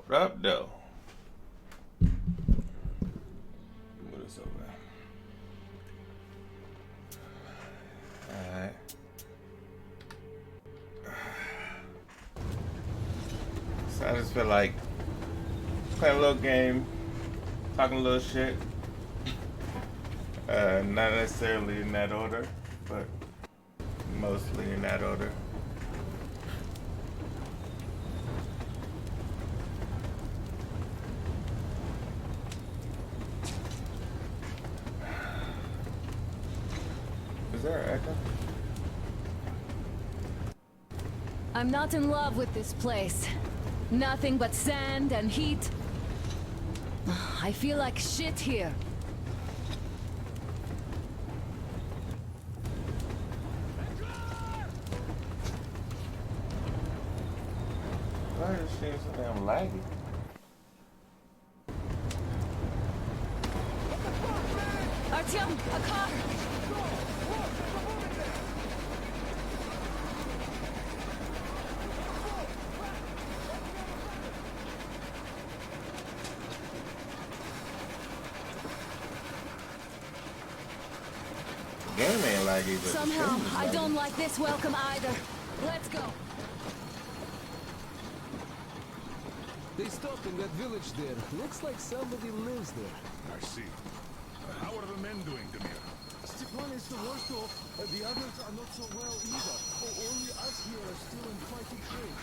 What up, though? What is over? Alright. So I just feel like playing a little game, talking a little shit. Not necessarily in that order, but mostly in that order. Is there an echo? I'm not in love with this place. Nothing but sand and heat. I feel like shit here. Why is this shit so damn laggy? Artyom, a car! Game ain't laggy, but Somehow, the I don't like this welcome either. Let's go. They stopped in that village there. Looks like somebody lives there. I see. How are the men doing, Demir? Stepan is the worst off, the others are not so well either. Only us here are still in fighting shape.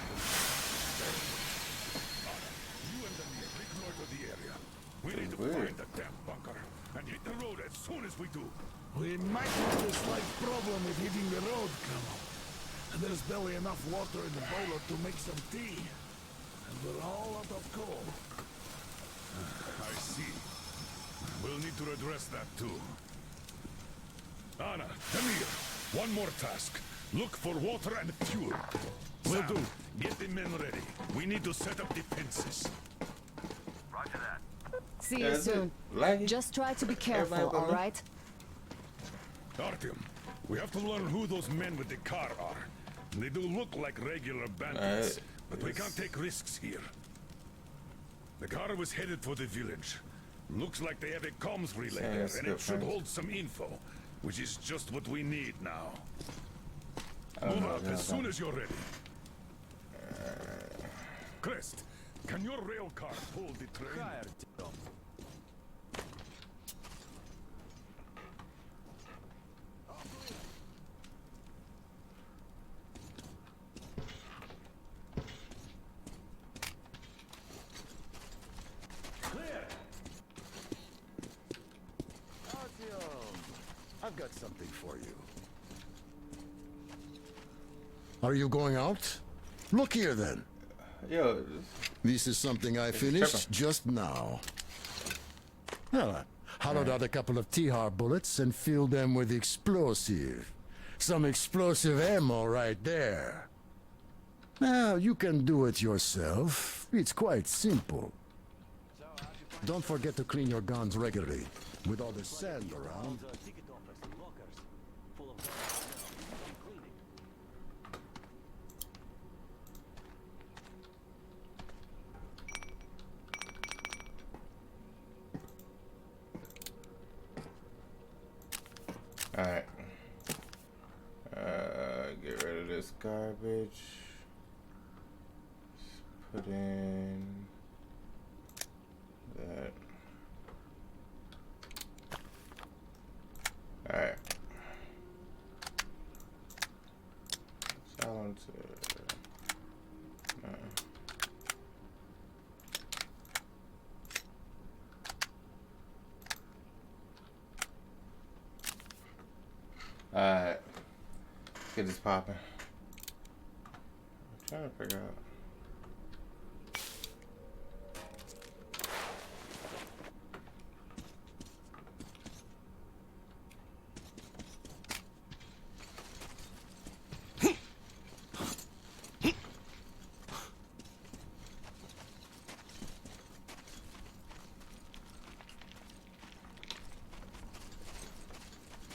You and Demir reconnoiter the area. We need to find the damn bunker and hit the road as soon as we do. We might have a slight problem with hitting the road, Colonel. There's barely enough water in the boiler to make some tea. And we're all out of coal. I see. We'll need to address that too. Anna, Demir, one more task. Look for water and fuel. Will Sam, do. get the men ready. We need to set up defenses. Roger that. See you soon. laggy? Just try to be careful, Everybody go alright? Artyom, we have to learn who those men with the car are. They do look like regular bandits, but we can't take risks here. The car was headed for the village. Looks like they have a comms relay Yeah, there, that's and good, it should friends. hold some info, which is just what we need now. I don't Move know out what as the hell soon as you're ready. Crest, can your rail car hold the train? I've got something for you. Are you going out? Look here then. Yo, This is something I It's finished tripping. just now. Well, I hollowed out a couple of T-Har bullets and filled them with explosive. Some explosive ammo right there. Now, you can do it yourself. It's quite simple. Don't forget to clean your guns regularly. With all the sand around. alright. Get rid of this garbage. Just put in that. Alright. Silence. Alright. Let's get this popping. I'm trying to figure out.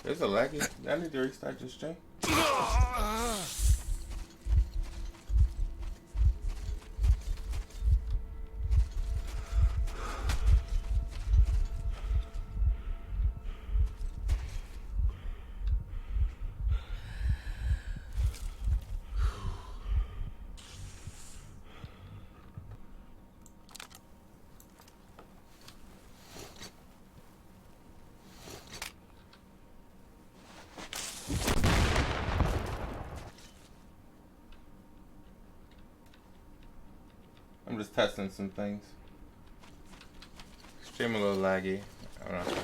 There's a laggy. I need to restart this stream. testing some things. Stream a little laggy. I'm not sure.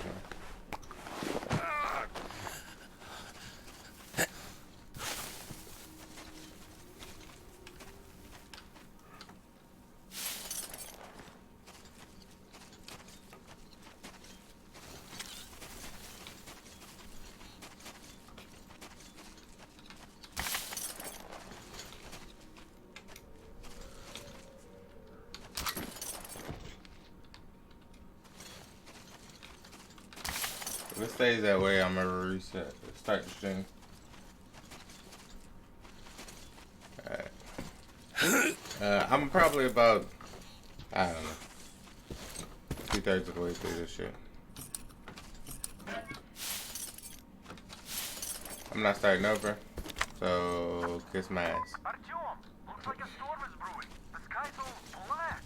If it stays that way, I'm gonna reset, start the stream. Alright. I'm probably about, I don't know, 2/3 of the way through this shit. I'm not starting over, so kiss my ass. Artyom, looks like a storm is brewing. The sky's all black.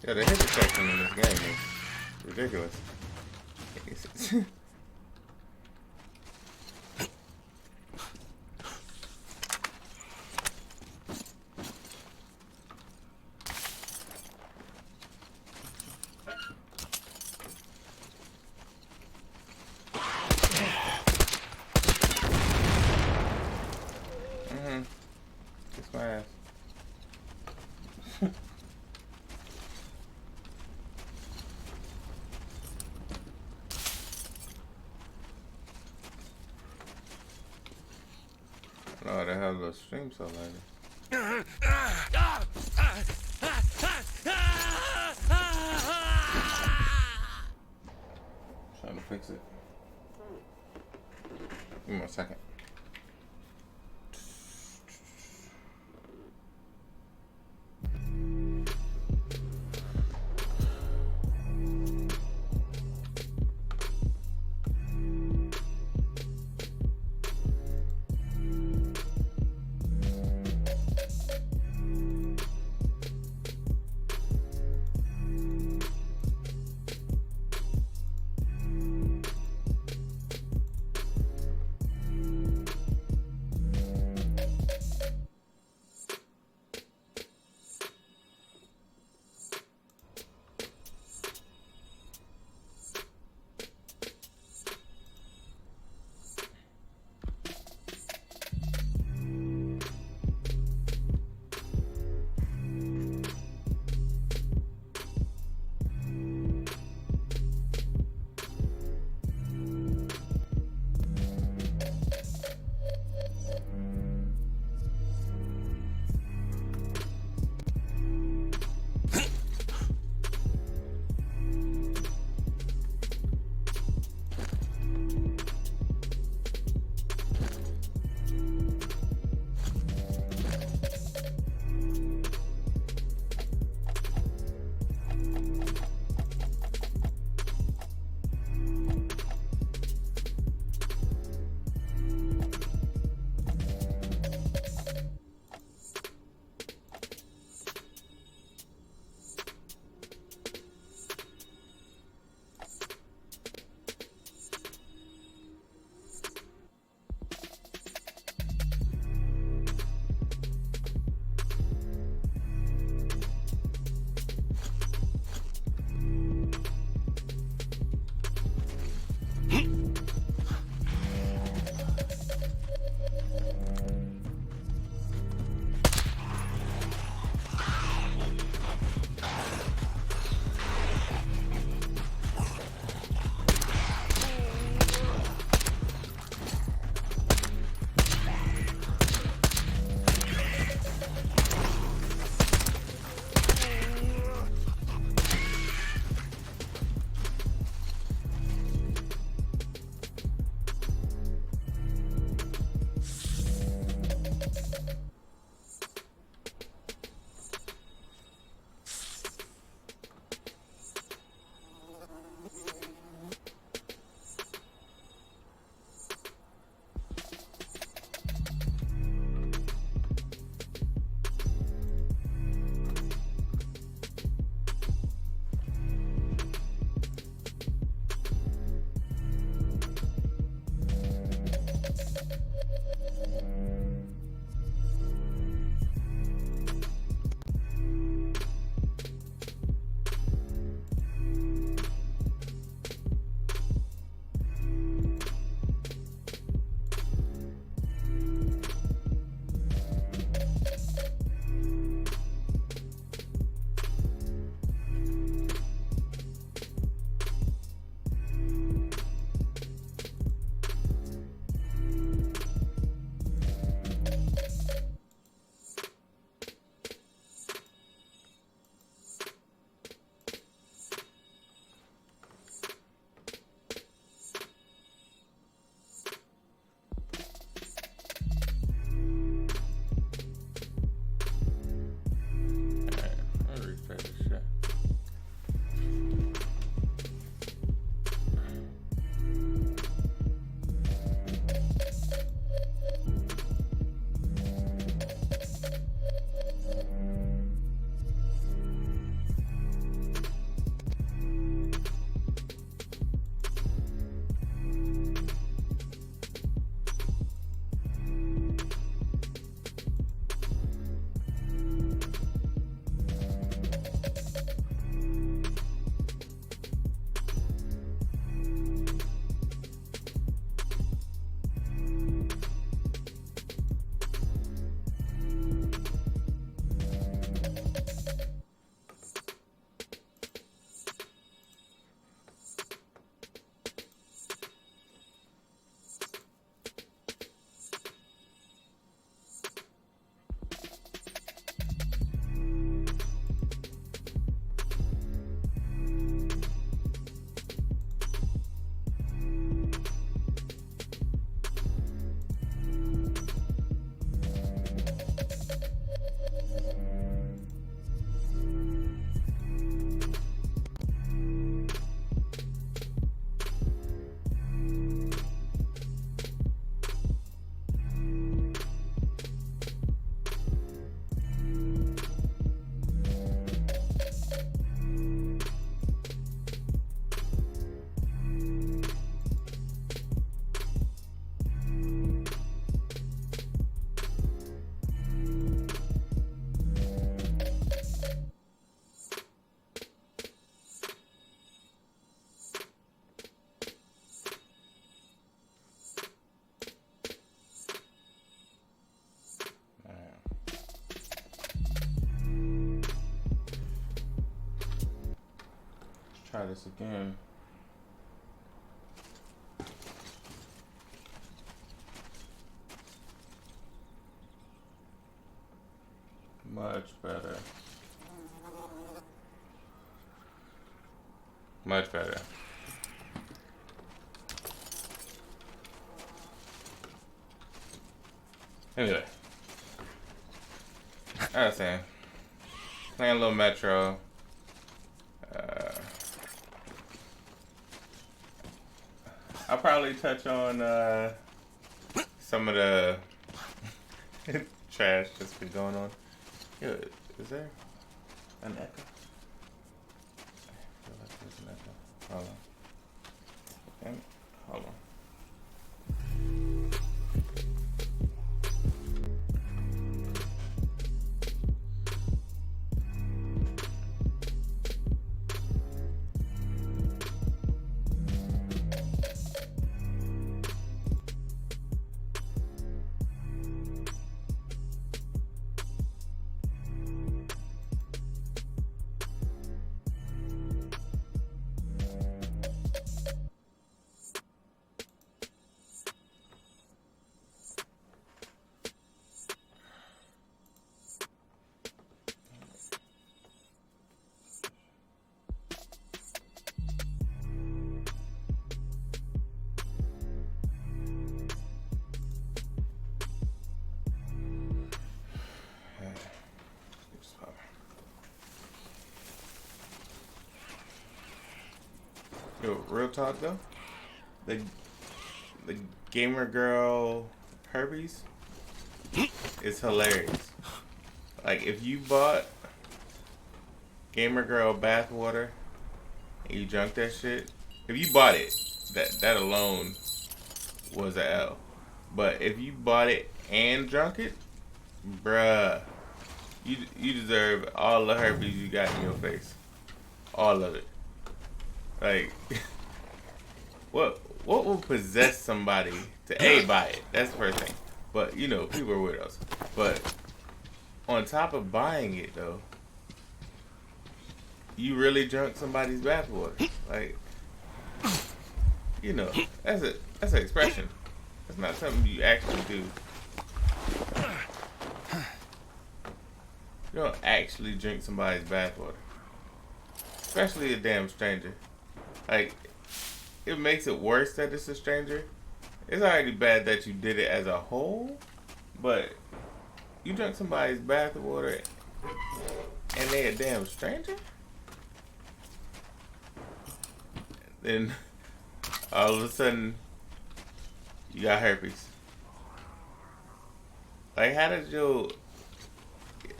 Yeah, the hit detection in this game is ridiculous. Kiss my ass. Oh, the hell the stream so laggy. Trying to fix it. Give me 1 second. try this again. Much better. Much better. Anyway, I was saying, playing a little Metro. I'll probably touch on some of the trash that's been going on. Yo, is there an echo? I feel like there's an echo. Hold on. Damn it. Hold on. Yo, real talk though, the gamer girl herpes is hilarious. Like if you bought gamer girl bathwater and you drank that shit, if you bought it, that alone was a L. But if you bought it and drunk it, bruh, you deserve all the herpes you got in your face, all of it. Like, what will possess somebody to A, buy it? That's the first thing. But, you know, people are weirdos. But, on top of buying it, though, you really drunk somebody's bathwater. Like, you know, that's an expression. That's not something you actually do. You don't actually drink somebody's bathwater. Especially a damn stranger. Like, it makes it worse that it's a stranger. It's already bad that you did it as a whole, but you drank somebody's bathwater and they a damn stranger? Then all of a sudden you got herpes. Like, how did you...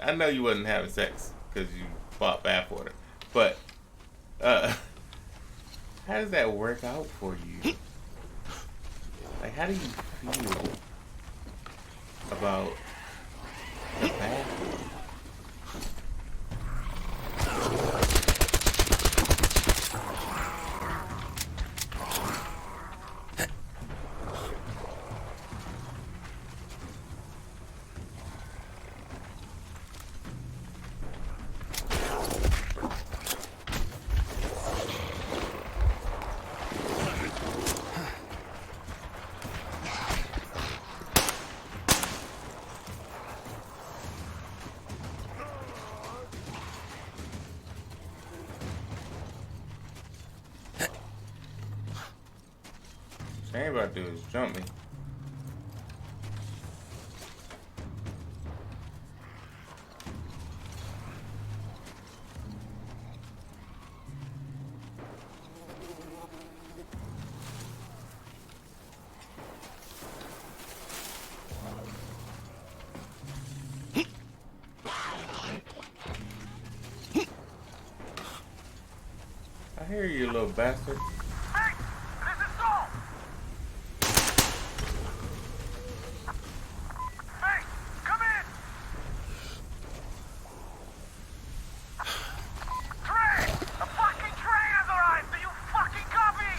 I know you wasn't having sex because you bought bathwater, but how does that work out for you? Like, how do you feel about the bathwater? What I ain't about to do is jump me. I hear you, little bastard. Hey, this is Saul. Hey, come in. Train! A fucking train has arrived. Do you fucking copy?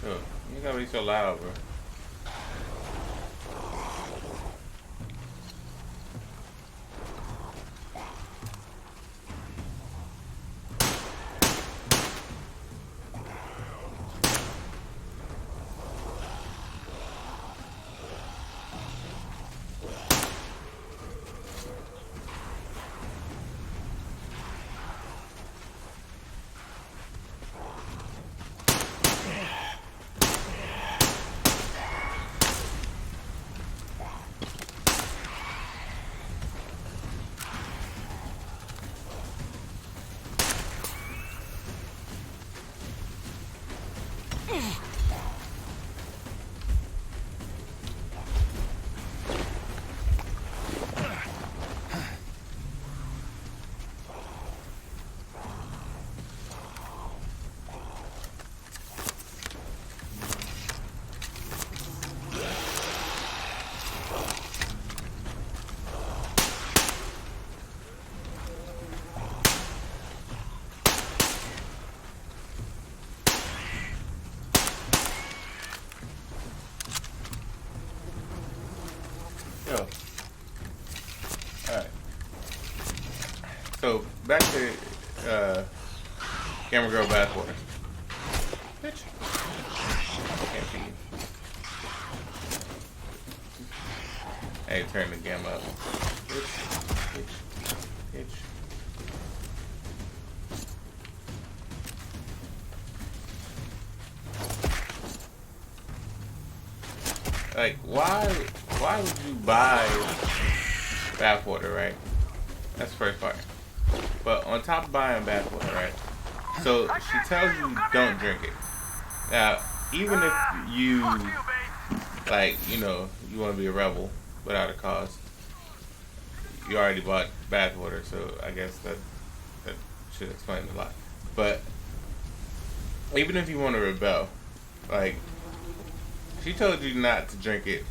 Yo, you gotta be so loud, bro. Yo. Alright. So, back to Camera Girl Bathwater. Bitch. Can't see you. Hey, turn the gamma up. Bitch. Like, why would you buy bathwater, right? That's the first part. But on top of buying bathwater, right? So she tells you don't drink it. Now, even if you, like, you know, you want to be a rebel without a cause, you already bought bathwater, so I guess that should explain a lot. But even if you want to rebel, like, she told you not to drink it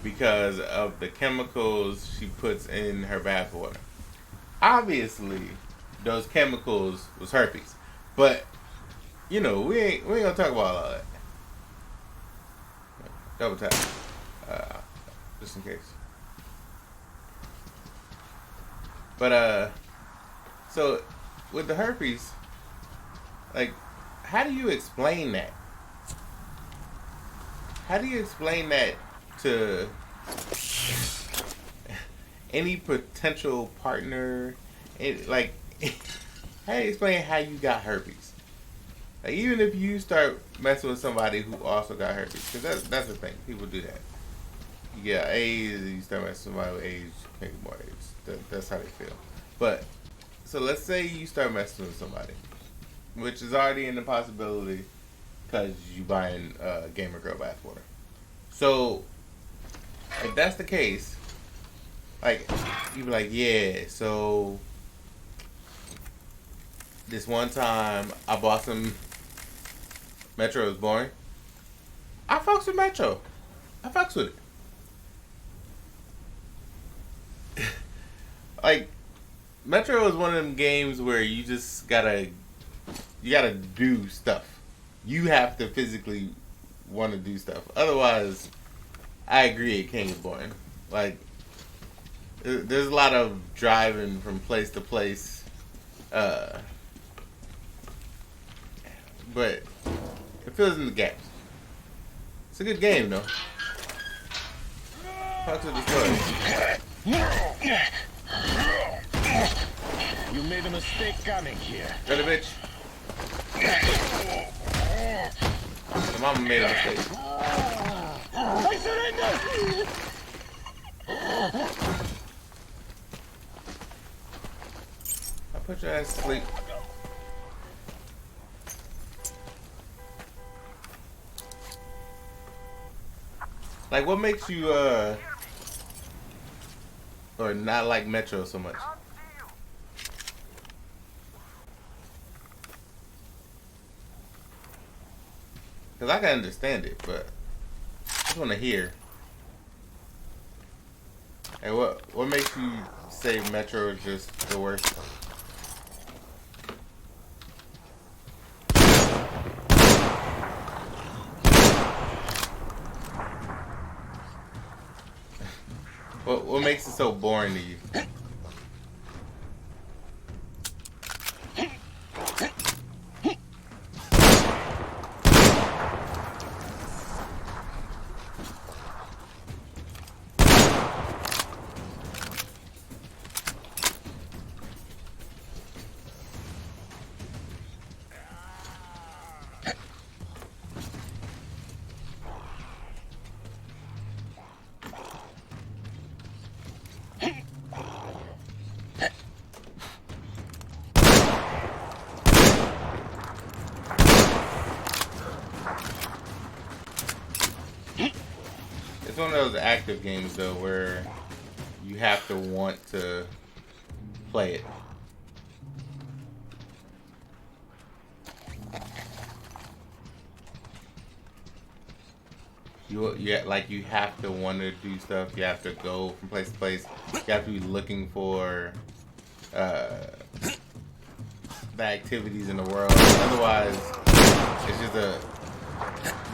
because of the chemicals she puts in her bathwater. Obviously, those chemicals was herpes, but you know we ain't gonna talk about all that. Double tap, just in case. But so with the herpes, like, how do you explain that? How do you explain that to any potential partner? Like, how do you explain how you got herpes? Like, even if you start messing with somebody who also got herpes, because that's the thing, people do that. You get AIDS, you start messing with somebody with AIDS, you can't get more AIDS. That's how they feel. But so let's say you start messing with somebody, which is already in the possibility. Because you buying Gamer Girl bathwater. So, if that's the case, like, you be like, yeah, so this one time I bought some Metro is boring. I fucks with Metro. I fucks with it. Like, Metro is one of them games where you just gotta do stuff. You have to physically want to do stuff. Otherwise, I agree, it can get boring. Like, there's a lot of driving from place to place. But it fills in the gaps. It's a good game, though. Talk to the story. You made a mistake coming here. Got it, bitch. The mama made a mistake. I surrender! I put your ass to sleep. Like, what makes you, or not like Metro so much? Because I can understand it, but I just want to hear. Hey, what makes you say Metro is just the worst? What makes it so boring to you? It's one of those active games though where you have to want to play it. You have to want to do stuff. You have to go from place to place. You have to be looking for the activities in the world. Otherwise, it's just a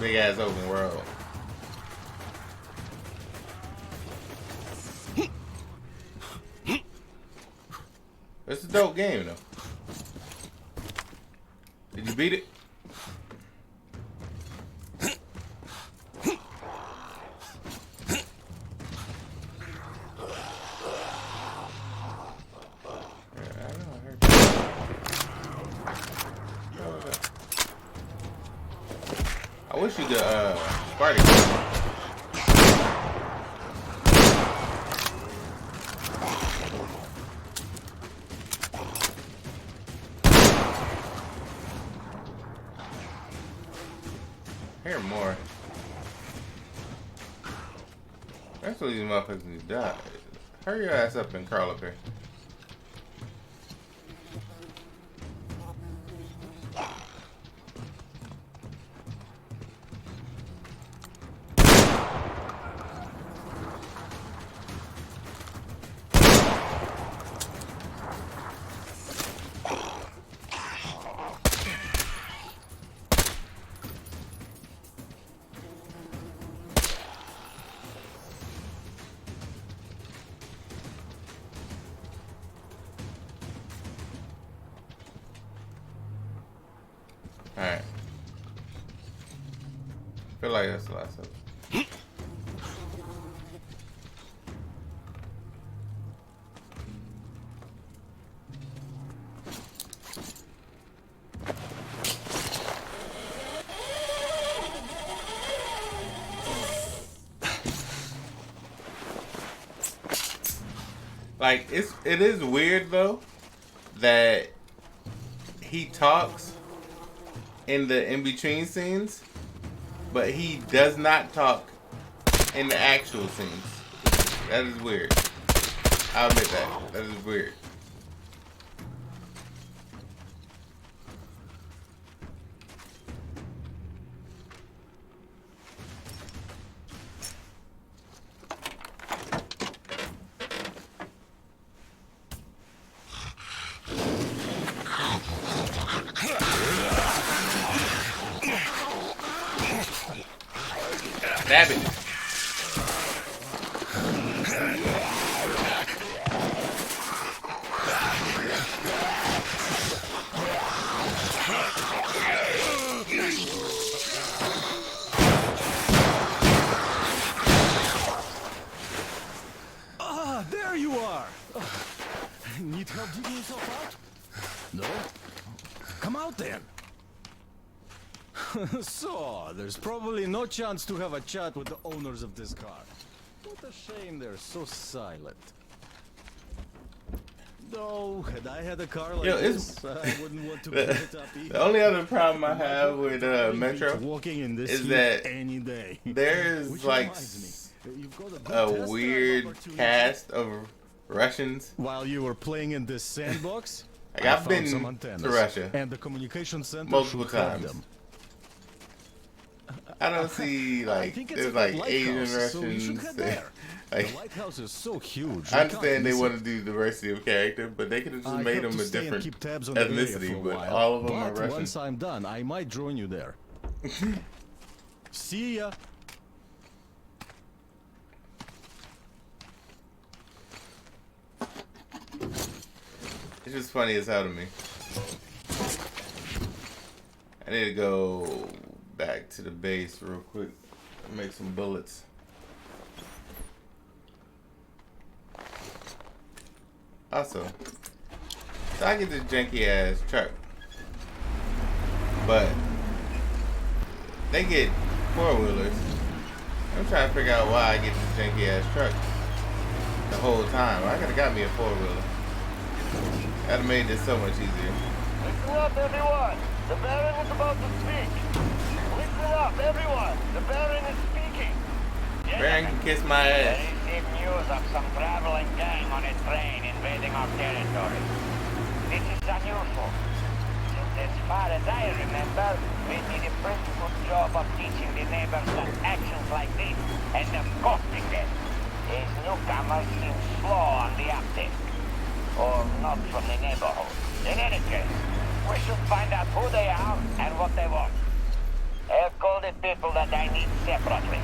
big ass open world. It's a dope game though. Did you beat it? I wish you could Sparty. Hear more. That's what these motherfuckers need to die. Hurry your ass up and crawl up here. Alright. Feel like that's the last of it. Like it is weird though that he talks in the in-between scenes, but he does not talk in the actual scenes. That is weird. I'll admit that. That is weird. Stab it. Ah, there you are. Need help digging yourself out? No? Come out then. So, there's probably no chance to have a chat with the owners of this car. What a shame they're so silent. Though, had I had a car like this, I wouldn't want to pick it up either. The only other problem I have with Metro walking in this is that any day. there's like a weird cast of Russians. While you were playing in this sandbox, Like I've been to Russia and the communication center multiple should have times. them. I don't see like there's like Asian so we Russians. should head there. Like, The lighthouse is so huge. I understand they want to do diversity of character, but they could have just I made have them to a stay and different keep tabs on the area for ethnicity, a but while. all of them are But Russian. once I'm done, I might join you there. See ya. It's just funny as hell to me. I need to go back to the base real quick and make some bullets. Also, so I get this janky ass truck, but they get 4-wheelers. I'm trying to figure out why I get this janky ass truck the whole time. I could have got me a 4-wheeler. That'd have made this so much easier. Listen up, everyone. The Baron is about to speak. Listen up, everyone. The Baron is speaking. Baron can kiss my ass. I received news of some traveling gang on a train invading our territory. This is unusual. Since as far as I remember, we did a pretty good job of teaching the neighbors that actions like this end up costing them. These newcomers seem slow on the uptake. Or not from the neighborhood. In any case, we should find out who they are and what they want. I've called the people that I need separately.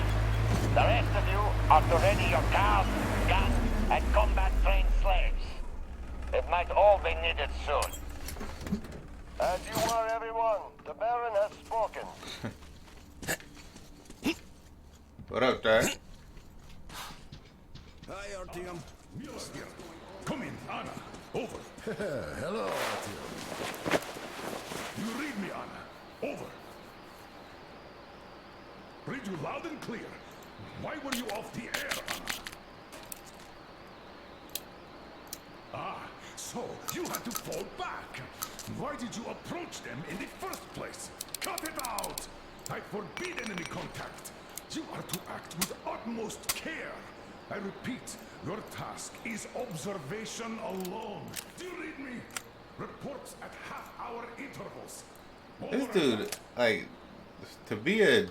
The rest of you are to ready your cars, guns, and combat-trained slaves. With my might all be needed soon. As you were, everyone. The Baron has spoken. What up, Dad? Hi, Artyom. Come in, Anna. Over. Hello, Artyom. You read me, Anna. Over. Read you loud and clear. Why were you off the air, Anna? Ah, so you had to fall back. Why did you approach them in the first place? Cut it out! I forbid enemy contact. You are to act with utmost care. I repeat, your task is observation alone. Do you read me? Reports at half-hour intervals. This dude, like, to be a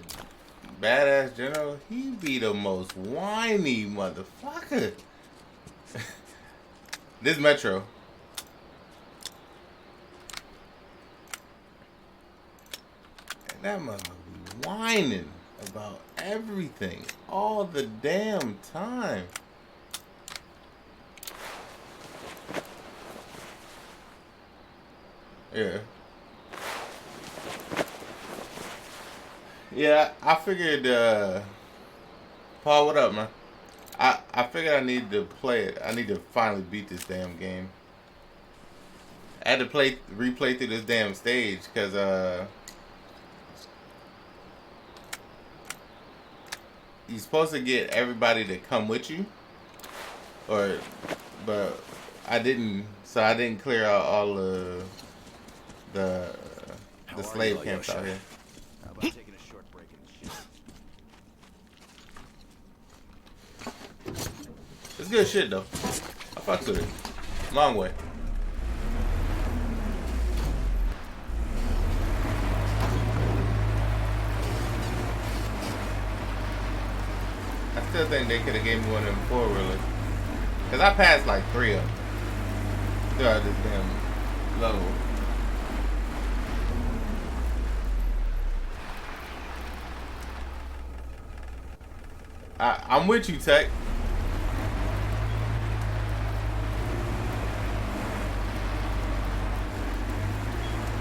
badass general, he be the most whiny motherfucker. This Metro. And that motherfucker be whining about everything all the damn time. Yeah. Yeah, I figured, Paul, what up, man? I figured I needed to play it. I need to finally beat this damn game. I had to replay through this damn stage, because, you're supposed to get everybody to come with you. But I didn't, so I didn't clear out all the slave camps out here. How about taking a short break in the ship? It's good shit though. I fucks with it. Long way. I still think they could have gave me one of them 4-wheelers. Cause I passed like 3 of them throughout this damn level. I'm with you, Tech.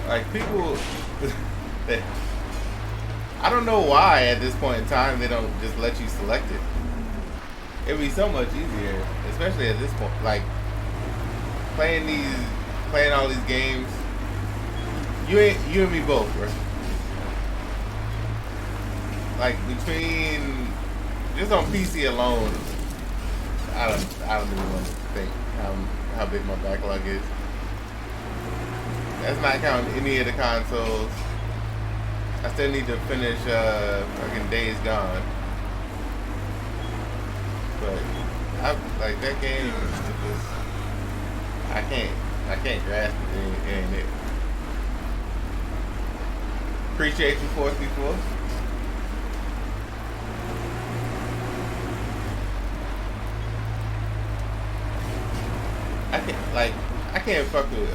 Like, people, I don't know why at this point in time they don't just let you select it. It'd be so much easier, especially at this point. Like, playing all these games. You and me both, bro. Like, between, just on PC alone, I don't even want to think how big my backlog is. That's not counting any of the consoles. I still need to finish fucking Days Gone. But like that game is just, I can't grasp it. It ain't it. Appreciate you, 434. I can't fuck with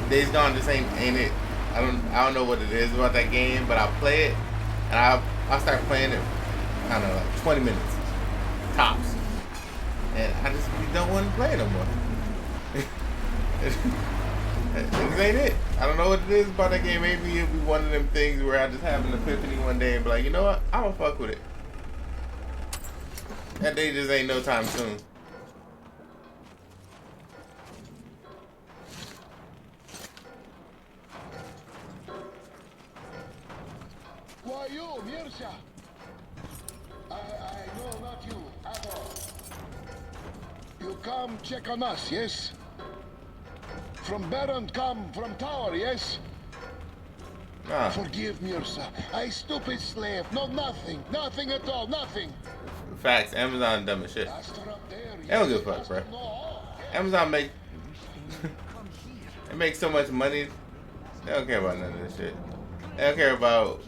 Days Gone just ain't it. I don't know what it is about that game, but I play it and I start playing it, I don't know, like 20 minutes tops, and I just don't want to play it no more. This ain't it. I don't know what it is about that game. Maybe it'll be one of them things where I just have an epiphany one day and be like, you know what, I'm gonna fuck with it. That day just ain't no time soon. Why you, Mirza? I know not you at all. You come check on us, yes? From Baron come from Tower, yes? Nah. Forgive Mirza. I stupid slave. No, nothing. Nothing at all. Nothing. Facts. Amazon dumb as shit. They don't give a fuck, bro. Amazon they make so much money. They don't care about none of this shit. They don't care about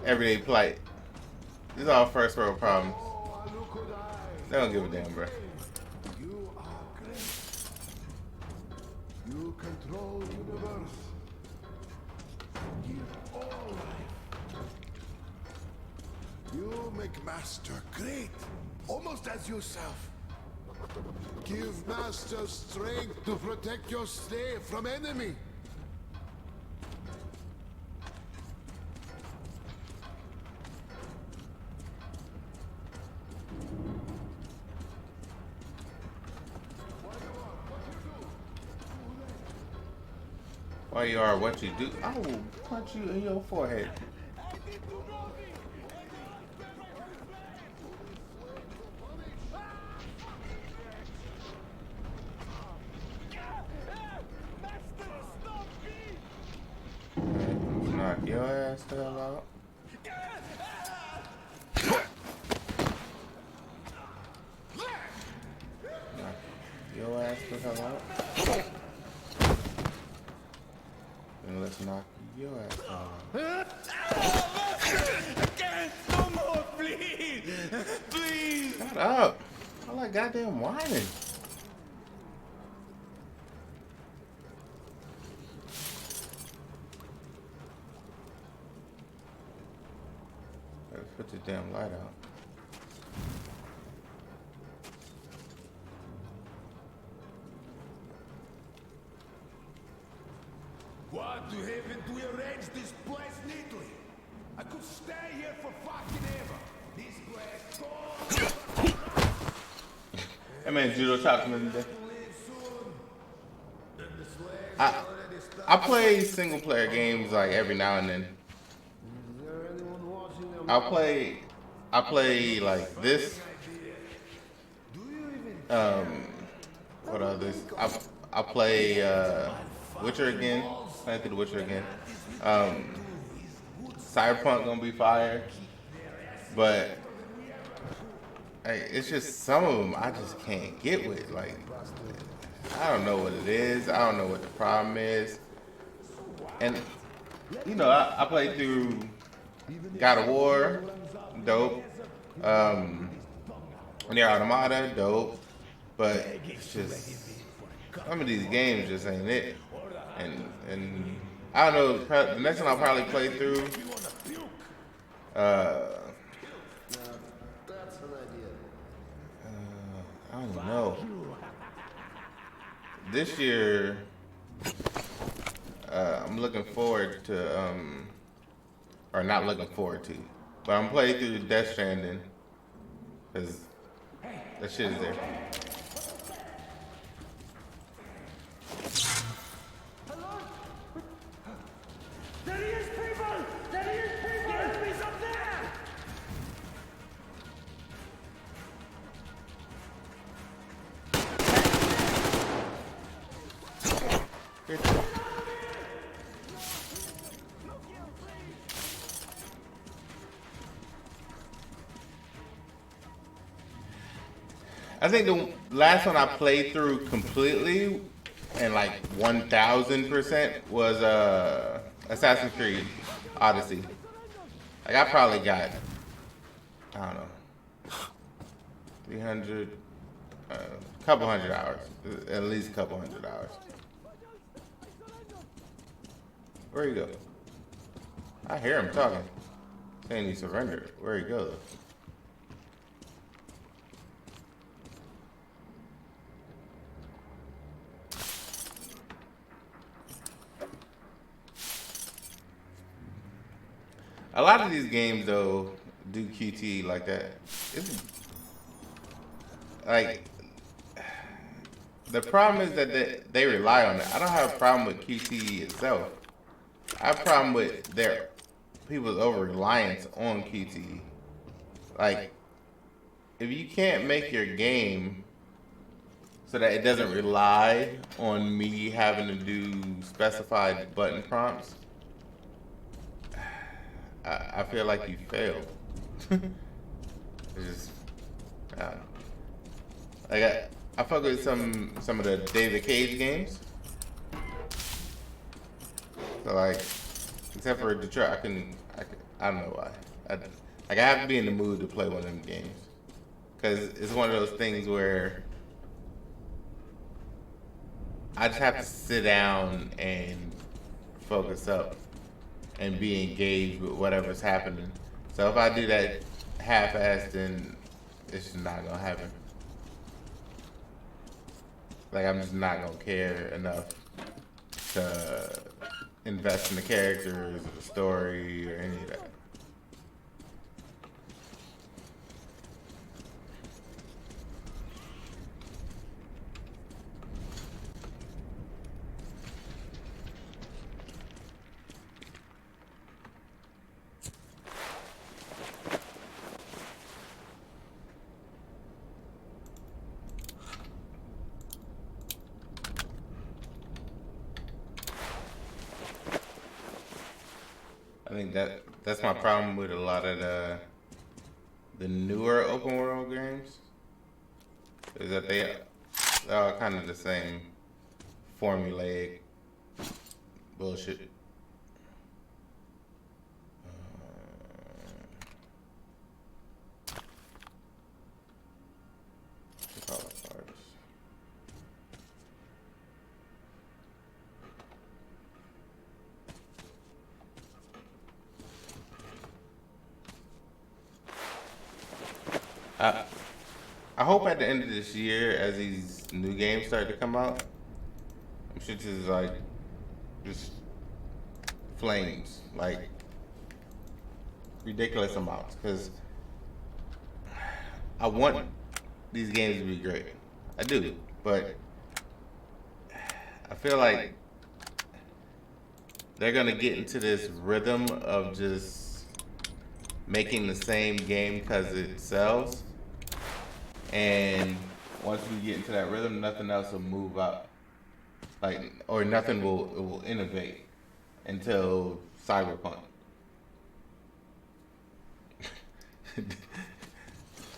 everyday plight. These are all first world problems. They don't give a damn, bro. You are great. You control universe. Give all life. You make master great, almost as yourself. Give Master strength to protect your stay from enemy. Why you are what you do? I will punch you in your forehead. Knock your ass the hell out. Knock your ass the hell out. And let's knock your ass out. No more, please! Please! Shut up! All that goddamn whining. Let's put the damn light out. What to heaven do we arrange this place neatly? I could stay here for fucking ever. This place cold. That man judo chopped me today. I play single player games like every now and then. I play like this. What others? I play Witcher again. Playing through the Witcher again. Cyberpunk gonna be fire, but hey, it's just some of them I just can't get with. Like, I don't know what it is. I don't know what the problem is. And you know, I played through God of War, dope. Near Automata, dope. But it's just some of these games just ain't it. And I don't know. The next one I'll probably play through. I don't know. This year, I'm looking forward to, or not looking forward to, but I'm playing through Death Stranding, because that shit is there. There he is, people! There he is, people! The enemy's up there! I think the last one I played through completely and like 1000% was Assassin's Creed Odyssey. Like I probably got, I don't know, 300, couple hundred hours, at least a couple hundred hours. Where you go? I hear him talking, saying he surrendered. Where he go? A lot of these games, though, do QT like that. It's, like, the problem is that they rely on it. I don't have a problem with QT itself. I have a problem with their people's over-reliance on QT. Like, if you can't make your game so that it doesn't rely on me having to do specified button prompts, I feel like you failed. It's just, I don't know. Like I fuck with some of the David Cage games. So like, except for Detroit, I don't know why. I have to be in the mood to play one of them games, because it's one of those things where I just have to sit down and focus up and be engaged with whatever's happening. So if I do that half-assed, then it's just not gonna happen. Like, I'm just not gonna care enough to invest in the characters or the story or any of that. I think that's my problem with a lot of the newer open world games, is that they're all kind of the same formulaic bullshit. I hope at the end of this year, as these new games start to come out, I'm sure this is like just flames, like ridiculous amounts, because I want these games to be great. I do, but I feel like they're gonna get into this rhythm of just making the same game because it sells. And once we get into that rhythm, nothing else will move up, like, or nothing will innovate until Cyberpunk.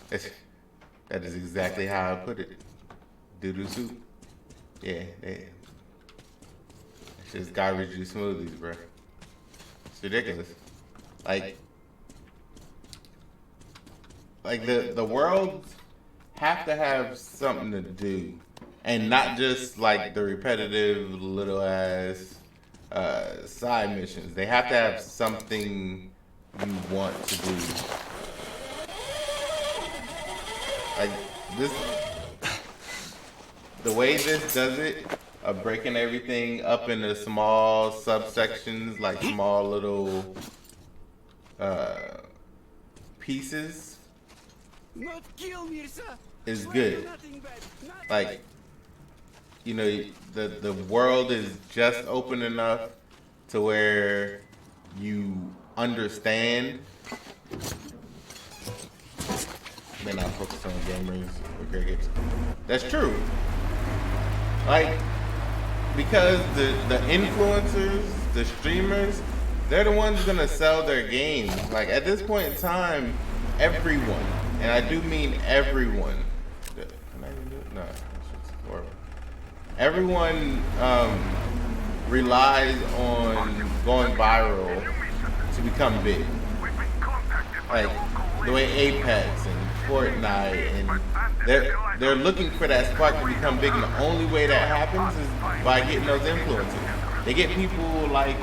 That is exactly how I put it. Doo-doo soup. Yeah, it's just garbage juice smoothies, bro. It's ridiculous. Like the world have to have something to do, and not just like the repetitive little ass side missions. They have to have something you want to do. Like this, the way this does it, of breaking everything up into small subsections, like small little pieces, is good. Like, you know, the world is just open enough to where you understand. They're not focused on gamers or crickets. That's true. Like, because the influencers, the streamers, they're the ones gonna sell their games. Like, at this point in time, everyone, and I do mean everyone. Can I even do it? No, that's just horrible. Everyone relies on going viral to become big. Like the way Apex and Fortnite, and they're looking for that spark to become big, and the only way that happens is by getting those influencers. They get people like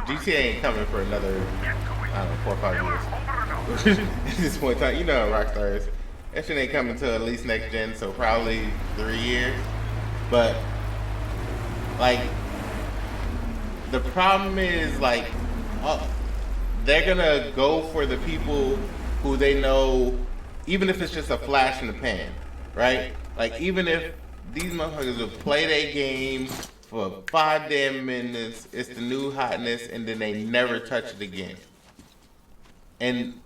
GTA ain't coming for another, I don't know, 4 or 5 years. At this point in time, you know how Rockstar is. That shit ain't coming till at least next gen, so probably 3 years. But like, the problem is, like, they're gonna go for the people who they know, even if it's just a flash in the pan, right? Like, even if these motherfuckers will play their game for 5 damn minutes, it's the new hotness, and then they never touch it again. And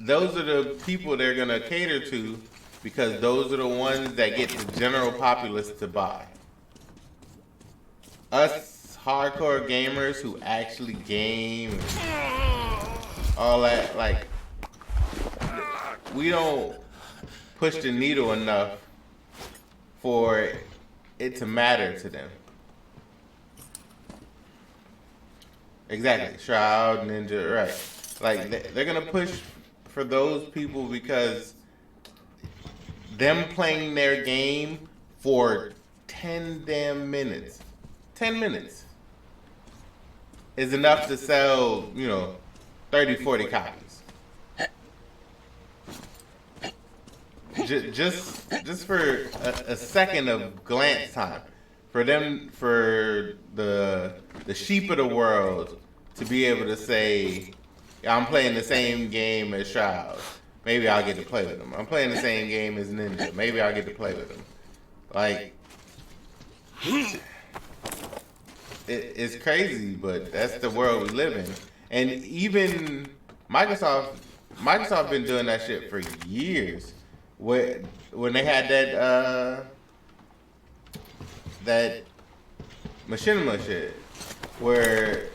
those are the people they're gonna cater to, because those are the ones that get the general populace to buy. Us hardcore gamers who actually game and all that, like, we don't push the needle enough for it to matter to them. Exactly. Shroud, Ninja, right. Like, they're gonna push for those people because them playing their game for 10 damn minutes, 10 minutes is enough to sell, you know, 30, 40 copies. just for a second of glance time, for the sheep of the world to be able to say, I'm playing the same game as Shroud. Maybe I'll get to play with him. I'm playing the same game as Ninja. Maybe I'll get to play with him. Like, it's crazy, but that's the world we live in. And even Microsoft been doing that shit for years. When they had that machinima shit, where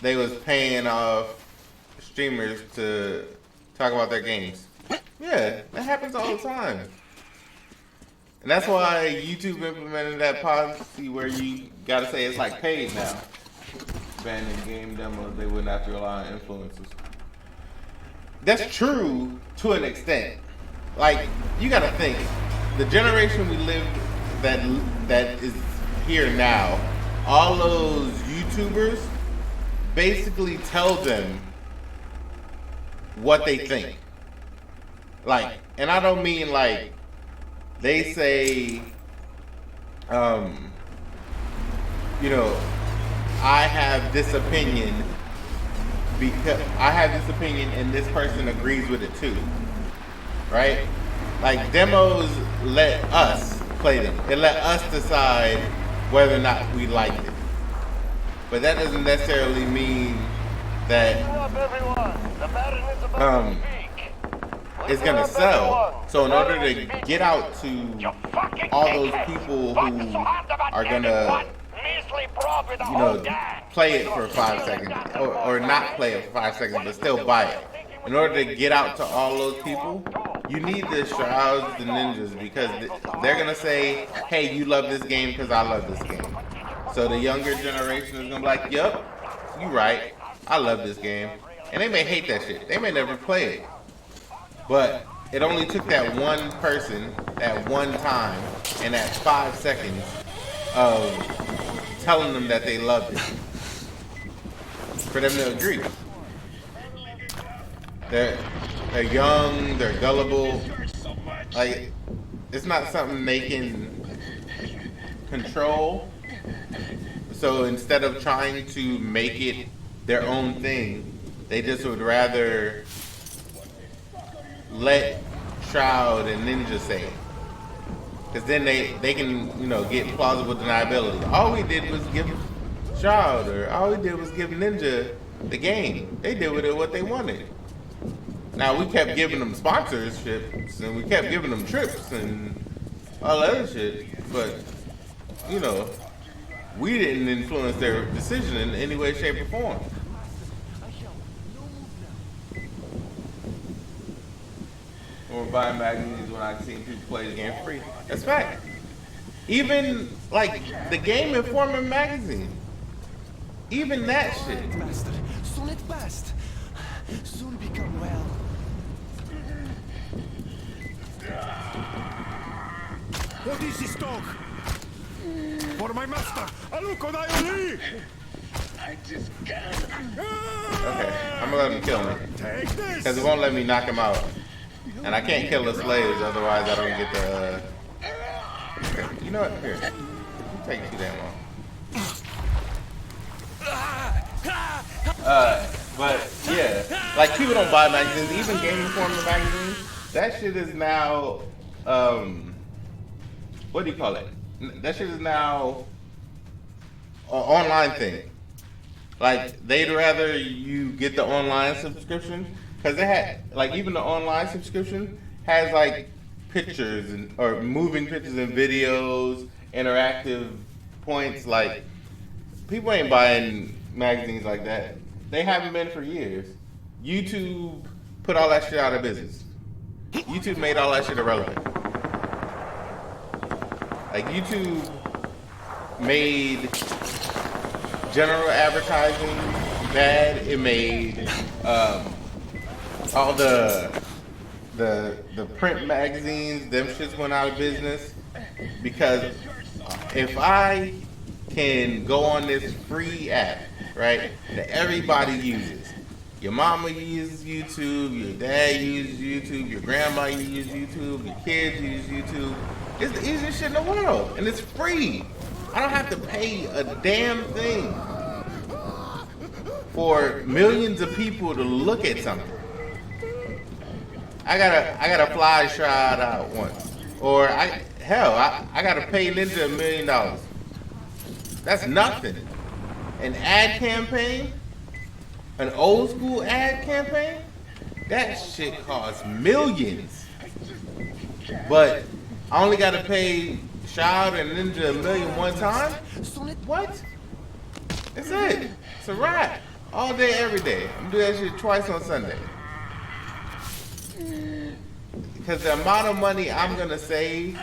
they was paying off streamers to talk about their games. Yeah, that happens all the time. And that's why YouTube implemented that policy where you gotta say it's like paid now. Banning game demos, they wouldn't have to rely on influencers. That's true to an extent. Like, you gotta think, the generation we live that is here now, all those YouTubers basically tell them what they think. Like, and I don't mean like they say, you know, I have this opinion because I have this opinion and this person agrees with it too, right? Like, demos let us play them. It let us decide whether or not we liked it. But that doesn't necessarily mean that it's gonna sell. So in order to get out to all those people who are gonna, you know, play it for 5 seconds, or not play it for 5 seconds, but still buy it. In order to get out to all those people, you need the Shrouds, the Ninjas, because they're gonna say, hey, you love this game because I love this game. So the younger generation is gonna be like, yup, you right, I love this game. And they may hate that shit. They may never play it. But it only took that one person at one time and that 5 seconds of telling them that they loved it for them to agree. They're young, they're gullible. Like, it's not something they can control. So instead of trying to make it their own thing, they just would rather let Shroud and Ninja say it. Because then they can, you know, get plausible deniability. All we did was give Shroud, or all we did was give Ninja the game. They did with it what they wanted. Now, we kept giving them sponsorships, and we kept giving them trips, and all that other shit. But, you know, we didn't influence their decision in any way, shape, or form. Or buying magazines when I seen people play the game free. That's fact. Even, like, the Game Informer magazine. Even that shit. Master, soon it passed. Soon become well. What is this dog? For my master, Aluko I just can't. Okay, I'm gonna let him kill me. Take this. Because it won't let me knock him out. And I can't kill the slaves, otherwise I don't get the... You know what? Here. You take too damn long. But, yeah. Like, people don't buy magazines. Even Game Informer magazines, that shit is now... what do you call it? That shit is now an online thing. Like, they'd rather you get the online subscription, because they had, like, even the online subscription has, like, pictures and, or moving pictures and videos, interactive points. Like, people ain't buying magazines like that. They haven't been for years. YouTube put all that shit out of business. YouTube made all that shit irrelevant. Like, YouTube made general advertising bad. It made all the print magazines, them shits went out of business. Because if I can go on this free app, right, that everybody uses, Your mama uses YouTube, your dad uses YouTube, your grandma uses YouTube, your kids use YouTube. It's the easiest shit in the world, and it's free. I don't have to pay a damn thing for millions of people to look at something. I gotta fly Shroud out once, or I gotta pay Ninja $1 million. That's nothing. An ad campaign, an old school ad campaign, that shit costs millions. But I only gotta pay Shroud and Ninja $1 million one time. What? That's it. It's a wrap. All day, every day. I'm doing that shit twice on Sunday. Because the amount of money I'm gonna save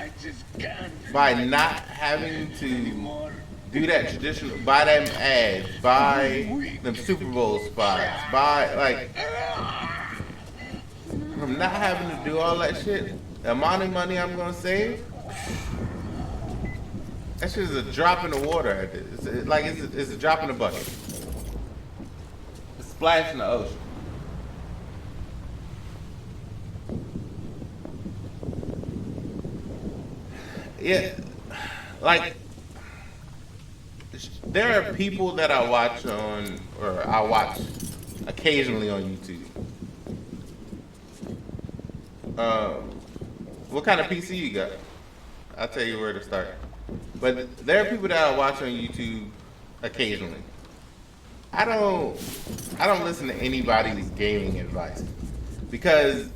by not having to do that traditional, buy them ads, buy them Super Bowl spots, buy, like, from not having to do all that shit, the amount of money I'm gonna save, that shit is a drop in the water. It's a drop in the bucket. A splash in the ocean. Yeah, like, there are people that I watch on, or I watch occasionally on YouTube. What kind of PC you got? I'll tell you where to start. But there are people that I watch on YouTube occasionally. I don't listen to anybody's gaming advice because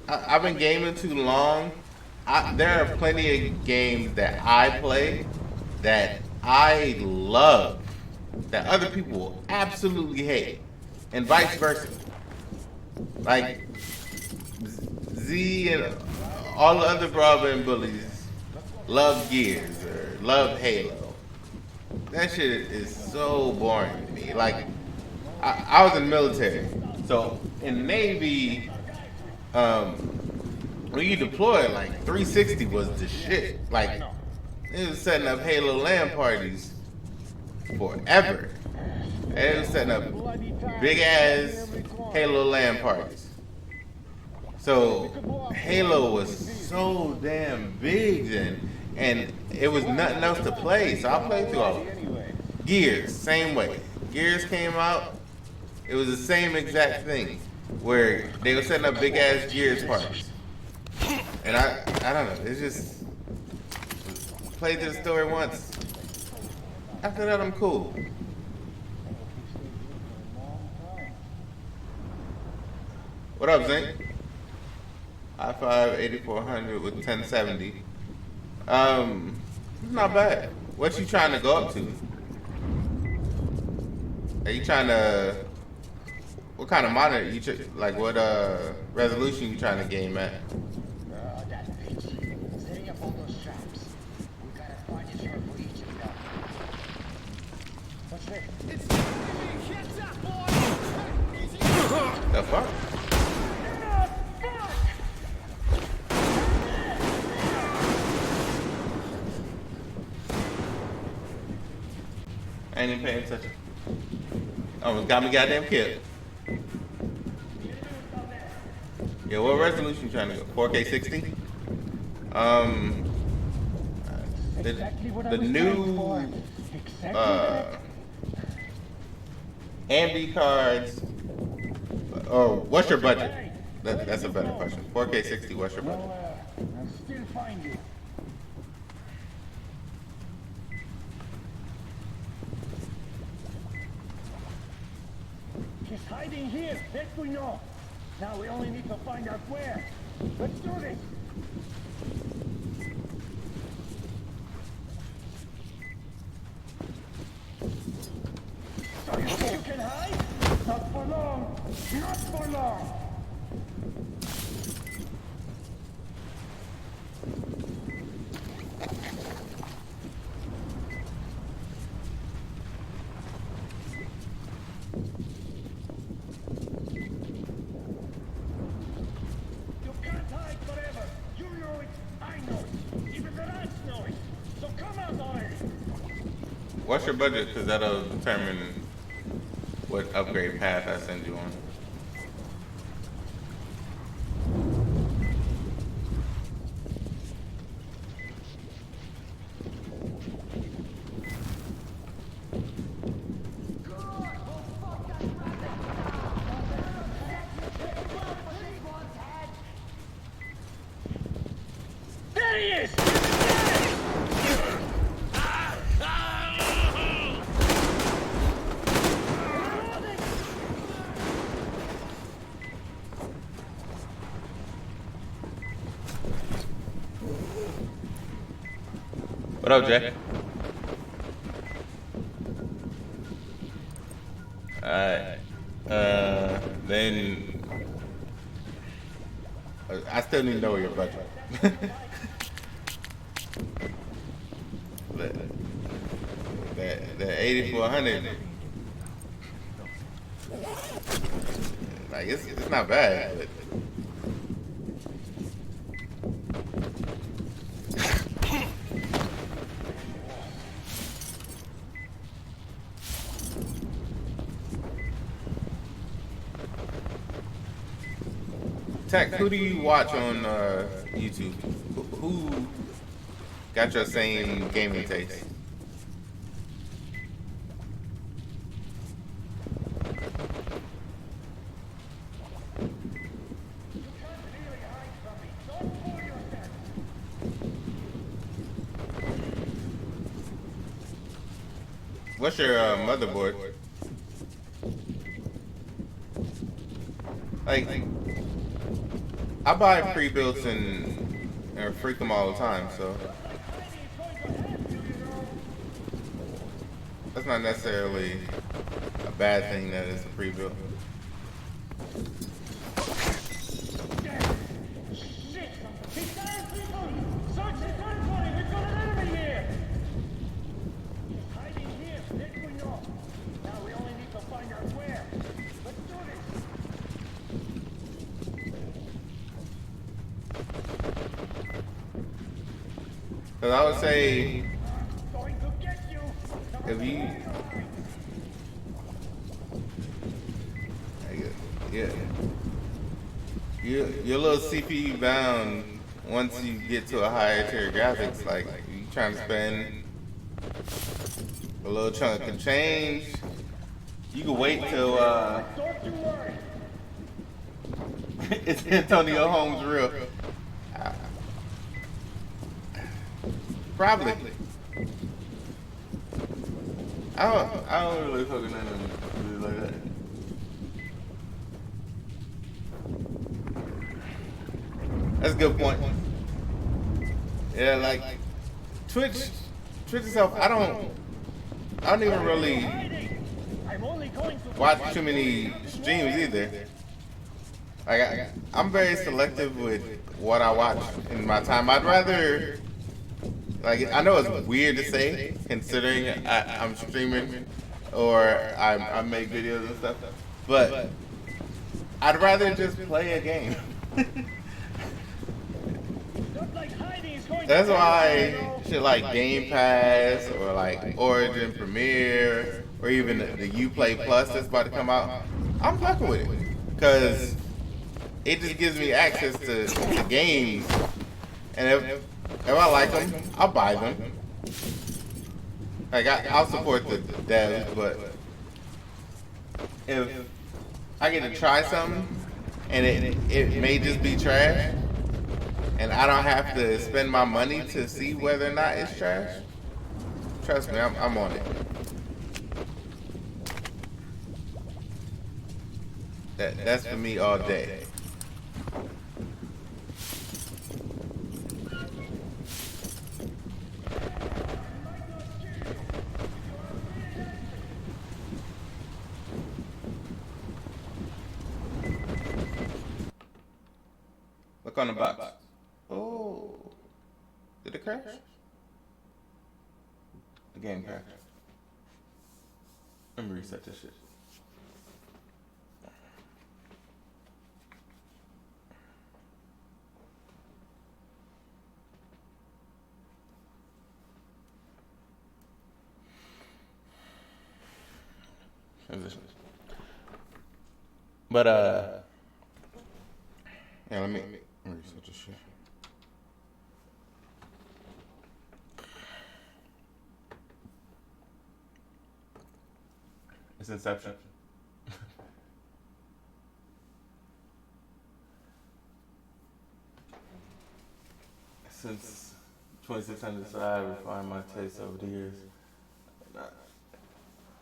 I've been gaming too long. There are plenty of games that I play that I love that other people will absolutely hate, and vice versa. Like Z and all the other Broadband bullies love Gears or love Halo. That shit is so boring to me. Like, I was in the military, so in the Navy, when you deploy, like 360 was the shit. Like, it was setting up Halo LAN parties forever. And it was setting up big ass Halo LAN parties. So Halo was so damn big then, and it was nothing else to play. So I played through all of it. Gears, same way. Gears came out, it was the same exact thing, where they were setting up big ass Gears parties. And I don't know, it's just, played through the story once. After that, I'm cool. What up, Zink? i5 8400 with 1070. It's not bad. What you trying to go up to? Are you trying to, what kind of monitor you like? What resolution you trying to game at? The fuck? I ain't even paying attention. Almost got me goddamn killed. Yeah, what resolution you trying to go? 4K 60? The new AMD cards. Oh, what's your budget? That's a better question. 4K 60, what's your budget? I'll still find you. He's hiding here, that we know. Now we only need to find out where. Let's do this. So you think you can hide? Not for long. Not for long. You can't hide forever. You know it. I know it. Even the rats know it. So come out already. What's your budget? Because that'll determine what upgrade path I send you on. There he is! What up, Jay? Alright. Then I still need to know your budget. the 8400. Like it's not bad, but Tech, who do you watch on YouTube? Who got your same gaming taste? What's your motherboard? Like, I buy pre-builts and freak them all the time, so that's not necessarily a bad thing that it's a pre-built. Shit! He's down, people! Search the territory! We've got an enemy here! He's hiding here, this we know. Now we only need to find out where. Let's do this! Cause I would say Going to get you! if you, yeah, you're a little CPU bound once you get to a higher tier graphics. Like you trying to spend a little chunk of change, you can wait till Don't you worry! it's Antonio Holmes real. Probably. I don't really fucking know nothing like that. That's a good point. Yeah, like Twitch itself, I don't even really I'm only going to watch too many streams either. Like I'm very selective with what I watch in my time. I'd rather, like, I know it's weird to say considering I'm streaming or I make videos and stuff, but I'd rather just play a game. That's why shit like Game Pass or like Origin Premiere or even the Uplay Plus that's about to come out, I'm fucking with it because it just gives me access to games, and if I like them, I'll buy them. Like I'll support the devs, but if I get to try something and it may just be trash, and I don't have to spend my money to see whether or not it's trash, trust me, I'm on it. That's for me all day. Look on the box. Oh, did it crash? The game crashed. Let me reset this shit. Transition. But yeah, let me research this shit. It's Inception. Since 2600, so I refined my taste over the years.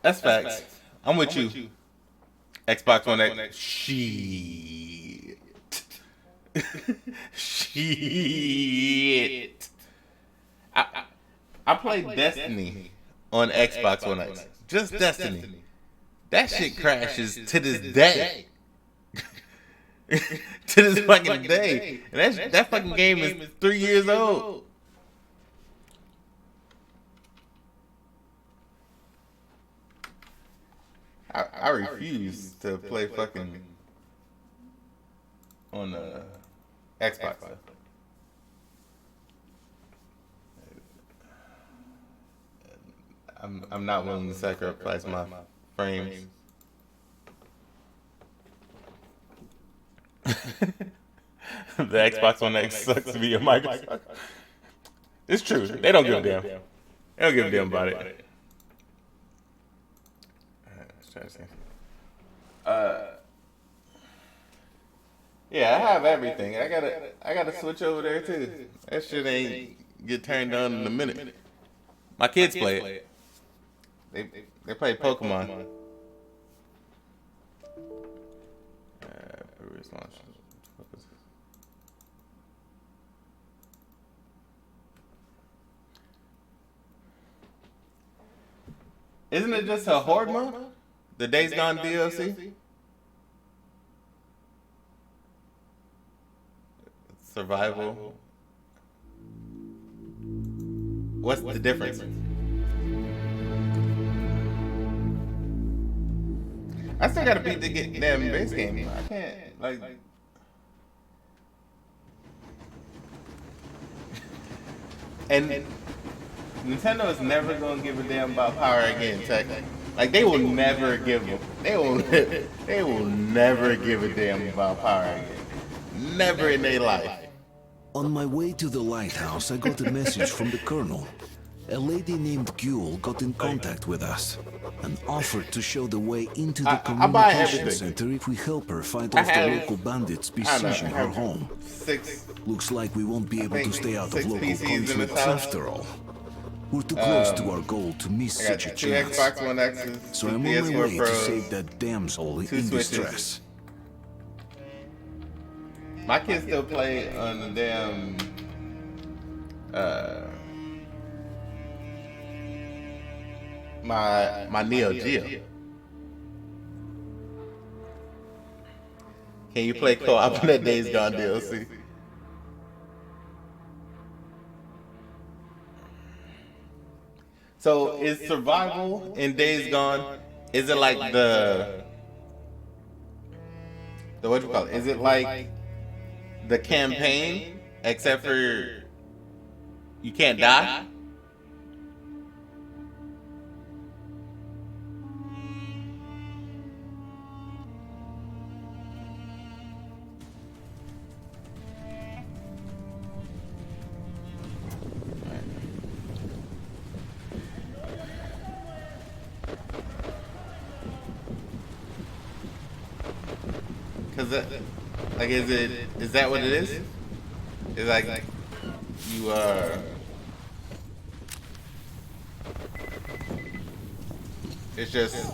That's facts. I'm with you. Xbox One X. Shit. Shit. I played Destiny on Xbox One X. Just Destiny. That shit crashes to this day. To this fucking day. And that fucking game is 3 years old. I refuse to play fucking on the Xbox. I'm not willing to sacrifice my frames. The Xbox One X sucks to be a Microsoft. It's true. They don't give a damn. They don't give a damn about it. Yeah, I have everything. I gotta switch over there too. That shit ain't get turned on in a minute. My kids play it. They play Pokemon. Isn't it just a horde mode? The Days Gone DLC? Survival. What's the difference? I still gotta beat the damn base game. I can't, like... And Nintendo is never gonna give a damn about power again, technically. Like, they will never give a... They will never give a damn about power again. Never in their life. On my way to the lighthouse, I got a message from the colonel. A lady named Gule got in contact with us and offered to show the way into the communication center if we help her fight off the local bandits besieging her home. Looks like we won't be able to stay out of local conflicts after all. We're too close to our goal to miss such a chance. So I'm on my way to save that damsel in distress. My kids still play on the damn my Neo Geo. Can you play co-op on that Days Gone DLC? So is survival in Days Gone? Is it like the what you call it? Is it like the campaign, except for you can't die? Cause like, is that what it is? It's like you it's just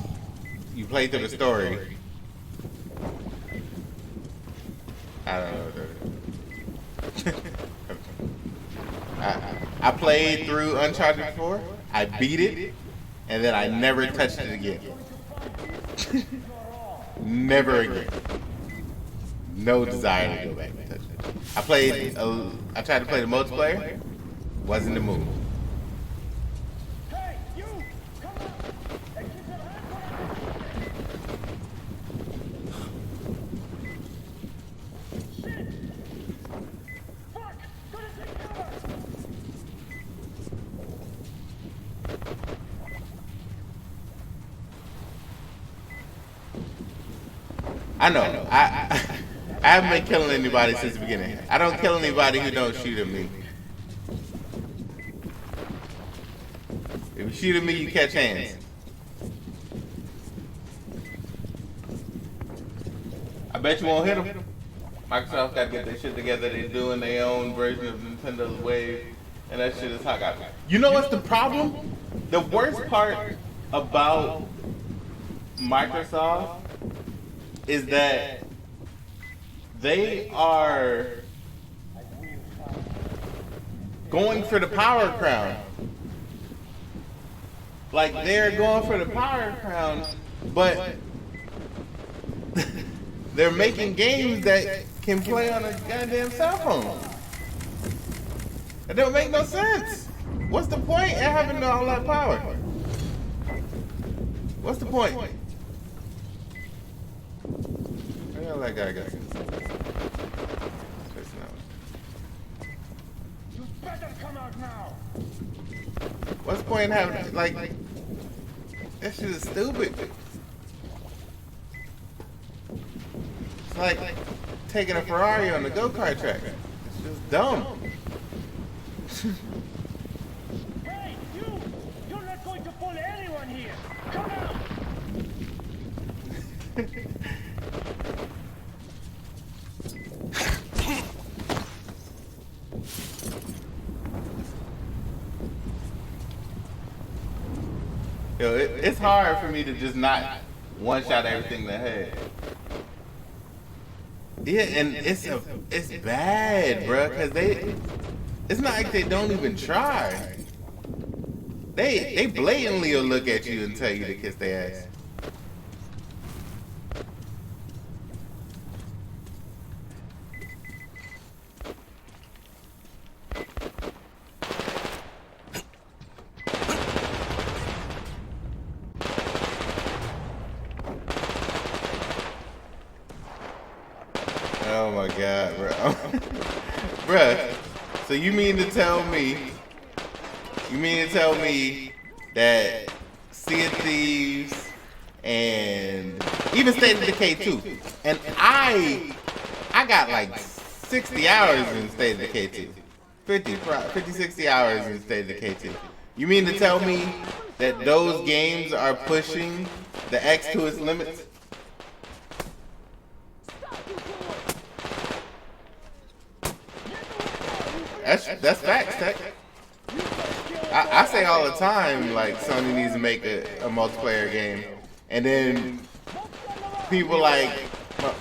you play through the story. I don't know. I played through Uncharted 4. I beat it, and then I never touched it again. Never again. No desire to go back and touch it. I tried to play the multiplayer. Wasn't the move. Hey, you! Come on! Hey, keep your hands on! Shit! Fuck! Gonna take cover! I know. I haven't been killing anybody since the beginning. I don't kill anybody who don't shoot at me. If you shoot at me, you catch hands. I bet you won't hit them. Microsoft got to get their shit together. They're doing their own version of Nintendo's Wave, and that shit is hot. You know what's the problem? The worst part about Microsoft is that they are going for the power crown. Like, they're going for the power crown, but they're making games that can play on a goddamn cell phone. It don't make no sense. What's the point in having all that power? What's the point? Where the hell that guy go? You better come out now. What's the point in having, like, that shit is stupid. It's like taking a Ferrari on the go-kart track. It's just dumb. Hey, you! You're not going to pull anyone here. Come out! Yo, it's hard for me to just not one-shot everything in the head. Yeah, and it's bad, bro, because it's not like they don't even try. They blatantly will look at you and tell you to kiss their ass. Oh my god, bro. Bruh, so you mean to tell me that Sea of Thieves and even State of Decay 2, and I got like 60 hours in State of Decay 2. 50, 60 hours in State of Decay 2. You mean to tell me that those games are pushing the X to its limits? That's facts, Tech. I say all the time, like, Sony needs to make a multiplayer game. And then people like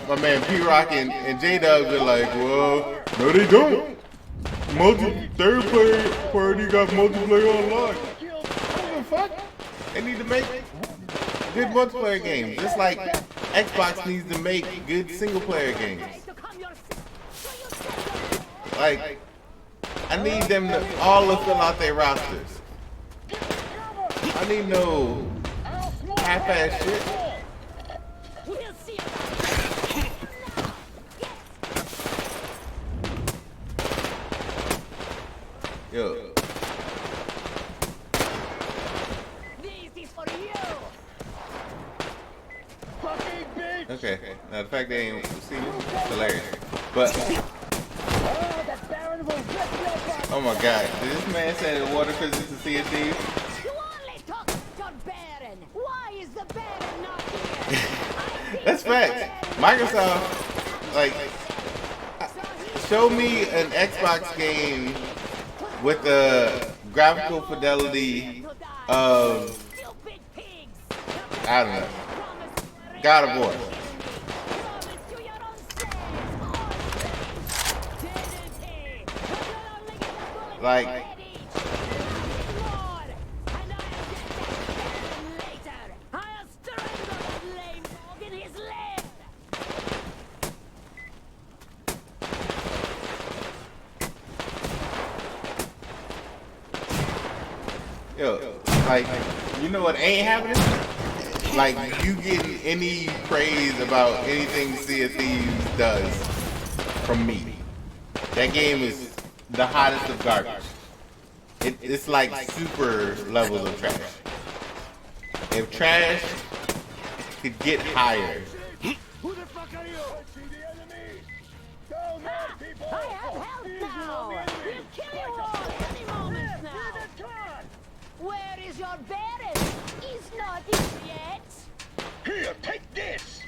my man P-Rock and J-Dub be like, well, no they don't. Third party got multiplayer online. What the fuck? They need to make good multiplayer games. Just like Xbox needs to make good single player games. Like, I need them to all to fill out their rosters. I need no half-ass shit. Yo. Okay. Now the fact they ain't see me, it's hilarious. But oh my god, did this man say the water physics to Sea of Thieves? You only talk to Baron. Why is the Baron not here? That's facts. Microsoft, like, show me an Xbox game with the graphical fidelity of, I don't know, God of War. Like, yo, like, you know what ain't happening? Like, you getting any praise about anything Sea of Thieves does from me. That game is the hottest of garbage. It's like super levels of trash. If trash could get higher, I have help now! We'll kill you all any moment now! Where is your Baron? He's not in yet! Here, take this!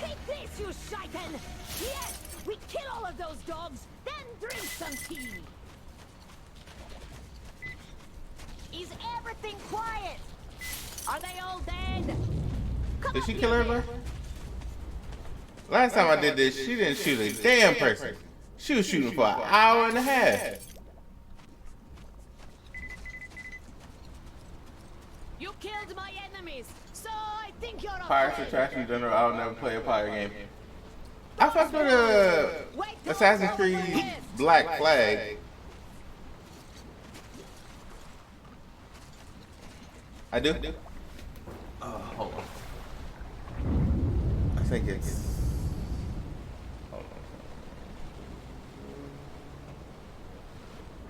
Take this, you shaitan! Yes, we kill all of those dogs, then drink some tea! Is everything quiet? Are they all dead? Come Did she up kill here, her? Last time I did this, she didn't shoot a damn person. She was shooting for an hour and a half. You killed my enemies, so I think you're Pirates are trash in general. I'll never play a pirate game. I fucked with Assassin's Creed Black Flag. I do? Hold on. I think it's... Hold on.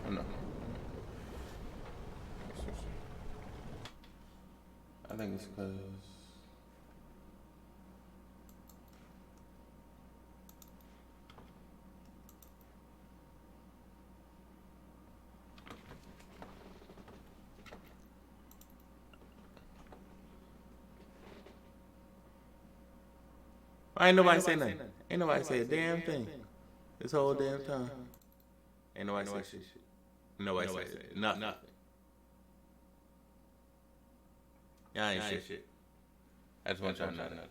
Oh, no. I think it's because... Ain't nobody say nothing. Ain't nobody say a damn thing. This whole damn time. Ain't nobody say shit. Nobody say nothing. Y'all ain't shit. I just want y'all to know that.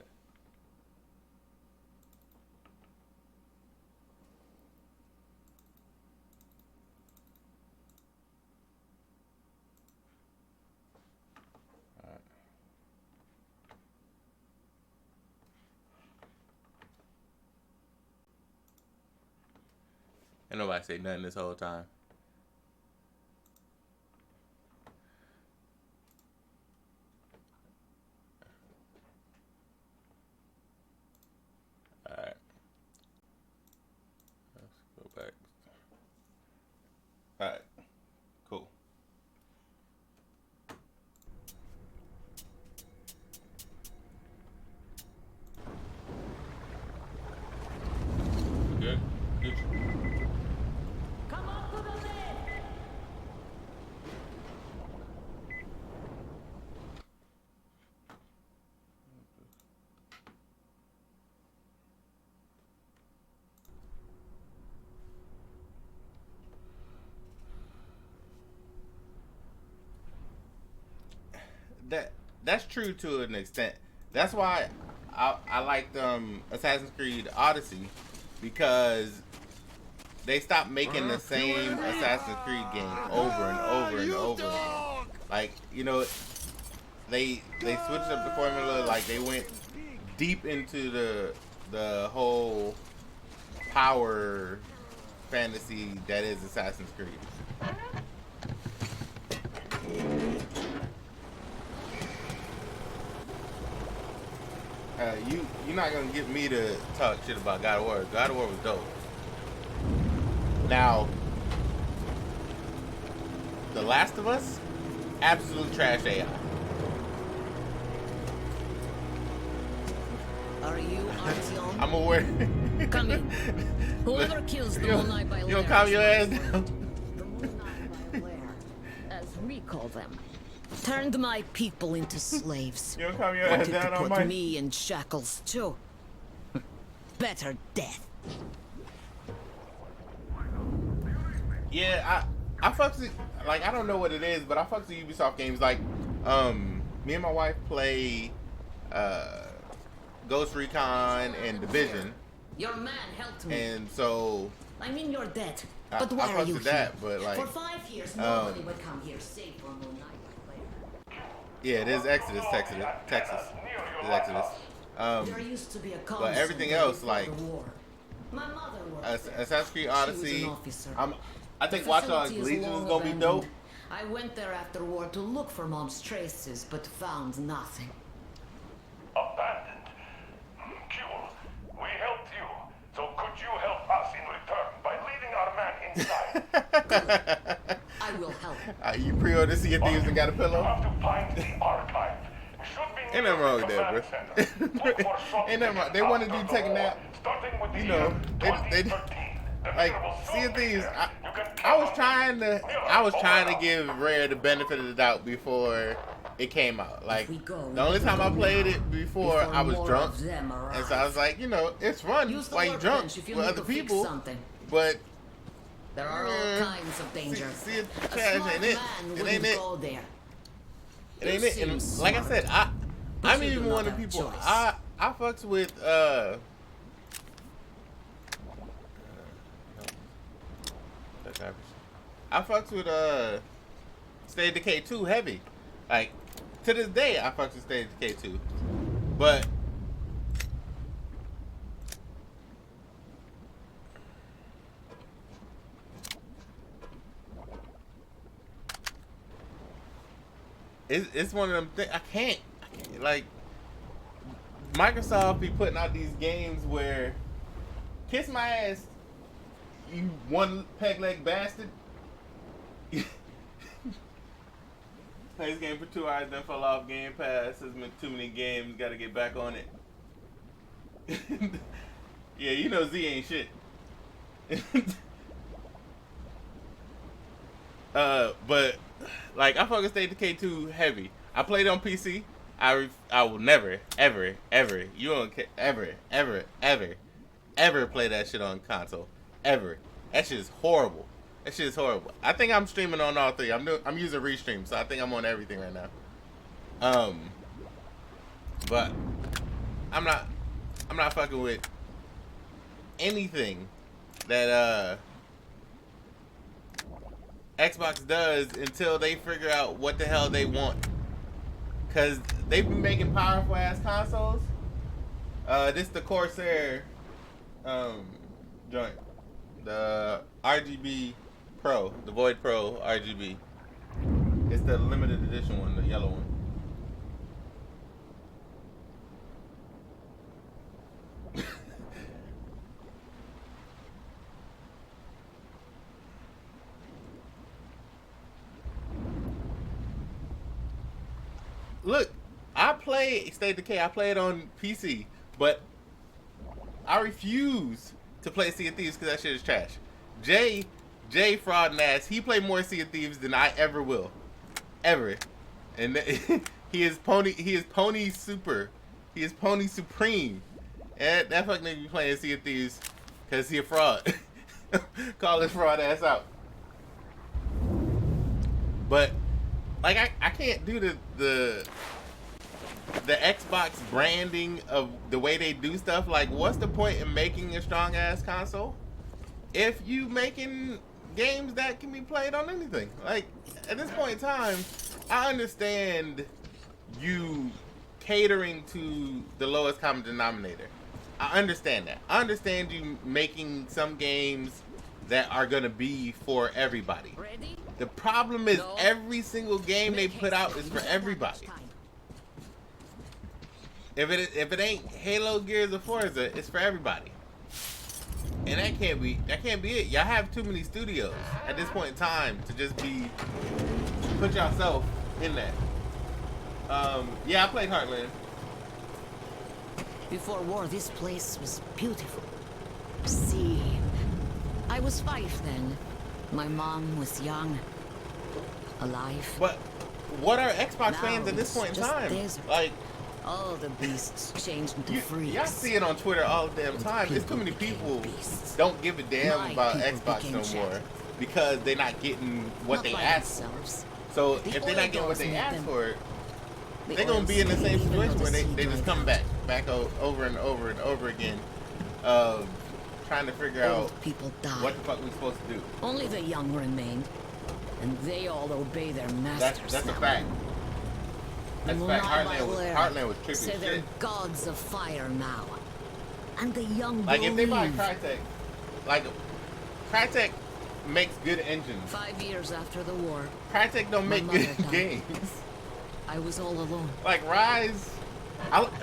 Ain't nobody say nothing this whole time. Alright. Let's go back. Alright. Cool. Good? Good. Come up to the left! That's true to an extent. That's why I liked Assassin's Creed Odyssey, because they stopped making the same Assassin's Creed game over and over and over again. Like, you know, they switched up the formula. Like, they went deep into the whole power fantasy that is Assassin's Creed. You're not gonna get me to talk shit about God of War. God of War was dope. Now, The Last of Us, absolute trash AI. Are you Artyom? I'm aware. Come in. Whoever kills the Moonlight by You don't calm your ass down. The Moonlight by Lair, as we call them, turned my people into slaves. You don't calm your ass Wanted down to on put my... me in shackles too. Better death. Yeah, I fucks with, like, I don't know what it is, but I fucks with Ubisoft games. Like, me and my wife play Ghost Recon and Division. Your man helped me. And so I mean, you're dead. I But why are fucks you with here? that, but like, For 5 years, nobody would come here safe for Moonlight by Lair. yeah, it is Exodus, Texas. It's Exodus. There used to be a But everything else, like my mother worked there. Assassin's Creed She was Odyssey, an officer. I think The Watch Dogs facility is Legion is long gonna be abandoned. dope. I went there after war to look for Mom's traces, but found nothing. Abandoned. Jewel, we helped you. So could you help us in return by leaving our man inside? I will help. You pre-order Sea of Thieves and got a You pillow? have to find the archive. Should be Ain't nothing wrong with that, bro. Ain't nothing wrong. They want to do take a nap. You know, they like Sea of Thieves. I was trying to give Rare the benefit of the doubt before it came out. Like the only time I played it before I was drunk, and so I was like, you know, it's fun while you're drunk with other people, but. There are all kinds of dangers. See it ain't it. It ain't it. It ain't it. And like I said, I'm even one of the people. I fucks with I fucks with State of Decay 2 heavy. Like to this day, I fucks with State of Decay 2, but. It's one of them things I can't like. Microsoft be putting out these games where kiss my ass, you one peg leg bastard. Play this game for 2 hours, then fell off Game Pass. There's been too many games, got to get back on it. Yeah, you know Z ain't shit. But like I fucking State of Decay 2 heavy. I played it on PC. I will never, ever, you don't ever play that shit on console. Ever. That shit is horrible. That shit is horrible. I think I'm streaming on all three. I'm using Restream, so I think I'm on everything right now. But I'm not fucking with anything that Xbox does until they figure out what the hell they want. Cause they've been making powerful ass consoles. This the Corsair joint. The RGB Pro, the Void Pro RGB. It's the limited edition one, the yellow one. Look, I play State of Decay. I play it on PC, but I refuse to play Sea of Thieves because that shit is trash. Jay fraud and ass. He played more Sea of Thieves than I ever will, ever. And he is pony super. He is pony supreme. And that fuck nigga be playing Sea of Thieves because he a fraud. Call his fraud ass out. But like I can't do the Xbox branding of the way they do stuff. Like, what's the point in making a strong ass console if you making games that can be played on anything? Like, at this point in time, I understand you catering to the lowest common denominator. I understand that. I understand you making some games that are gonna be for everybody. Ready? The problem is every single game they put out is for everybody. If it ain't Halo, Gears, or Forza, it's for everybody. And that can't be it. Y'all have too many studios at this point in time to just put yourself in that. Yeah, I played Heartland. Before war, this place was beautiful. See, I was 5 then. My mom was young, alive. But what are Xbox Now fans at this point in it's just time? desert. Like, all the beasts changed into freaks. y'all see it on Twitter all the damn time. There's too many people don't give a damn My about people Xbox became no more shattered. because they're not getting what Not they by asked for. themselves. So The if they're not oil getting what they dogs asked make for, The they're gonna oil be in the same even though situation where the they sea just dried come up. back over and over and over again, trying to figure out Old people died. what the fuck we supposed to do. Only the young remained, and they all obey their masters That's a now. fact. That's a fact. Heartland Heartland was trippy say as they're shit. gods of fire now, and the young Like if they buy believe. Crytek, like Crytek makes good engines. 5 years after the war, Crytek don't My make mother good died. games. I was all alone. Like Rise,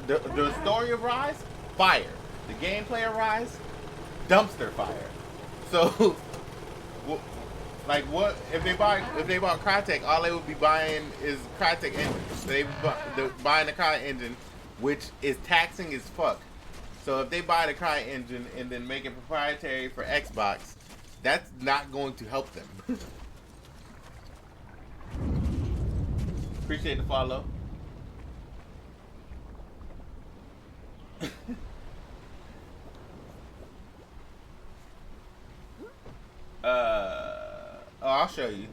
the story of Rise, fire. The gameplay of Rise, dumpster fire. So, like what if they bought Crytek? All they would be buying is Crytek engines. They're buying the CryEngine, which is taxing as fuck. So if they buy the CryEngine and then make it proprietary for Xbox, that's not going to help them. Appreciate the follow. I'll show you.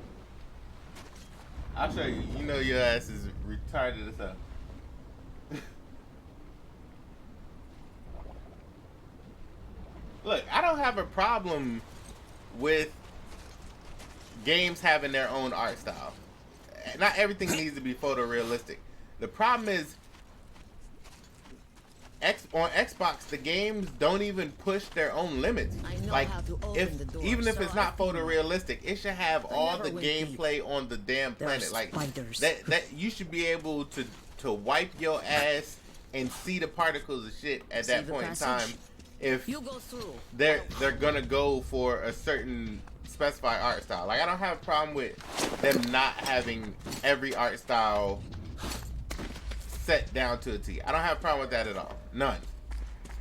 I'll show you. You know your ass is retarded as hell. Look, I don't have a problem with games having their own art style. Not everything needs to be photorealistic. The problem is, on Xbox, the games don't even push their own limits. Like, even if it's not photorealistic, it should have all the gameplay on the damn planet. Like that you should be able to wipe your ass and see the particles of shit at that point in time. If they're gonna go for a certain specified art style. Like, I don't have a problem with them not having every art style set down to a T. I don't have a problem with that at all. None.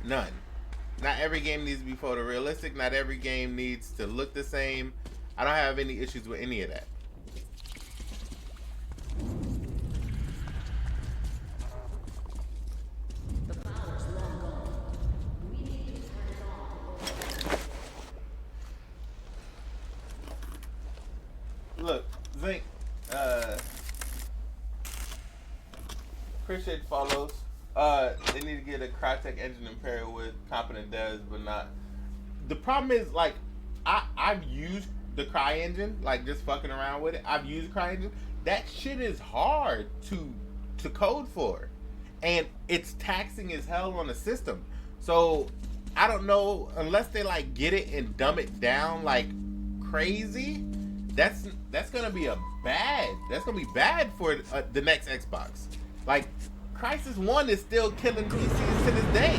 Not every game needs to be photorealistic. Not every game needs to look the same. I don't have any issues with any of that. Look, Zink, appreciate the follows. They need to get a Crytek engine in pair with competent devs, but not. The problem is, like, I've used the CryEngine, like, just fucking around with it. I've used CryEngine. That shit is hard to code for, and it's taxing as hell on the system. So I don't know, unless they like get it and dumb it down like crazy. That's gonna be that's gonna be bad for the next Xbox. Like, Crysis 1 is still killing PCs to this day.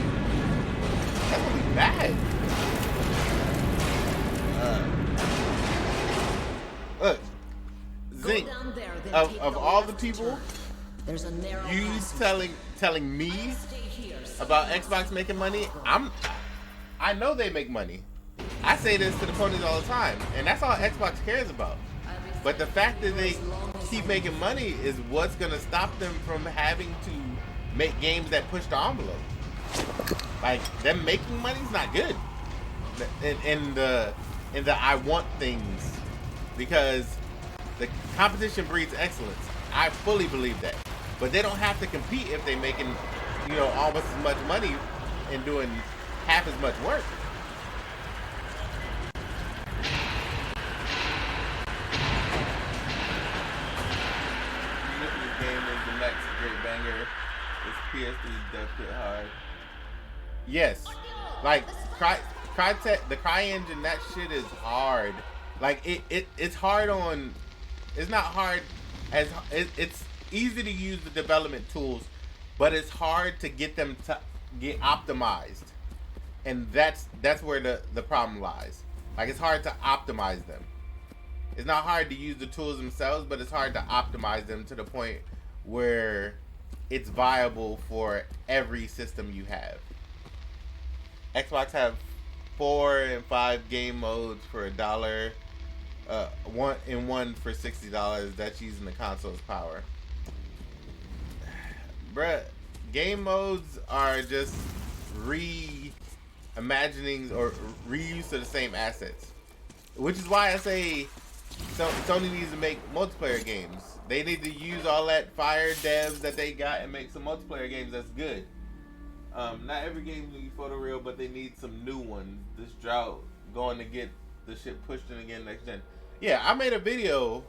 That's gonna be bad. Look, Zink, of all the people you telling me about Xbox making money, I know they make money. I say this to the ponies all the time, and that's all Xbox cares about. But the fact that they keep making money is what's gonna stop them from having to make games that push the envelope. Like, them making money is not good. In the I want things, because the competition breeds excellence. I fully believe that. But they don't have to compete if they're making, almost as much money and doing half as much work. This game is the next great banger. It's PS3 death hit hard. Yes, like Crytek, the CryEngine, that shit is hard. Like, it's hard on. It's not hard as it's easy to use the development tools, but it's hard to get them to get optimized, and that's where the problem lies. Like, it's hard to optimize them. It's not hard to use the tools themselves, but it's hard to optimize them to the point where it's viable for every system you have. Xbox have 4 and 5 game modes for $1. One for $60. That's using the console's power. Bruh, game modes are just reimaginings or reuse of the same assets. Which is why I say Sony needs to make multiplayer games. They need to use all that fire devs that they got and make some multiplayer games that's good. Not every game will be photoreal, but they need some new ones. This drought going to get the shit pushed in again next gen. Yeah, I made a video.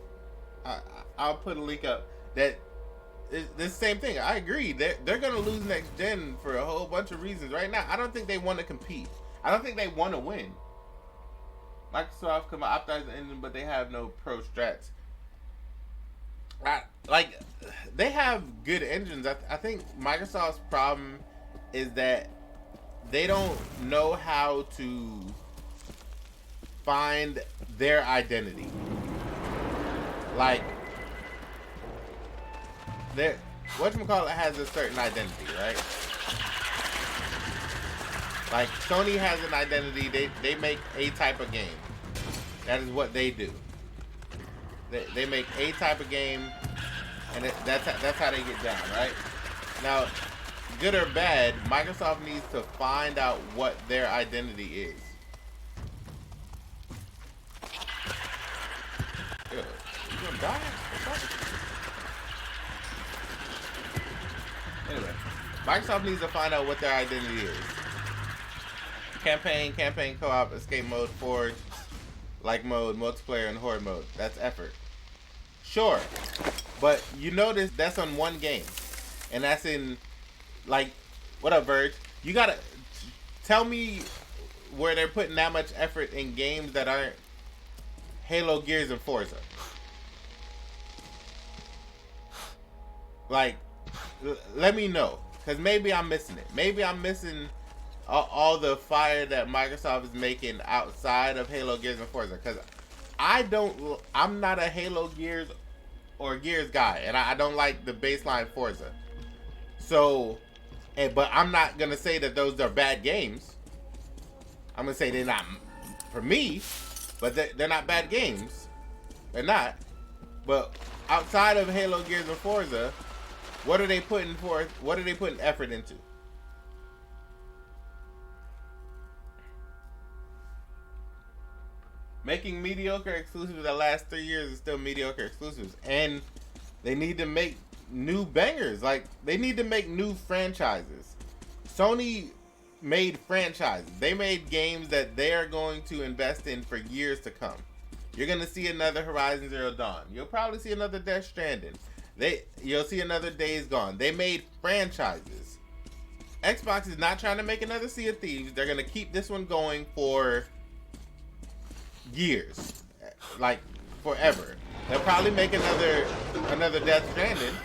I'll put a link up. That is the same thing. I agree. They're gonna lose next gen for a whole bunch of reasons. Right now, I don't think they want to compete. I don't think they want to win. Microsoft can optimize the engine, but they have no pro strats. They have good engines. I think Microsoft's problem is that they don't know how to find their identity. Like, whatchamacallit has a certain identity, right? Like Sony has an identity. They make a type of game. That is what they do. They make a type of game, and that's how they get down, right? Now, good or bad, Microsoft needs to find out what their identity is. You gonna die? Anyway, Microsoft needs to find out what their identity is. Campaign, co-op, escape mode, forge, like mode, multiplayer, and horde mode. That's effort. Sure, but you notice that's on one game, and that's in, like, what up, Verge? You gotta tell me where they're putting that much effort in games that aren't Halo, Gears, and Forza. Like, let me know, because maybe I'm missing it. Maybe I'm missing all the fire that Microsoft is making outside of Halo, Gears, and Forza. Because I'm not a Halo, Gears, or Gears guy, and I don't like the baseline Forza. So, but I'm not gonna say that those are bad games. I'm gonna say they're not for me, but they're not bad games. They're not. But outside of Halo, Gears, and Forza, what are they putting forth? What are they putting effort into? Making mediocre exclusives that last 3 years is still mediocre exclusives, and they need to make new bangers. Like, they need to make new franchises. Sony made franchises. They made games that they are going to invest in for years to come. You're gonna see another Horizon Zero Dawn. You'll probably see another Death Stranding. You'll see another Days Gone. They made franchises. Xbox is not trying to make another Sea of Thieves. They're gonna keep this one going for years, like forever. They'll probably make another Death Stranding,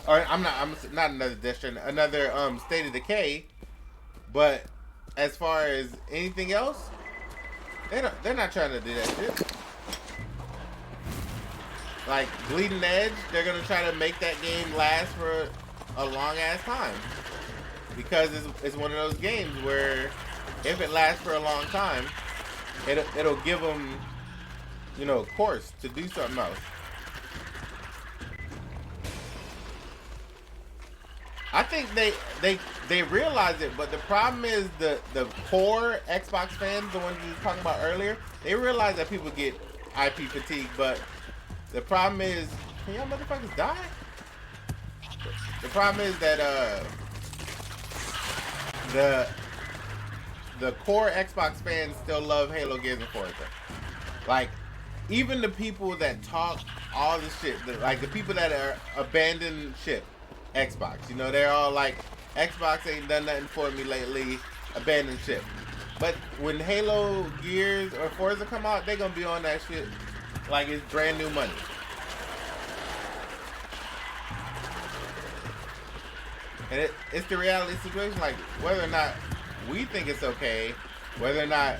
or I'm not another Death Stranding, another State of Decay. But as far as anything else, they're not trying to do that shit. Like Bleeding Edge, they're gonna try to make that game last for a long ass time, because it's one of those games where if it lasts for a long time, it'll give them, course to do something else. I think they realize it, but the problem is the core Xbox fans, the ones we were talking about earlier, they realize that people get IP fatigue, but the problem is, can y'all motherfuckers die? The problem is that the core Xbox fans still love Halo, Gears, and Forza. Like, even the people that talk all this shit, like the people that are abandoned ship Xbox, they're all like, Xbox ain't done nothing for me lately, abandoned ship. But when Halo, Gears, or Forza come out, they gonna be on that shit like it's brand new money. And it's the reality situation, like whether or not we think it's okay, whether or not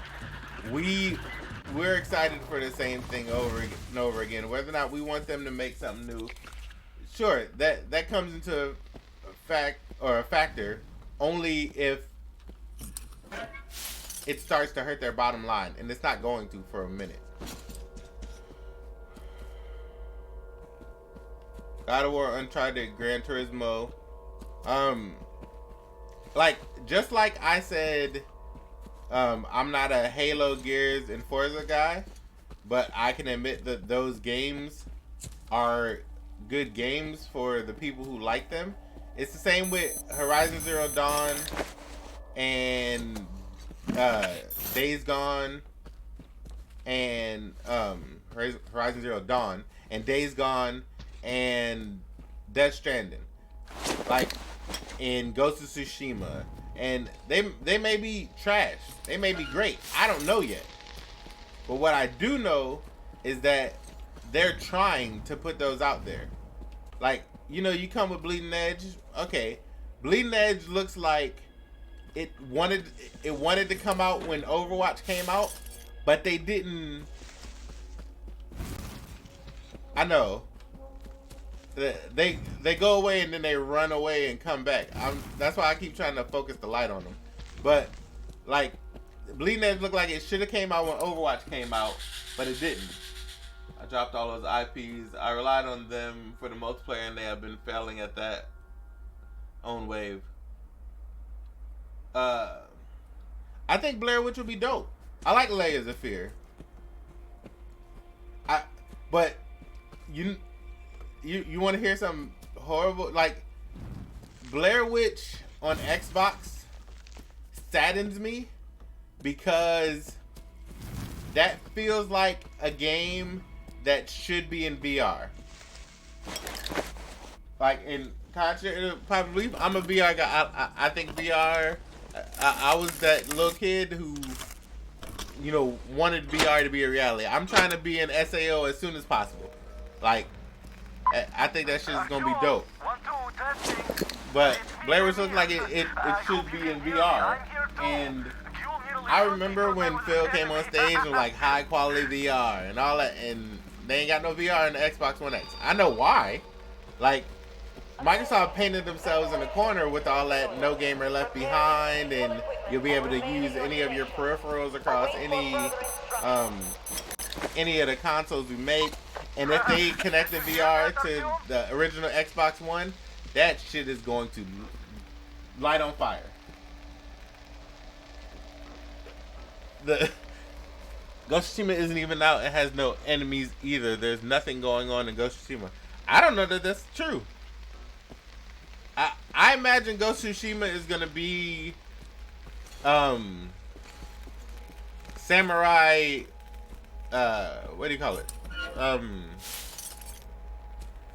we're excited for the same thing over and over again, whether or not we want them to make something new. Sure, that comes into a factor only if it starts to hurt their bottom line, and it's not going to for a minute. God of War, Uncharted, Gran Turismo, just like I said, I'm not a Halo, Gears, and Forza guy, but I can admit that those games are good games for the people who like them. It's the same with Horizon Zero Dawn and Days Gone and Horizon Zero Dawn and Days Gone and Death Stranding, like in Ghost of Tsushima, and they may be trash, they may be great, I don't know yet, but what I do know is that they're trying to put those out there. Like, you come with Bleeding Edge, okay, Bleeding Edge looks like it wanted to come out when Overwatch came out, but they didn't. I know. they go away and then they run away and come back. That's why I keep trying to focus the light on them. But like Bleeding Edge looked like it should have came out when Overwatch came out, but it didn't. I dropped all those IPs. I relied on them for the multiplayer, and they have been failing at that. Own wave. I think Blair Witch would be dope. I like Layers of Fear. But you want to hear something horrible? Like Blair Witch on Xbox saddens me because that feels like a game that should be in VR. Like in contrary to popular belief, I'm a VR guy. I think VR. I was that little kid who, wanted VR to be a reality. I'm trying to be an SAO as soon as possible. Like, I think that shit is gonna be dope. But Blair Witch looks like it should be in VR. And I remember when Phil came on stage and like high quality VR and all that, and they ain't got no VR in the Xbox One X. I know why. Like, Microsoft painted themselves in a corner with all that no gamer left behind, and you'll be able to use any of your peripherals across any of the consoles we make. And if they connect the VR to the original Xbox One, that shit is going to light on fire. The Ghost of Tsushima isn't even out. It has no enemies either. There's nothing going on in Ghost of Tsushima. I don't know that that's true. I imagine Ghost of Tsushima is gonna be samurai what do you call it?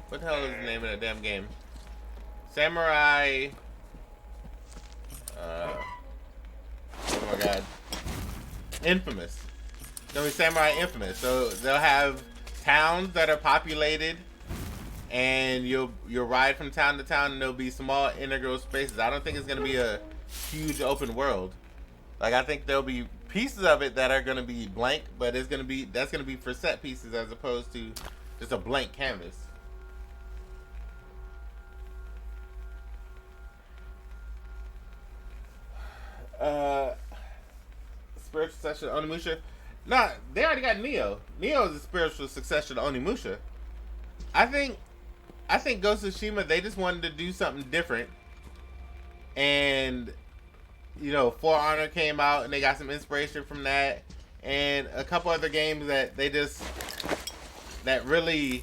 What the hell is the name of that damn game? Samurai oh my god. Infamous. It's gonna be Samurai Infamous. So they'll have towns that are populated, and you'll ride from town to town, and there'll be small integral spaces. I don't think it's gonna be a huge open world. Like, I think there'll be pieces of it that are gonna be blank, but that's gonna be for set pieces as opposed to just a blank canvas. Spiritual succession of Onimusha. Nah, they already got Neo. Neo is a spiritual succession of Onimusha. I think Ghost of Tsushima, they just wanted to do something different. And, For Honor came out and they got some inspiration from that. And a couple other games that that really,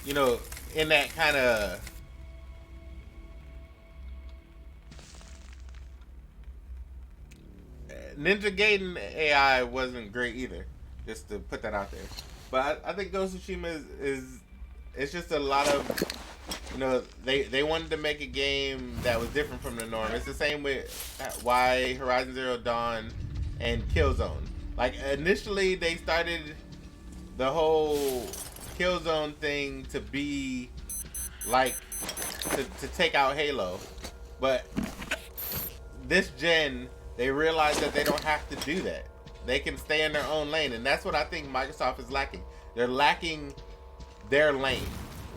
in that kind of... Ninja Gaiden AI wasn't great either. Just to put that out there. But I think Ghost of Tsushima is it's just a lot of, they wanted to make a game that was different from the norm. It's the same with why Horizon Zero Dawn and Killzone. Like, initially they started the whole Killzone thing to be like to take out Halo, but this gen they realized that they don't have to do that. They can stay in their own lane, and that's what I think Microsoft is lacking. They're lacking their lane.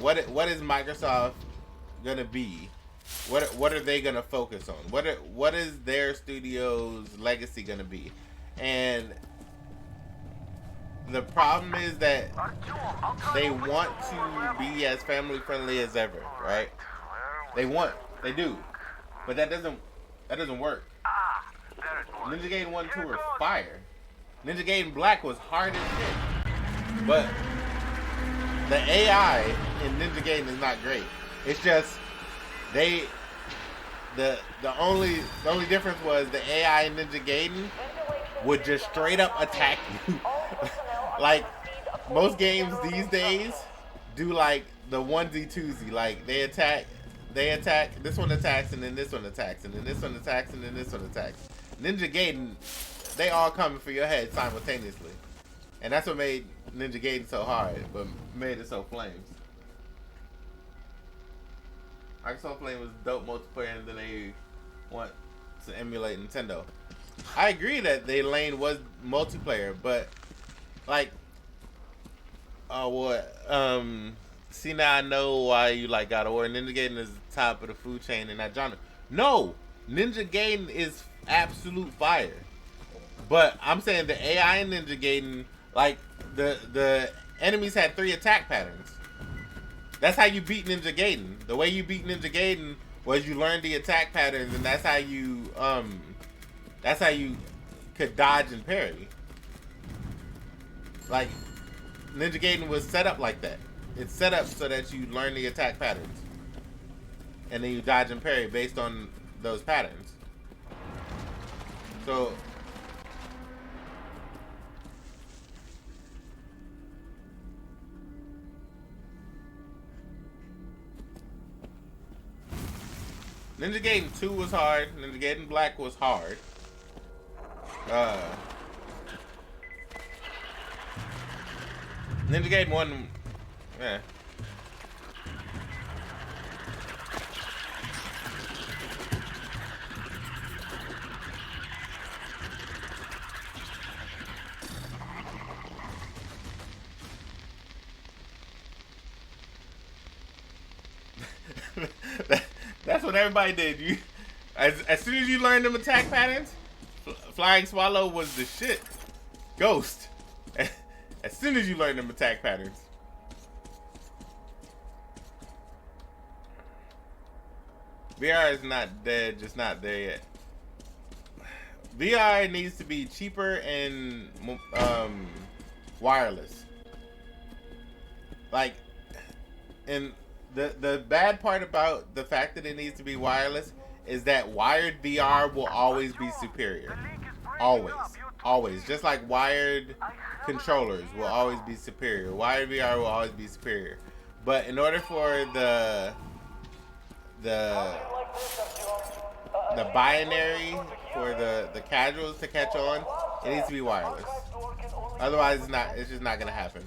What is Microsoft gonna be? What are they gonna focus on? What is their studio's legacy gonna be? And the problem is that they want to be as family friendly as ever, right? They do, but that doesn't work. Ninja Gaiden 1 and 2 were fire. Ninja Gaiden Black was hard as shit. But the AI in Ninja Gaiden is not great. It's just the only difference was the AI in Ninja Gaiden would just straight up attack you. Like most games these days do, like the onesie twosie. Like they attack, this one attacks, and then this one attacks, and then this one attacks, and then this one attacks. Ninja Gaiden, they all coming for your head simultaneously. And that's what made Ninja Gaiden so hard, but made it so flames. Microsoft Flame was dope multiplayer, and then they want to emulate Nintendo. I agree that their lane was multiplayer, but like, see now I know why you like God of War. Ninja Gaiden is the top of the food chain in that genre. No, Ninja Gaiden is absolute fire. But I'm saying the AI in Ninja Gaiden, like the enemies had 3 attack patterns. That's how you beat Ninja Gaiden. The way you beat Ninja Gaiden was you learned the attack patterns, and that's how you could dodge and parry. Like Ninja Gaiden was set up like that. It's set up so that you learn the attack patterns, and then you dodge and parry based on those patterns. So Ninja Gaiden 2 was hard. Ninja Gaiden Black was hard. Ninja Gaiden 1, yeah. That's what everybody did. You, as soon as you learned them attack patterns, Flying Swallow was the shit. Ghost. As soon as you learned them attack patterns. VR is not dead, just not there yet. VR needs to be cheaper and wireless. Like, and the bad part about the fact that it needs to be wireless is that wired VR will always be superior. Always. Always. Just like wired controllers will always be superior. Wired VR will always be superior. But in order for the binary for the casuals to catch on, it needs to be wireless. Otherwise it's just not gonna happen.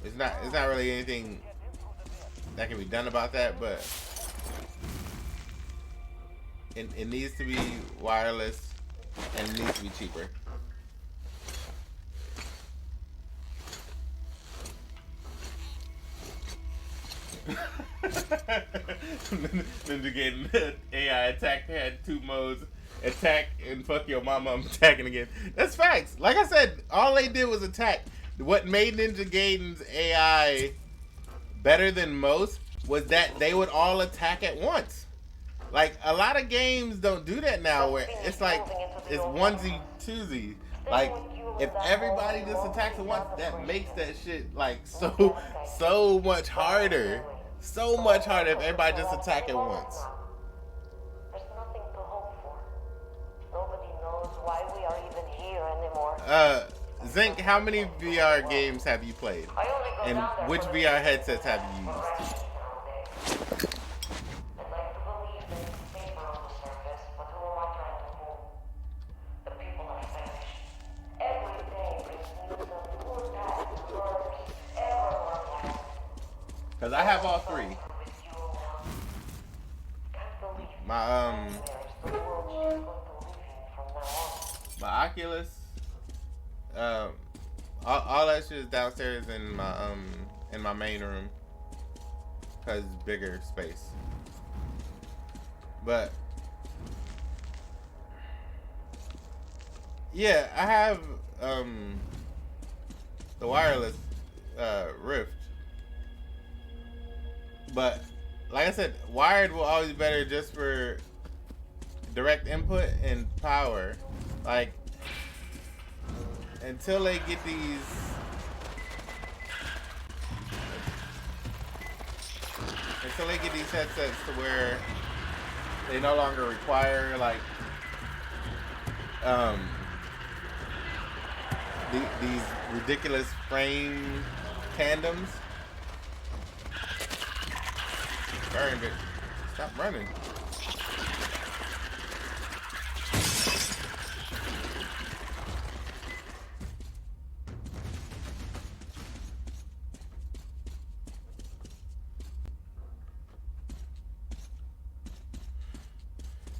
It's not really anything that can be done about that, but it needs to be wireless and it needs to be cheaper. Ninja Gaiden AI attack had 2 modes: attack and fuck your mama. I'm attacking again. That's facts. Like I said, all they did was attack. What made Ninja Gaiden's AI better than most was that they would all attack at once. Like, a lot of games don't do that now, where it's like it's onesie twosie. Like, if everybody just attacks at once, that makes that shit like so much harder. So much harder if everybody just attack at once. There's nothing to hope for. Nobody knows why we are even here anymore. Zinc, how many VR games have you played? And which VR headsets have you used? I'd like to believe that it's safer on the surface, but who am I trying to fool? The people are famished. Every day brings news of poor past murders, ever more violent. Because I have all 3. My my Oculus, all that shit is downstairs in my main room, cause it's bigger space. But yeah, I have the wireless Rift. But like I said, wired will always be better just for direct input and power. Like, until they get these headsets to where they no longer require like these ridiculous frame tandems. Burned it. Stop running.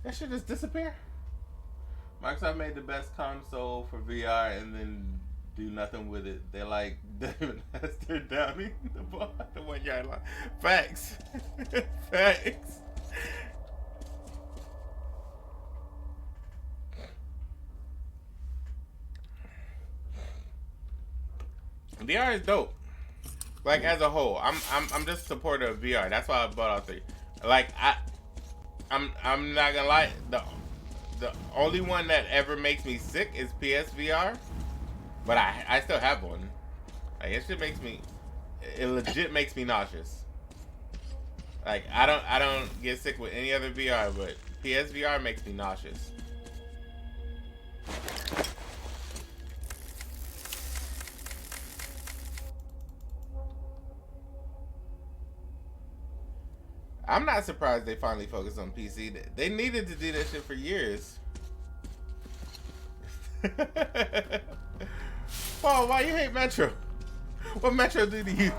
That should just disappear. Microsoft made the best console for VR and then do nothing with it. They're like David Hester Downey, the 1 yard line. Facts. Facts. VR is dope. Like as a whole, I'm just a supporter of VR. That's why I bought all 3. Like I'm not gonna lie. The only one that ever makes me sick is PSVR, but I still have one. Like it legit makes me nauseous. Like I don't get sick with any other VR, but PSVR makes me nauseous. I'm not surprised they finally focused on PC. They needed to do that shit for years. Paul, why you hate Metro? What Metro do to you?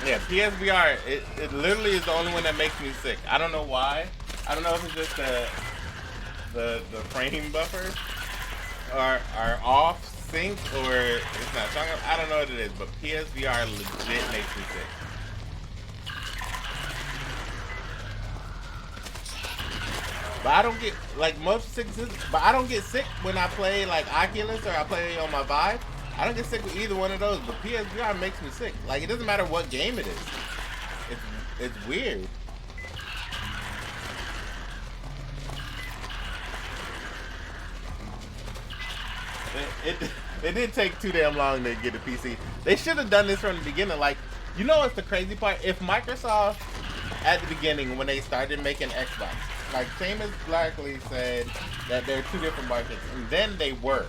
Yeah, PSVR, it literally is the only one that makes me sick. I don't know why. I don't know if it's just the frame buffers are off sync or it's not strong enough. I don't know what it is, but PSVR legit makes me sick. But I don't get like motion sickness. But I don't get sick when I play like Oculus or I play on my Vive. I don't get sick with either one of those. But PSVR makes me sick. Like it doesn't matter what game it is. It's weird. It didn't take too damn long to get a PC. They should have done this from the beginning. Like, you know what's the crazy part? If Microsoft at the beginning when they started making Xbox, like Seamus Blackley said that they're two different markets, and then they were.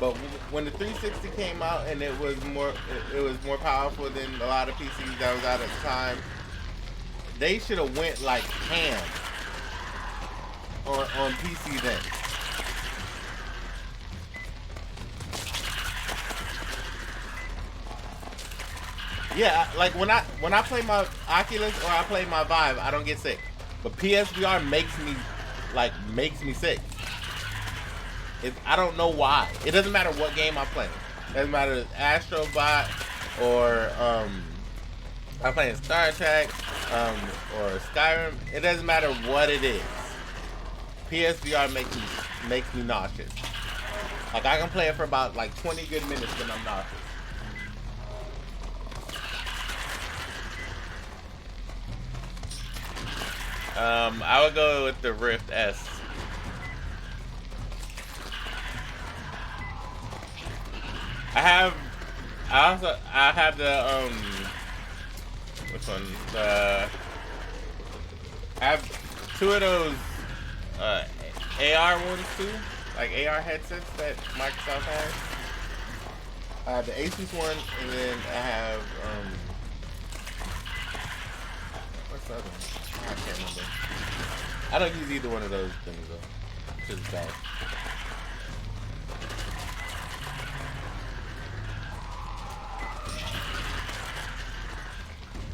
But when the 360 came out and it was more powerful than a lot of PCs that was out at the time, they should have went like ham on PC then. Yeah, like when I play my Oculus or I play my Vive, I don't get sick. But PSVR makes me sick. I don't know why. It doesn't matter what game I'm playing. It doesn't matter if it's Astrobot or I'm playing Star Trek or Skyrim. It doesn't matter what it is. PSVR makes me nauseous. Like I can play it for about like 20 good minutes when I'm nauseous. I would go with the Rift S. I have the which one? I have two of those AR ones too, like AR headsets that Microsoft has. I have the Asus one, and then I have what's the other one? I can't remember. I don't use either one of those things though. It's just bad.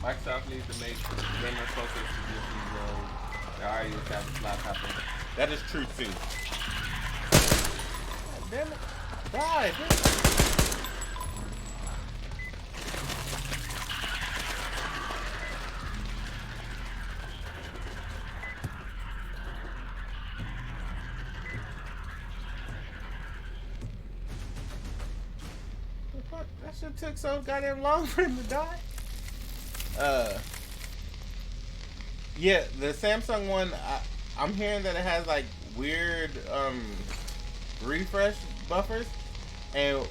Microsoft needs to make gamer focused positions that already established laptops. That is true too. God damn it. Die, dude. That shit took so goddamn long for him to die. Yeah, the Samsung one, I'm hearing that it has like weird refresh buffers, and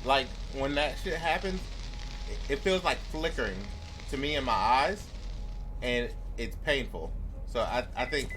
like when that shit happens, it feels like flickering to me in my eyes, and it's painful. So I think.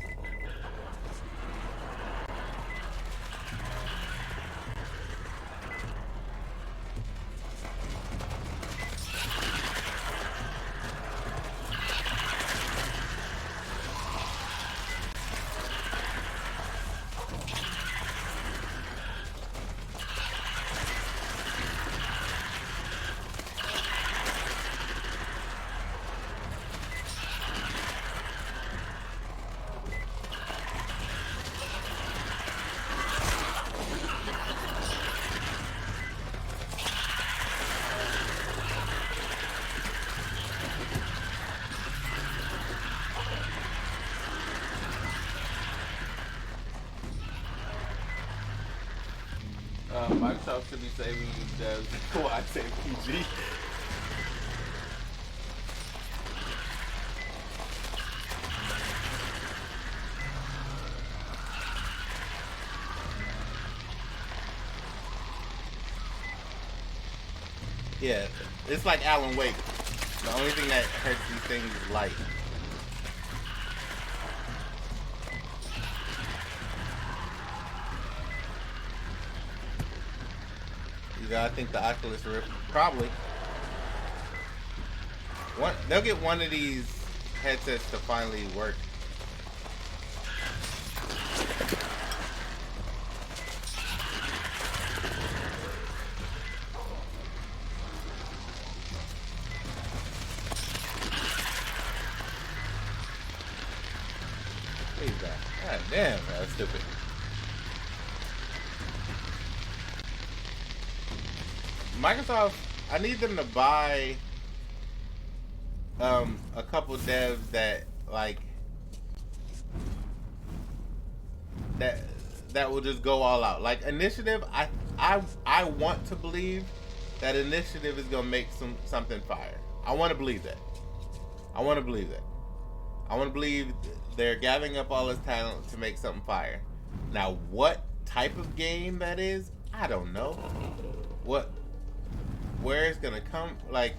Microsoft should be saving devs. Why I say PG? Yeah, it's like Alan Wake. The only thing that hurts these things is light. I think the Oculus Rift probably. They'll get one of these headsets to finally work. What is that? God damn, that's stupid. Microsoft, I need them to buy a couple devs that like that will just go all out. Like Initiative, I want to believe that Initiative is gonna make something fire. I want to believe that. I want to believe that. I want to believe they're gathering up all this talent to make something fire. Now, what type of game that is, I don't know. Where it's gonna come, like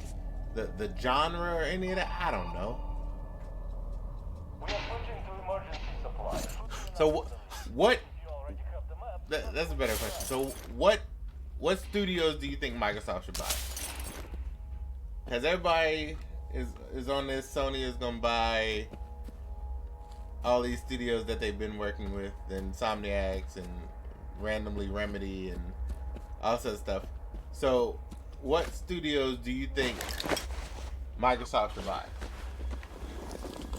the genre or any of that, I don't know. We are switching to emergency supply. So what? That's a better question. So what studios do you think Microsoft should buy? Because everybody is on this. Sony is gonna buy all these studios that they've been working with, and Insomniacs, and randomly Remedy, and all sorts of stuff. So what studios do you think Microsoft should buy?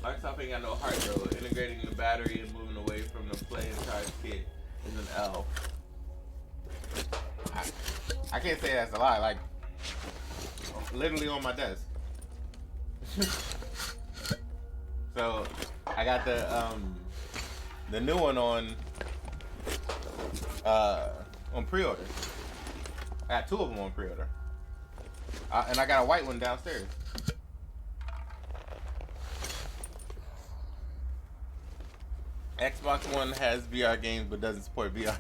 Microsoft ain't got no heart though. Integrating the battery and moving away from the play and charge kit is an L. I can't say that's a lie. Like literally on my desk. So I got the new one on pre-order. I got two of them on pre-order. And I got a white one downstairs. Xbox One has VR games but doesn't support VR.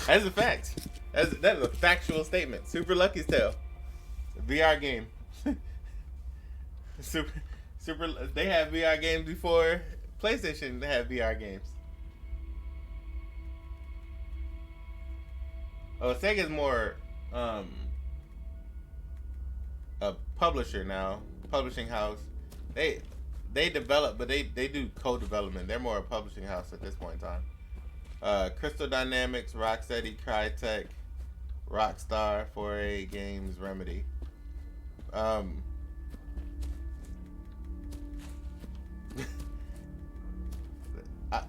That's a fact. That is a factual statement. Super Lucky's Tale. VR game. Super. They have VR games before PlayStation had VR games. Oh, Sega's more a publisher now, publishing house. They develop, but they do co-development. They're more a publishing house at this point in time. Crystal Dynamics, Rocksteady, Crytek, Rockstar, 4A Games, Remedy.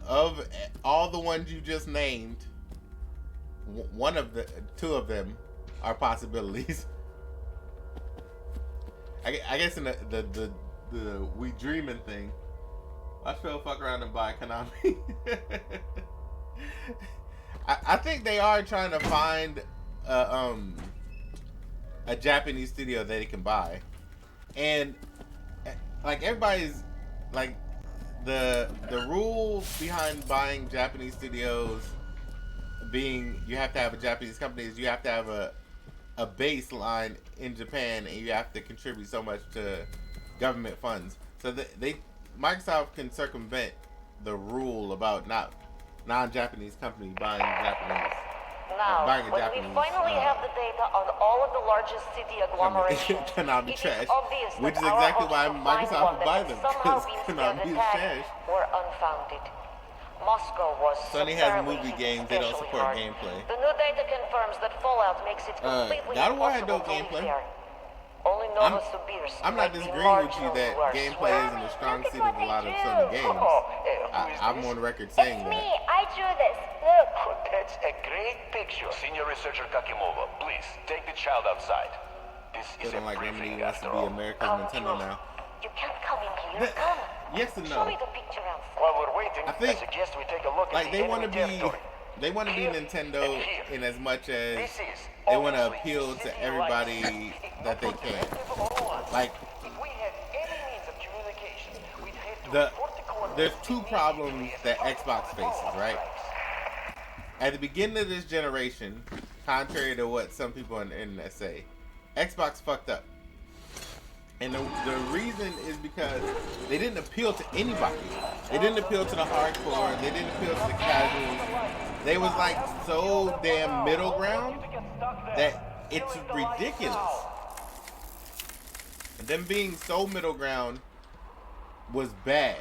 Of all the ones you just named, two of them are possibilities. I guess in the we dreaming thing, I should fuck around and buy Konami. I think they are trying to find a Japanese studio that they can buy, and like everybody's like the rule behind buying Japanese studios being you have to have a Japanese company is you have to have a baseline in Japan and you have to contribute so much to government funds. So they Microsoft can circumvent the rule about not non-Japanese company buying Japanese. Now, Buying a when Japanese, we finally have the data on all of the largest city agglomerations, Konami it trash, is obvious which that is our exactly hopes why to find Microsoft one would buy that them, had somehow because been scared Konami is attack trash. were unfounded. Moscow was Sony has apparently movie games, they don't especially support hard. gameplay. The new data confirms that Fallout makes it completely God of War had impossible no to live gameplay. there. Only Novosibirsk I'm not might be disagreeing large with you enough that to wear gameplay sweat. isn't a strong suit of a lot of Sony games. I'm on record saying that. I drew this. Look. That's a great picture. Senior researcher Kakimova, please take the child outside. This is Feeling a like briefing Remedy wants to after be all. America's Nintendo now. You can't come in here. Come. Yes and Show no. me the picture outside. While we're waiting, I think, suggest we take a look like at they the want to enemy be, territory. they want to be Here Nintendo and here. in as much as This is they want to obviously appeal city to everybody that they can. Like If we had any means of communication, we'd head to there's two problems that Xbox faces, right? At the beginning of this generation, contrary to what some people on the internet say, Xbox fucked up. And the reason is because they didn't appeal to anybody. They didn't appeal to the hardcore. They didn't appeal to the casuals. They was like so damn middle ground that it's ridiculous. And them being so middle ground was bad.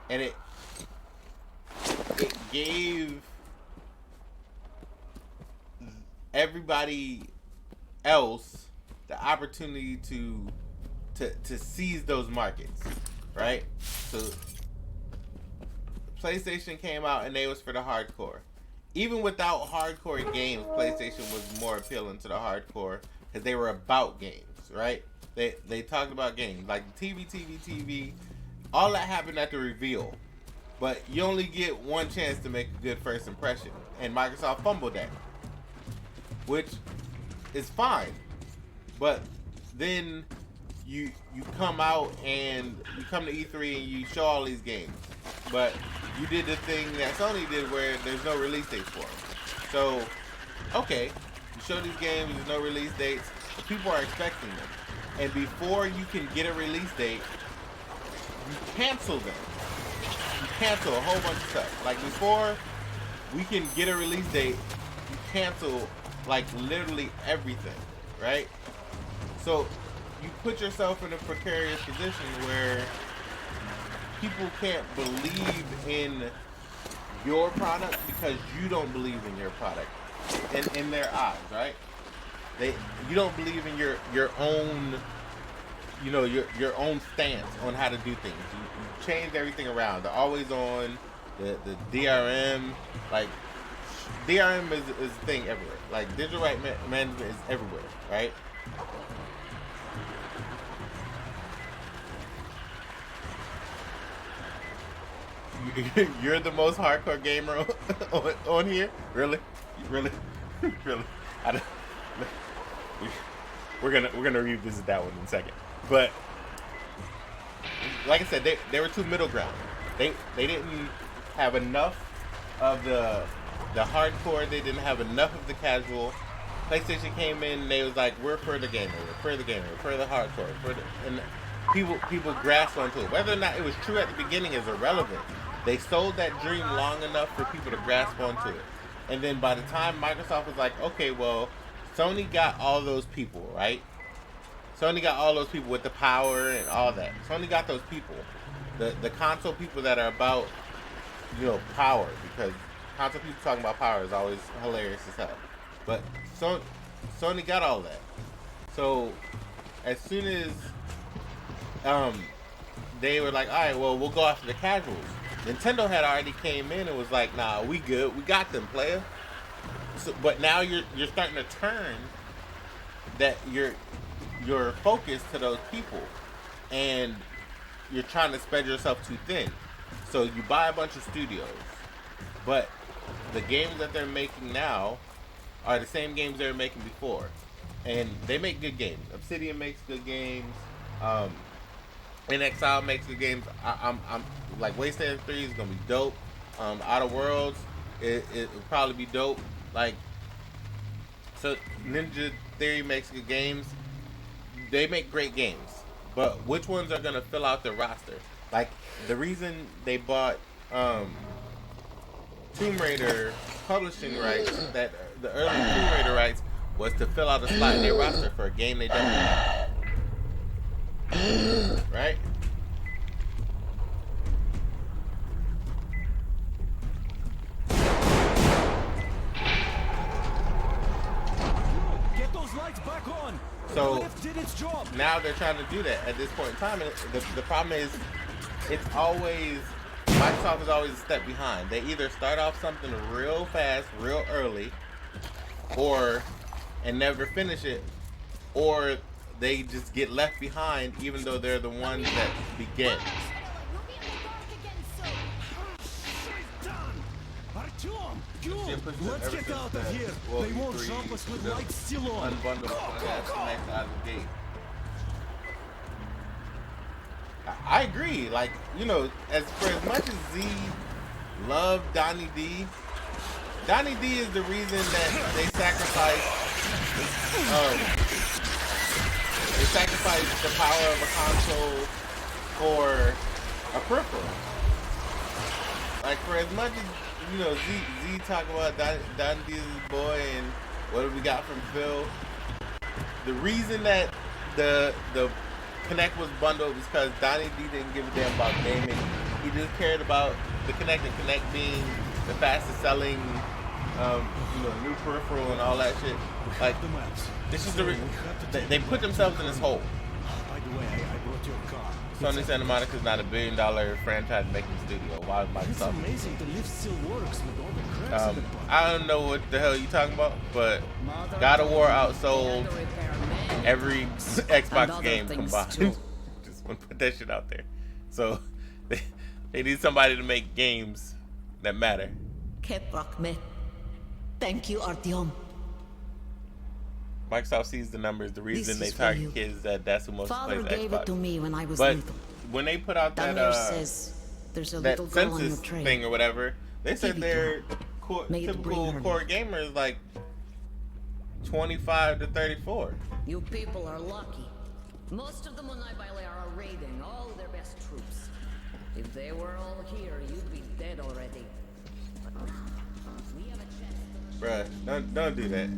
And it gave everybody else the opportunity to seize those markets, right? So PlayStation came out and they was for the hardcore. Even without hardcore games, PlayStation was more appealing to the hardcore because they were about games, right? They talked about games like TV. All that happened at the reveal, but you only get one chance to make a good first impression, and Microsoft fumbled that, which is fine. But then you come out and you come to E3 and you show all these games, but you did the thing that Sony did where there's no release dates for them. So, okay, you show these games, there's no release dates, people are expecting them. And before you can get a release date, you cancel them. You cancel a whole bunch of stuff. Like before we can get a release date, you cancel like literally everything, right? So you put yourself in a precarious position where people can't believe in your product because you don't believe in your product in their eyes, right? You don't believe in your own, you know, your own stance on how to do things. You change everything around. They're always on the DRM. Like DRM is a thing everywhere. Like digital right management is everywhere, right? You're the most hardcore gamer on here? Really? Really? We're gonna revisit that one in a second. But like I said, they were too middle ground. They didn't have enough of the hardcore. They didn't have enough of the casual. PlayStation came in and they was like, we're for the gamer, we're for the gamer, we're for the hardcore, and people grasped onto it. Whether or not it was true at the beginning is irrelevant. They sold that dream long enough for people to grasp onto it. And then by the time Microsoft was like, okay, well, Sony got all those people, right? Sony got all those people with the power and all that. Sony got those people. The console people that are about, you know, power. Because console people talking about power is always hilarious as hell. But Sony got all that. So as soon as they were like, all right, well, we'll go after the casuals. Nintendo had already came in and was like, nah, we good. We got them, player. So, but now you're starting to turn that your focus to those people, and you're trying to spread yourself too thin. So you buy a bunch of studios, but the games that they're making now are the same games they were making before, and they make good games. Obsidian makes good games. NXile makes good games. I'm like Wasteland 3 is gonna be dope. Outer Worlds, it will probably be dope. Like, so Ninja Theory makes good games. They make great games, but which ones are gonna fill out their roster? Like, the reason they bought Tomb Raider publishing rights, that the early Tomb Raider rights, was to fill out a slot in their roster for a game they don't have. Right? Get those lights back on. So Did its job. now they're trying to do that at this point in time. And the problem is, it's always, Microsoft is always a step behind. They either start off something real fast, real early, and never finish it, or they just get left behind even though they're the ones that begin. Artyom, let's get out of here. They won't jump us with lights still on. Unbundle connect out of the gate. I agree. Like, you know, as much as Z loved Donnie D, Donnie D is the reason that they sacrificed the power of a console for a peripheral. Like, for as much as, you know, Z talk about Donnie D is his boy and what we got from Phil, the reason that the Kinect was bundled is because Donnie D didn't give a damn about gaming. He just cared about the Kinect, and Kinect being the fastest selling, you know, new peripheral and all that shit. Like, this is they put themselves in this hole. By the way, I brought your car. Sony Santa Monica is not $1 billion franchise making studio. Why would It's Microsoft? amazing the lift still works with all the cracks in the bottom. I don't know what the hell you talking about, but God of War outsold every Xbox game combined. Just want to put that shit out there. So they need somebody to make games that matter. Thank you, Artyom. Microsoft sees the numbers. The reason they This is for target you. kids that's who most Father plays gave Xbox. it to me when I was But little. when they put out that Daniel says there's a that little girl on your census train. thing or whatever, they said Give it to their her. May it typical bring her core gamer is like 25 to 34. You people are lucky. Most of the Monaibale are raiding all their best troops. If they were all here, you'd be dead already. We have a chance to... Bruh, don't do that.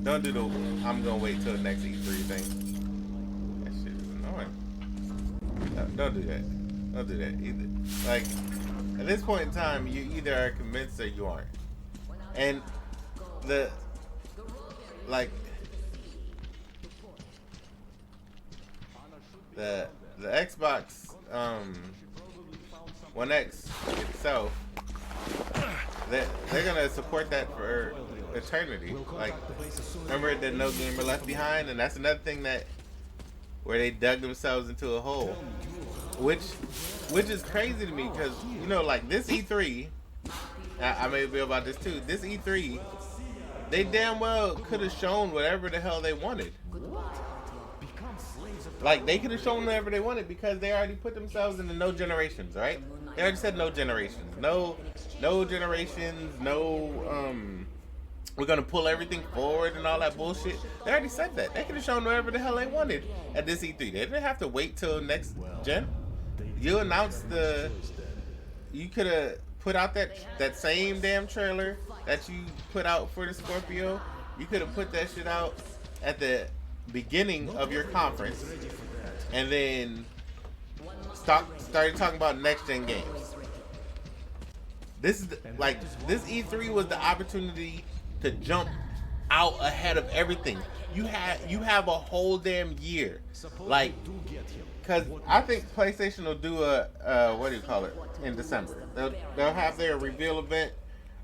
Don't do the I'm gonna wait till the next E3 thing. That shit is annoying. Don't do that. Don't do that either. Like, at this point in time, you either are convinced or you aren't. And the Xbox One X itself, they're gonna support that for eternity. Like, remember the No Gamer Left Behind, and that's another thing where they dug themselves into a hole, which is crazy to me because, you know, like this E3, I may be about this too. This E3, they damn well could have shown whatever the hell they wanted. Like, they could have shown whatever they wanted because they already put themselves into no generations, right? They already said no generations. No generations, we're gonna pull everything forward and all that bullshit. They already said that. They could have shown whatever the hell they wanted at this E3. They didn't have to wait till next gen. You announced you could have put out that same damn trailer that you put out for the Scorpio. You could have put that shit out at the beginning of your conference, and then started talking about next gen games. This E3 was the opportunity to jump out ahead of everything. You have a whole damn year, like, because I think PlayStation will do a what do you call it in December. They'll have their reveal event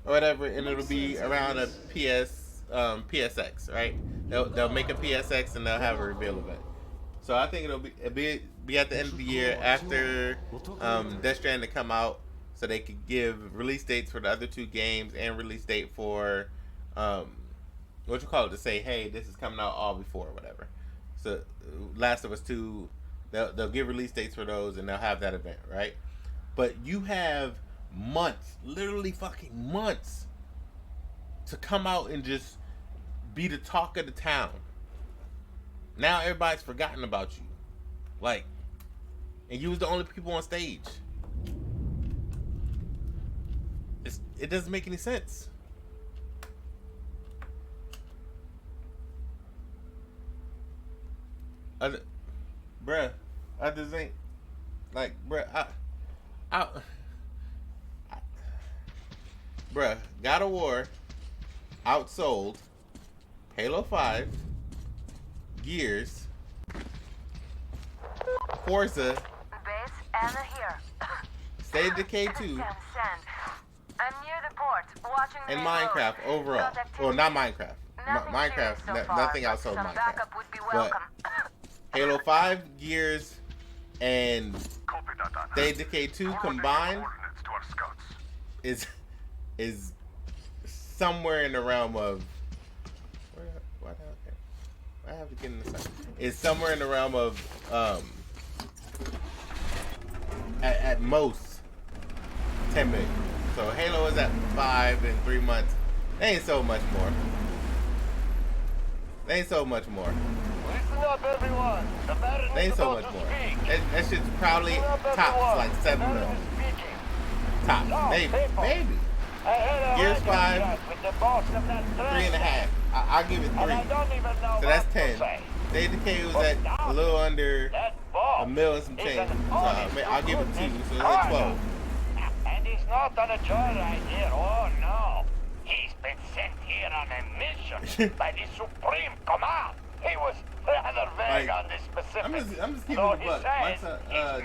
or whatever, and it'll be around a PSX, right? They'll make a PSX and they'll have a reveal event. So I think it'll be at the end of the year after Death Stranding come out, so they could give release dates for the other two games and release date for to say, hey, this is coming out all before or whatever. So Last of Us 2, they'll give release dates for those and they'll have that event, right? But you have months, literally fucking months, to come out and just be the talk of the town. Now everybody's forgotten about you. Like, and you was the only people on stage. It doesn't make any sense. Bruh, I just ain't like, bruh. Bruh, God of War outsold Halo 5, Gears, Forza, Base Anna here. State of Decay 2, Send. I'm near the port, watching the and main Minecraft road. overall. Well, not Minecraft. Minecraft, so far, nothing but outsold some Minecraft. backup would be But welcome. Halo 5, Gears, and State of Decay 2 combined is somewhere in the realm of I have to get in the side. It's somewhere in the realm of at most 10 million. So Halo is at 5 in 3 months. They ain't so much more. They ain't so much more. Listen up, everyone. The Baron They ain't is so about much to more. speak. That shit's probably Listen up, tops everyone. like 7 The Baron million. is speaking. Tops. No, Maybe. people. Maybe. I had a Gears radio 5, chat with the boss of that train. 3.5. I'll give it 3. And I don't even know So that's what 10. to say. State of Decay was at a little under a mil and some change. So I'll give it 2. So it's at 12. And he's not on a joyride here. Oh no. He's been sent here on a mission by the Supreme Command. He was rather vague on the specifics. I'm just keeping So it he a buck. says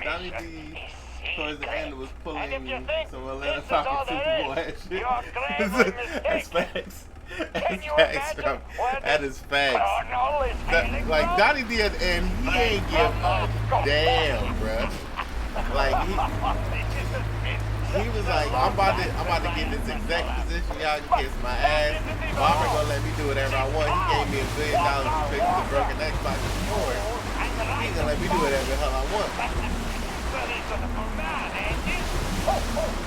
Donnie his D mission towards the end was pulling And if you think some this Atlanta is all Falcons there Super Bowl is, ass shit. you're gravely That's mistaken. facts. Can you That's facts, imagine bro. what That is facts. Colonel is hailing Like from? Donnie D at the end, he ain't give a damn, bruh. Like he was like, I'm about to get this exec position. Y'all can kiss my ass. Barbara gonna let me do whatever I want. He gave me $1 billion to fix the broken Xbox before. He gonna let me do whatever the hell I want.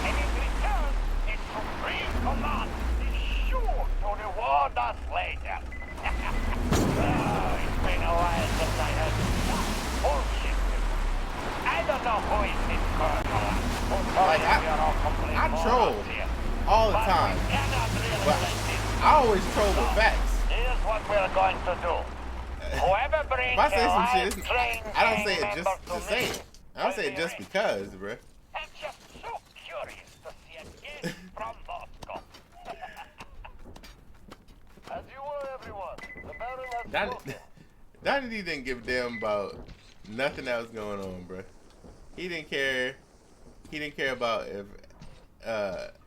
And in return, the Supreme Command is sure to reward us later. It's been a while since I heard bullshit. I don't know who is this colonel. Like I troll all the time, but I always troll with facts. Here's what we're going to do. Whoever brings If I say some shit, a train I don't say it gang just member to say it. I don't say it just because, bruh. I'm just so curious to see a gift from Moscow. As you were, everyone. The Baron has spoken. Donnie D didn't give a damn about nothing that was going on, bruh. He didn't care. He didn't care about if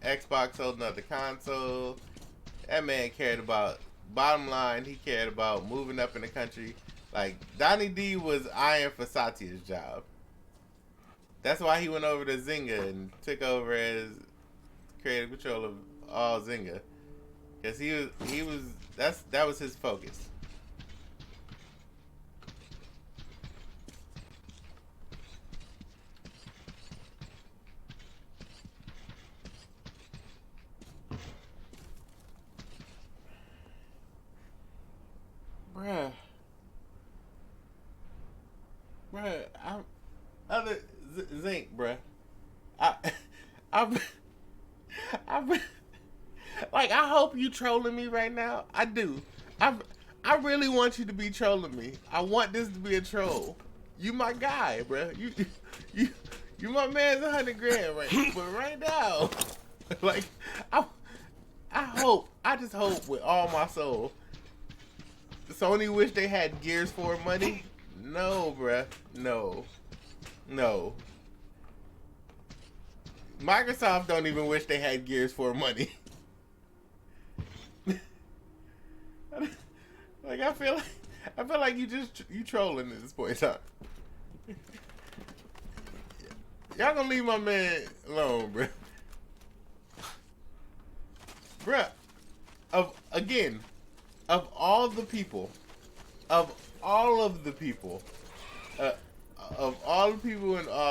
Xbox sold another console. That man cared about, bottom line, he cared about moving up in the country. Like, Donnie D was eyeing for Satya's job. That's why he went over to Zynga and took over as creative control of all Zynga. Because that was his focus. Bruh, other Zinc, bruh. Like, I hope you trolling me right now. I do. I really want you to be trolling me. I want this to be a troll. You my guy, bruh. You my man's $100 grand, right? But right now, like, I just hope with all my soul. Sony wish they had Gears 4 money. No, bruh. No. Microsoft don't even wish they had Gears 4 money. Like I feel like you trolling at this point in time. Y'all gonna leave my man alone, bruh. Bruh. Of all the people in all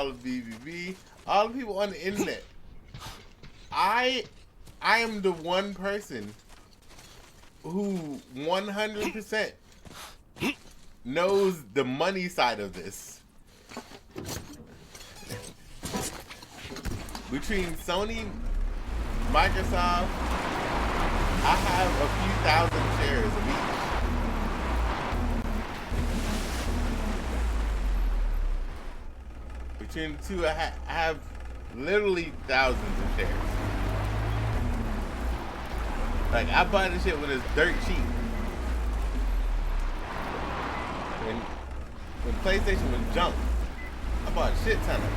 of BBB, all the people on the internet, I am the one person who 100% knows the money side of this. between Sony, Microsoft, I have a few thousand shares of each. Between the two, I have literally thousands of shares. Like, I bought this shit when it's dirt cheap. When PlayStation was junk, I bought a shit ton of it.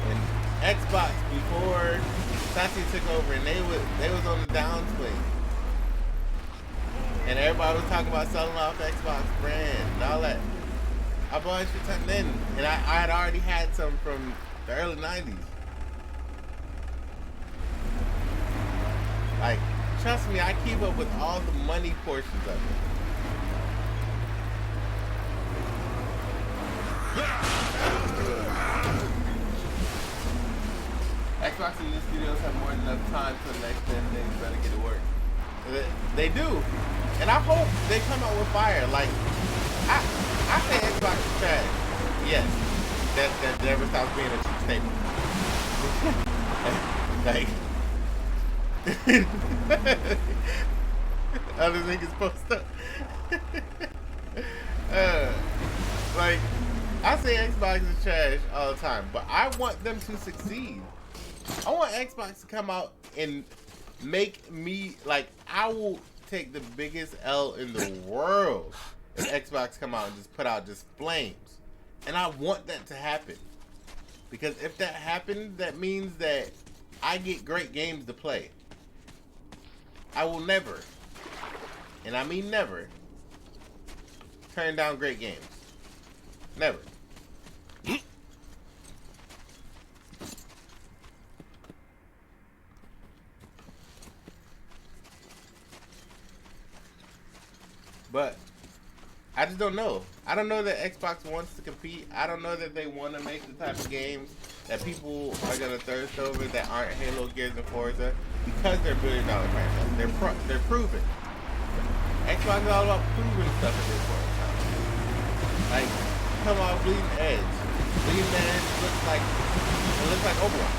When Xbox, before Satya took over, and they was on the downswing, and everybody was talking about selling off the Xbox brand and all that. I bought a shit ton then, and I had already had some from the early 90s. Like, trust me, I keep up with all the money portions of it. Xbox and these studios have more than enough time for the next 10 things better get to work. They do. And I hope they come out with fire. Like, I say Xbox is trash. Yes. That never stops being a cheap statement. Like, other niggas post up. Like, I say Xbox is trash all the time, but I want them to succeed. I want Xbox to come out and make me, like, I will take the biggest L in the world if Xbox come out and just put out just flames. And I want that to happen. Because if that happens, that means that I get great games to play. I will never, and I mean never, turn down great games. Never. But I just don't know. I don't know that Xbox wants to compete. I don't know that they want to make the type of games that people are going to thirst over that aren't Halo, Gears, and Forza because they're billion-dollar franchises. They're proven. Xbox is all about proving stuff at this point in time. Like, come on, Bleeding Edge. Bleeding Edge looks like Overwatch.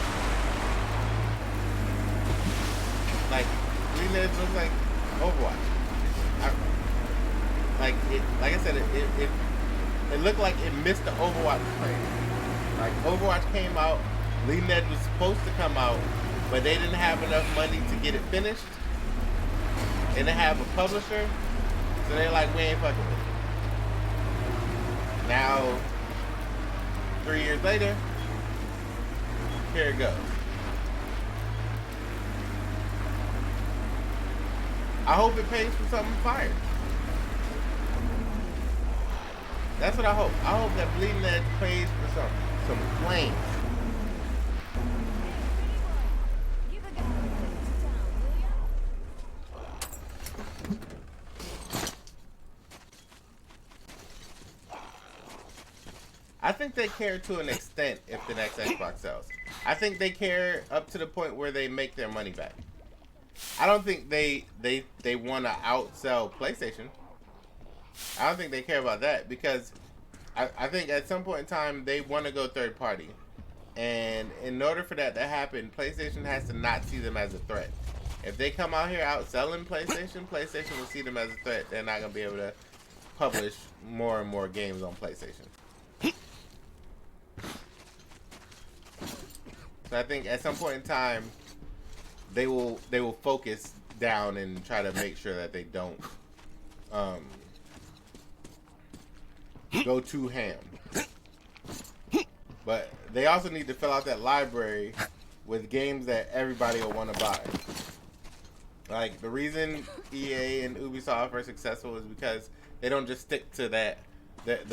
Like, Bleeding Edge looks like Overwatch. Like I said, it looked like it missed the Overwatch frame. Like, Overwatch came out, Bleeding Edge was supposed to come out, but they didn't have enough money to get it finished. They didn't have a publisher, so they're like, we ain't fucking with it. Now, 3 years later, here it goes. I hope it pays for something fire. That's what I hope. I hope that Bleeding Edge pays for some flames. I think they care to an extent if the next Xbox sells. I think they care up to the point where they make their money back. I don't think they want to outsell PlayStation. I don't think they care about that because I think at some point in time they want to go third party. And in order for that to happen, PlayStation has to not see them as a threat. If they come out here outselling PlayStation, PlayStation will see them as a threat. They're not going to be able to publish more and more games on PlayStation. So I think at some point in time, they will focus down and try to make sure that they don't go too ham. But they also need to fill out that library with games that everybody will want to buy. Like, the reason EA and Ubisoft are successful is because they don't just stick to the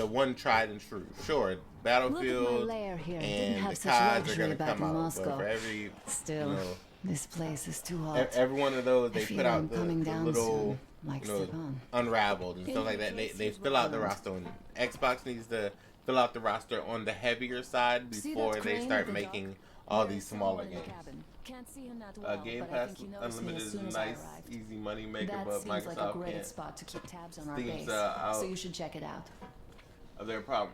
one tried and true. Sure, Battlefield and the CODs are going to come out, but for every, still, this place is too hot. Every one of those, they put out the little, Unraveled and stuff like that. They fill out the roster. And Xbox needs to fill out the roster on the heavier side before they start making all these smaller games. Game Pass Unlimited is a nice, easy money maker, but Microsoft can't. Spot to keep tabs on our Steam's base, out so you should check it out. of their problem.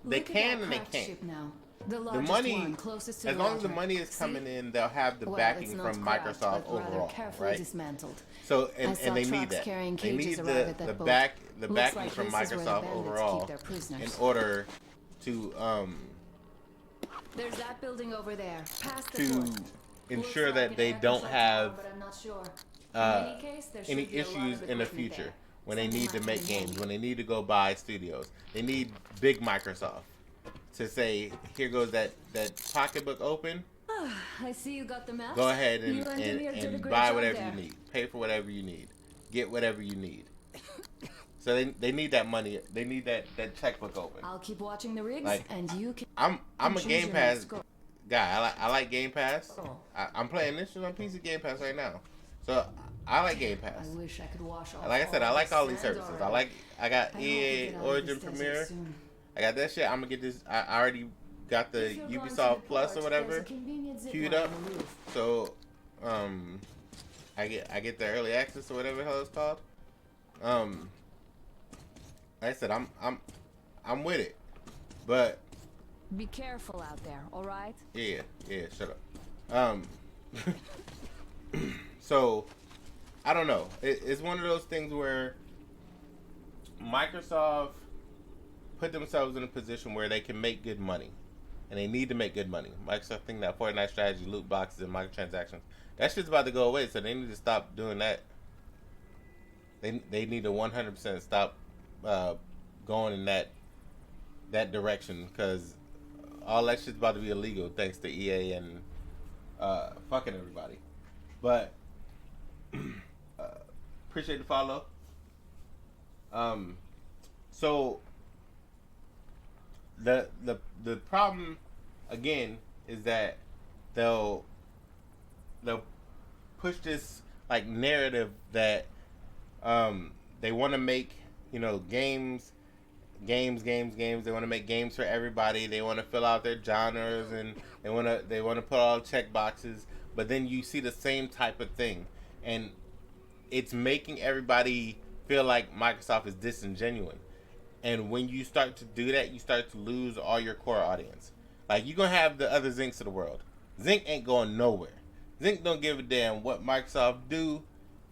They can and they can't. Now. The the largest money, one, closest to as the long as the water. money is coming See? in, they'll have the Well, backing it's not from cracked, Microsoft but rather overall, carefully right? dismantled. So I and saw they need trucks that. carrying They cages need arrive at that the boat. backing Looks like from this is where the Microsoft bandits overall keep their prisoners. in order to There's that building over there, past the to fort. ensure Looks that like they an don't air have control tower, but I'm not sure. In any case, there any should be a lot issues of in the equipment future there. when they Something need to might make come in games, handy. when they need to go buy studios. They need big Microsoft to say, here goes that pocketbook open. I see you got the maps. Go ahead You and Demir did a and great buy job whatever there. you need. Pay for whatever you need. Get whatever you need. So they need that money. They need that checkbook open. I'll keep watching the rigs, Like, and you can. I'm a choose Game your Pass next goal. guy. I like Game Pass. Oh. I'm playing this shit on PC Game Pass right now. So I like Game Pass. I wish I could wash off. Like I said, I like all these sand services. already. I got I hope we EA get out of Origin this desert Premiere. soon. I got that shit. I'm gonna get this. I already got the If you're going to Ubisoft the Plus port, or there's whatever a convenient zip queued line up. on the roof. So I get the early access or whatever the hell it's called. Like I said, I'm with it, but Be careful out there, all right? yeah, shut up. So I don't know. It's one of those things where Microsoft put themselves in a position where they can make good money, and they need to make good money. Microsoft think that Fortnite strategy, loot boxes, and microtransactions, that shit's about to go away. So they need to stop doing that. They need to 100% stop going in that direction, because all that shit's about to be illegal thanks to EA and fucking everybody. But appreciate the follow. So the problem again is that they'll push this like narrative that they want to make, you know, games. They want to make games for everybody. They want to fill out their genres, and they want to put all check boxes. But then you see the same type of thing, and it's making everybody feel like Microsoft is disingenuous. And when you start to do that, you start to lose all your core audience. Like, you're gonna have the other Zincs of the world. Zinc ain't going nowhere. Zinc don't give a damn what Microsoft do.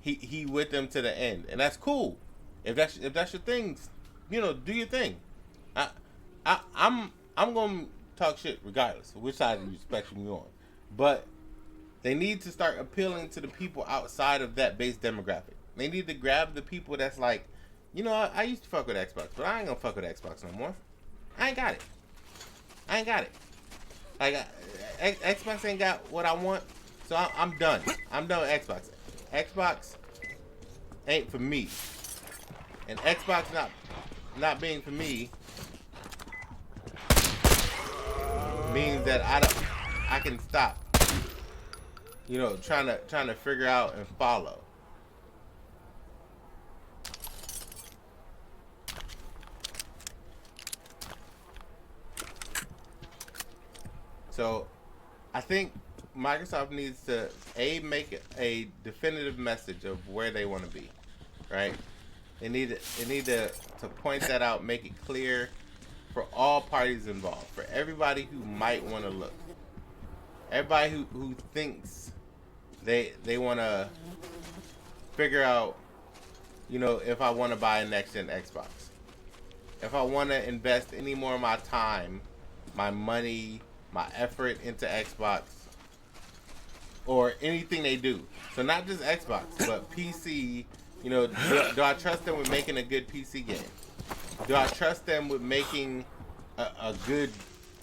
He with them to the end, and that's cool. If that's your thing, you know, do your thing. I'm gonna talk shit regardless of which side of the spectrum you're on. But they need to start appealing to the people outside of that base demographic. They need to grab the people that's like, you know, I used to fuck with Xbox, but I ain't gonna fuck with Xbox no more. I ain't got it. Like, Xbox ain't got what I want, so I'm done. I'm done with Xbox. Xbox ain't for me, and Xbox not being for me means that I can stop, you know, trying to figure out and follow. So I think Microsoft needs to make a definitive message of where they want to be, right? They need to point that out, make it clear for all parties involved, for everybody who might want to look, everybody who thinks they want to figure out, you know, if I want to buy a next-gen Xbox, if I want to invest any more of my time, my money, my effort into Xbox, or anything they do. So not just Xbox, but PC. You know, do I trust them with making a good PC game? Do I trust them with making a good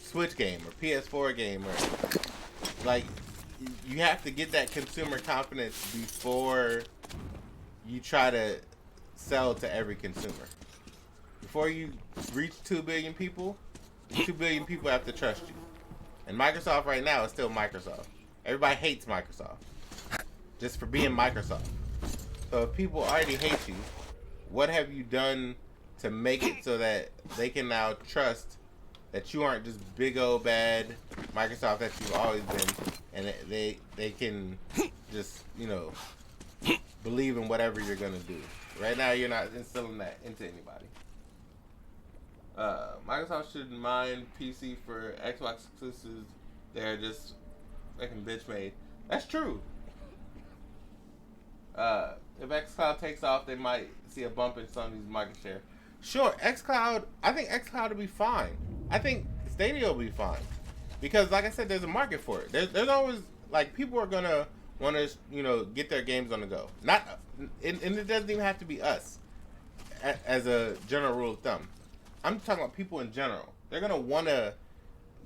Switch game or PS4 game? Or, like, you have to get that consumer confidence before you try to sell to every consumer. Before you reach 2 billion people, 2 billion people have to trust you. And Microsoft right now is still Microsoft. Everybody hates Microsoft just for being Microsoft. So if people already hate you, what have you done to make it so that they can now trust that you aren't just big old bad Microsoft that you've always been, and they can just, you know, believe in whatever you're gonna do. Right now, you're not instilling that into anybody. Microsoft shouldn't mind PC for Xbox exclusives. They're just making bitch made. That's true. If xCloud takes off, they might see a bump in Sony's market share. Sure, xCloud. I think xCloud will be fine. I think Stadia will be fine because, like I said, there's a market for it. There's always like people are gonna want to get their games on the go. Not and it doesn't even have to be us as a general rule of thumb. I'm talking about people in general. They're gonna want to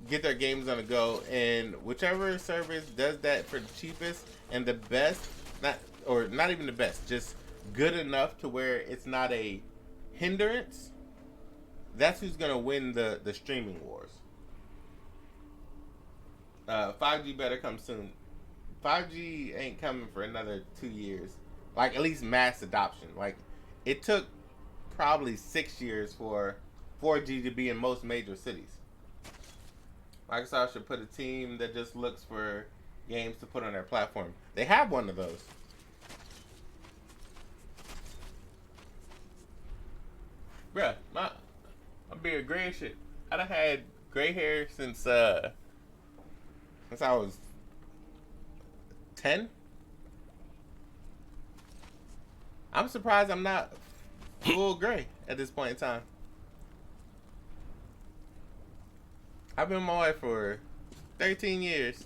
get their games on the go, and whichever service does that for the cheapest and the best, not even the best, just good enough to where it's not a hindrance, that's who's gonna win the streaming wars. 5G better come soon. 5G ain't coming for another 2 years. Like, at least mass adoption. Like, it took probably 6 years for 4G to be in most major cities. Microsoft should put a team that just looks for games to put on their platform. They have one of those. Bruh, my beard gray as shit. I done had gray hair since I was 10. I'm surprised I'm not full gray at this point in time. I've been with my wife for 13 years,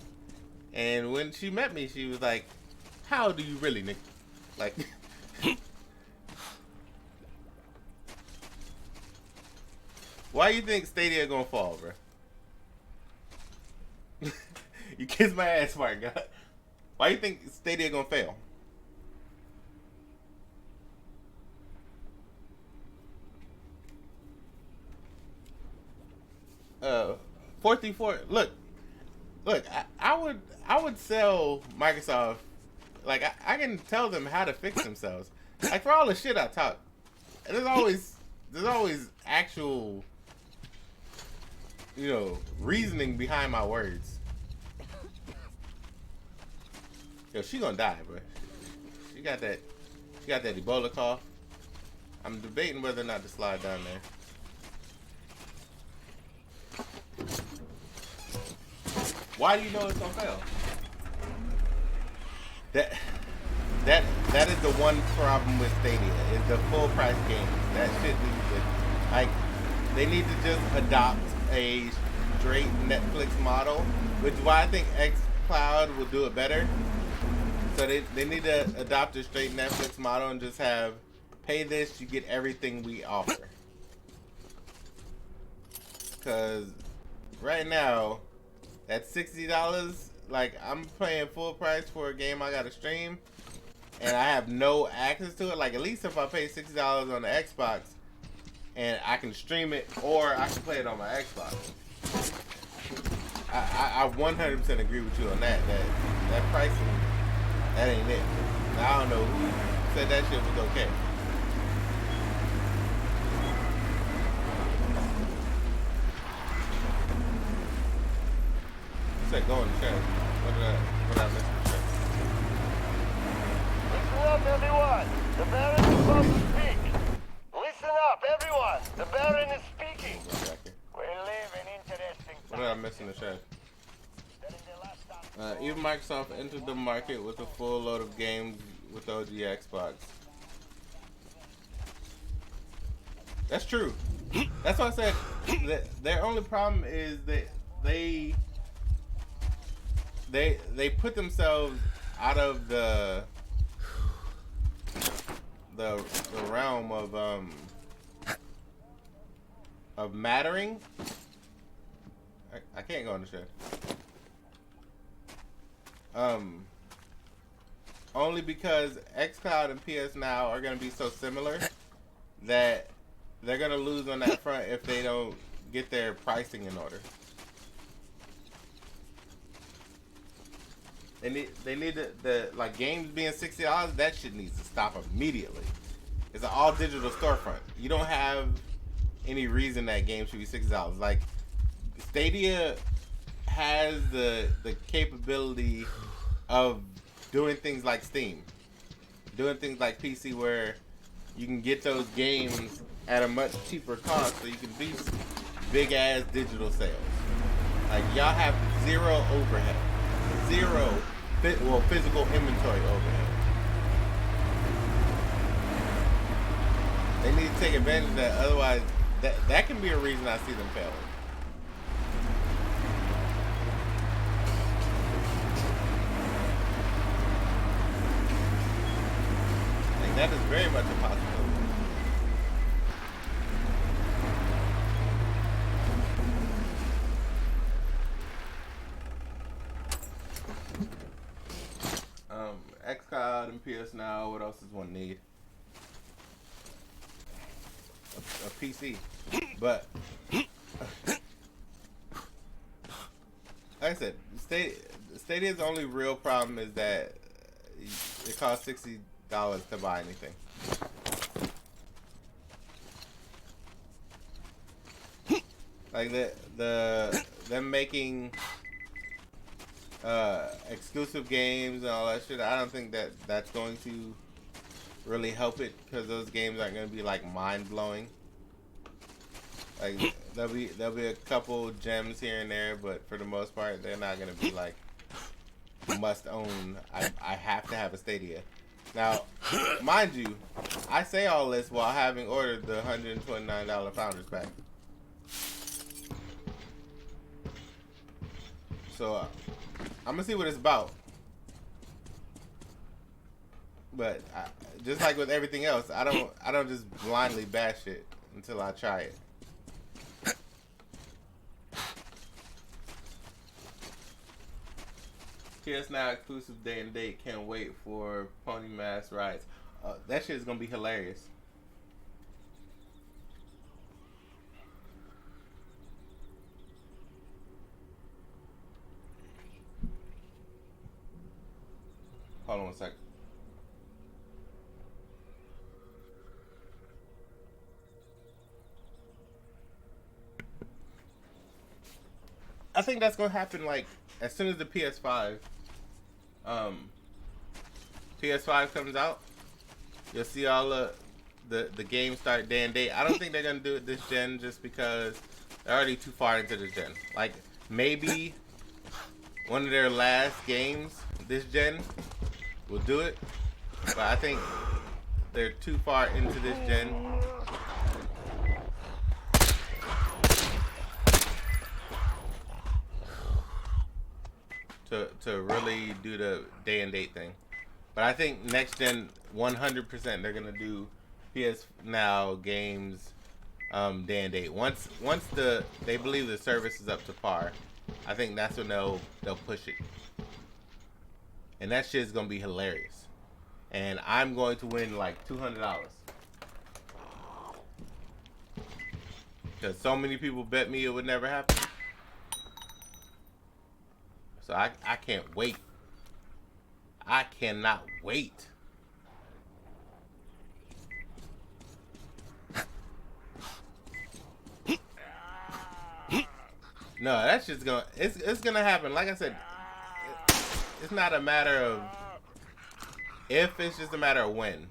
and when she met me, she was like, "How old do you really, nigga?" Like, why you think Stadia gonna fall, bro? You kiss my ass, smart guy. Why you think Stadia gonna fail? Uh, 434. Look. I would sell Microsoft. Like I can tell them how to fix themselves. Like for all the shit I talk, there's always actual, reasoning behind my words. Yo, she gonna die, bro. She got that Ebola cough. I'm debating whether or not to slide down there. Why do you know it's gonna fail? That is the one problem with Stadia is the full price games. That shit needs to they need to just adopt a straight Netflix model, which is why I think xCloud will do it better. So they need to adopt a straight Netflix model and just have pay this, you get everything we offer. Cause right now, at $60, like I'm paying full price for a game I gotta stream, and I have no access to it. Like at least if I pay $60 on the Xbox, and I can stream it, or I can play it on my Xbox. I 100% agree with you on that. That pricing, that ain't it. Now, I don't know who said that shit was okay. Said go in the chat. What did I miss in the chat? Listen up, everyone. The Baron is about to speak. Listen up, everyone. The Baron is speaking. We live in interesting times. What did I miss in the chat? Even Microsoft entered the market with a full load of games with OG Xbox. That's true. That's why I said that their only problem is that they put themselves out of the realm of mattering. I can't go on the show. Only because xCloud and PS Now are gonna be so similar that they're gonna lose on that front if they don't get their pricing in order. They need the like games being $60. That shit needs to stop immediately. It's an all digital storefront. You don't have any reason that game should be $60. Like Stadia has the capability of doing things like Steam, doing things like PC, where you can get those games at a much cheaper cost, so you can do big ass digital sales. Like y'all have zero overhead, zero physical inventory overhead. They need to take advantage of that. Otherwise, that can be a reason I see them failing. Like that is very much a possibility. XCloud and PS Now. What else does one need? A PC. But like I said, Stadia's only real problem is that it costs $60 to buy anything. Like them making exclusive games and all that shit. I don't think that's going to really help it, because those games aren't going to be like mind blowing. Like there'll be a couple gems here and there, but for the most part, they're not going to be like must own. I have to have a Stadia. Now, mind you, I say all this while having ordered the $129 Founders Pack. So I'm gonna see what it's about. But just like with everything else, I don't just blindly bash it until I try it. PS Now exclusive day and date. Can't wait for Pony Mass Rides. That shit is gonna be hilarious. Hold on one second. I think that's gonna happen like as soon as the PS5 comes out. You'll see all the games start day and date. I don't think they're gonna do it this gen just because they're already too far into this gen. Like maybe one of their last games this gen will do it, but I think they're too far into this gen to really do the day and date thing. But I think next gen 100% they're gonna do PS Now games day and date. Once they believe the service is up to par, I think that's when they'll push it. And that shit's gonna be hilarious. And I'm going to win like $200. Because so many people bet me it would never happen. So I can't wait. I cannot wait. No, that's just gonna it's gonna happen. Like I said, it's not a matter of if, it's just a matter of when.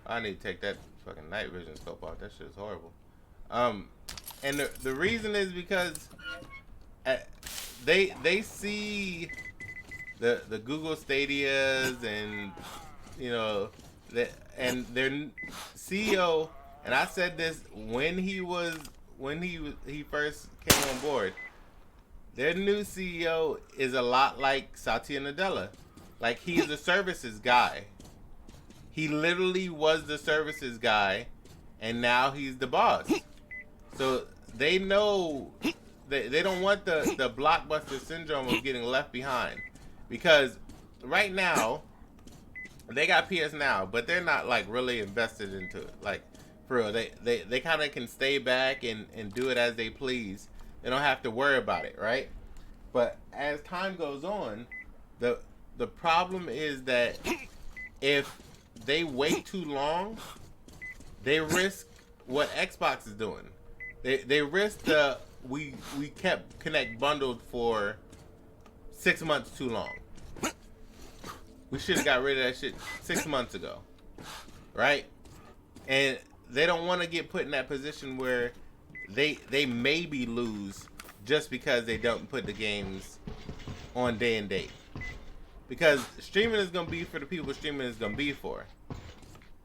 I need to take that fucking night vision scope off. That shit is horrible. And the reason is because they see the Google Stadias and and their CEO, and I said this when he first came on board. Their new CEO is a lot like Satya Nadella. Like, he's a services guy. He literally was the services guy, and now he's the boss. So they know they don't want the blockbuster syndrome of getting left behind. Because right now, they got PS Now, but they're not like really invested into it. Like, for real, they kind of can stay back and do it as they please. They don't have to worry about it, right? But as time goes on, the problem is that if they wait too long, they risk what Xbox is doing. They risk we kept Connect bundled for 6 months too long. We should have got rid of that shit 6 months ago, right? And they don't want to get put in that position where they maybe lose just because they don't put the games on day and date. Because streaming is gonna be for the people streaming is gonna be for,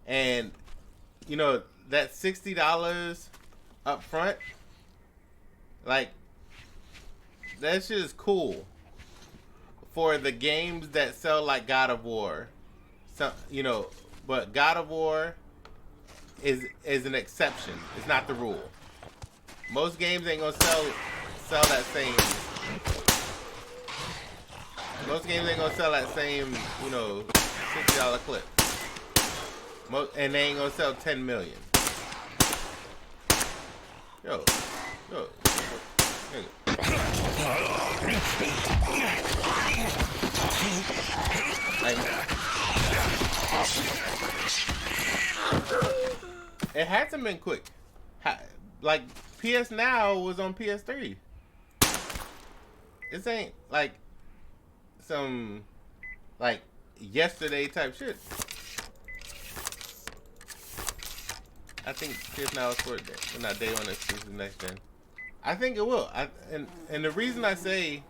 and you know that $60 up front, like that shit is cool for the games that sell like God of War. So, you know, but God of War is an exception. It's not the rule. Most games ain't gonna sell that same. Most games ain't gonna sell that same, you know, $60 clip. And they ain't gonna sell 10 million. Yo. It hasn't been quick. Like PS Now was on PS3. This ain't like some like yesterday type shit. I think PS Now is for not day one exclusive next gen. I think it will. And the reason I say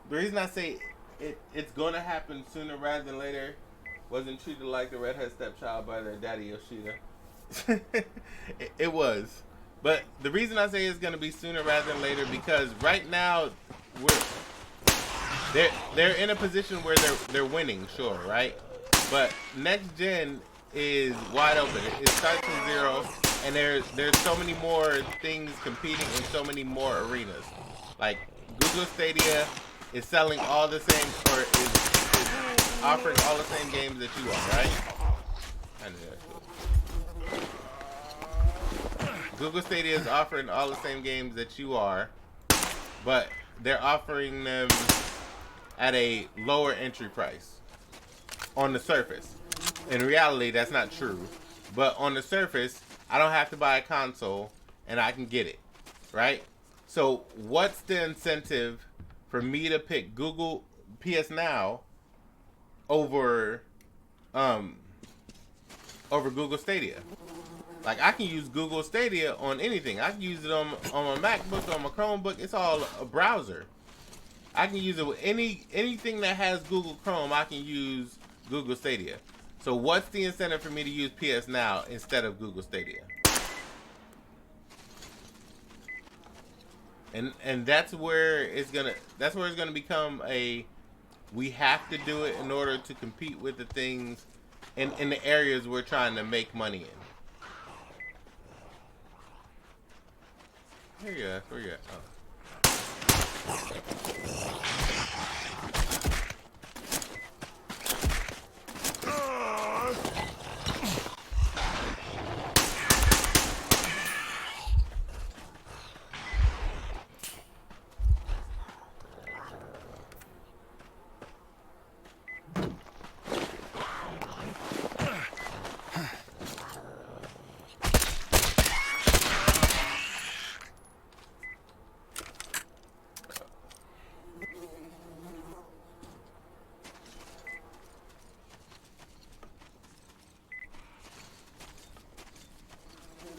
it's gonna happen sooner rather than later wasn't treated like the redhead stepchild by their daddy Yoshida. it was. But the reason I say it's gonna be sooner rather than later because right now they're in a position where they're winning, sure, right? But next gen is wide open. It starts from zero, and there's so many more things competing in so many more arenas. Like Google Stadia is selling all the same, or is offering all the same games that you are, right? I knew that. Google Stadia is offering all the same games that you are, but they're offering them at a lower entry price on the surface. In reality, that's not true. But on the surface, I don't have to buy a console and I can get it, right? So what's the incentive for me to pick Google PS Now over Google Stadia? Like I can use Google Stadia on anything. I can use it on my MacBook, on my Chromebook. It's all a browser. I can use it with anything that has Google Chrome. I can use Google Stadia. So what's the incentive for me to use PS Now instead of Google Stadia? And that's where it's gonna become a we have to do it in order to compete with the things in the areas we're trying to make money in. Here you go. Where you at? Oh.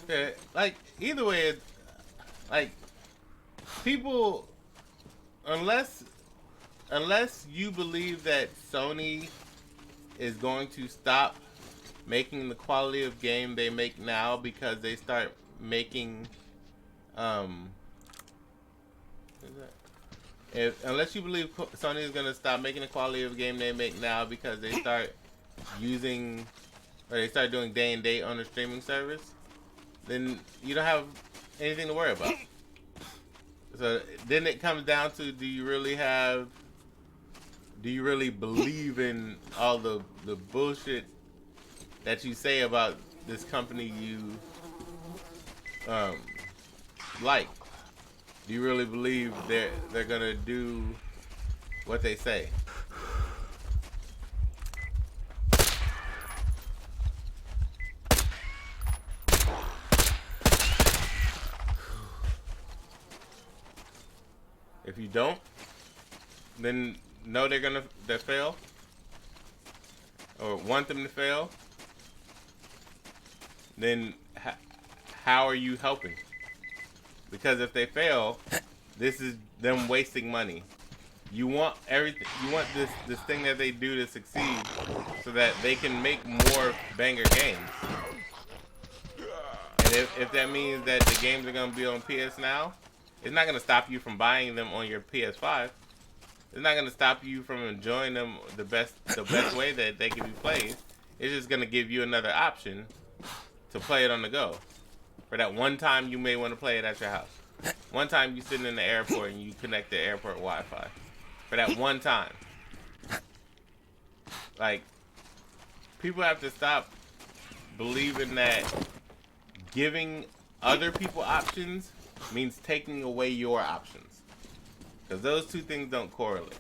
Yeah, like either way, like people, unless you believe that Sony is going to stop making the quality of game they make now because they start making, unless you believe Sony is going to stop making the quality of game they make now because they start using, or they start doing day and date on the streaming service, then you don't have anything to worry about. So then it comes down to, do you really believe in all the bullshit that you say about this company you like? Do you really believe they're gonna do what they say? If you don't, then know they're fail, or want them to fail, then how are you helping? Because if they fail, this is them wasting money. You want everything. You want this thing that they do to succeed, so that they can make more banger games. And if that means that the games are gonna be on PS Now, it's not gonna stop you from buying them on your PS5. It's not gonna stop you from enjoying them the best way that they can be played. It's just gonna give you another option to play it on the go. For that one time you may want to play it at your house. One time you sitting in the airport and you connect the airport Wi-Fi. For that one time. Like, people have to stop believing that giving other people options means taking away your options. Because those two things don't correlate.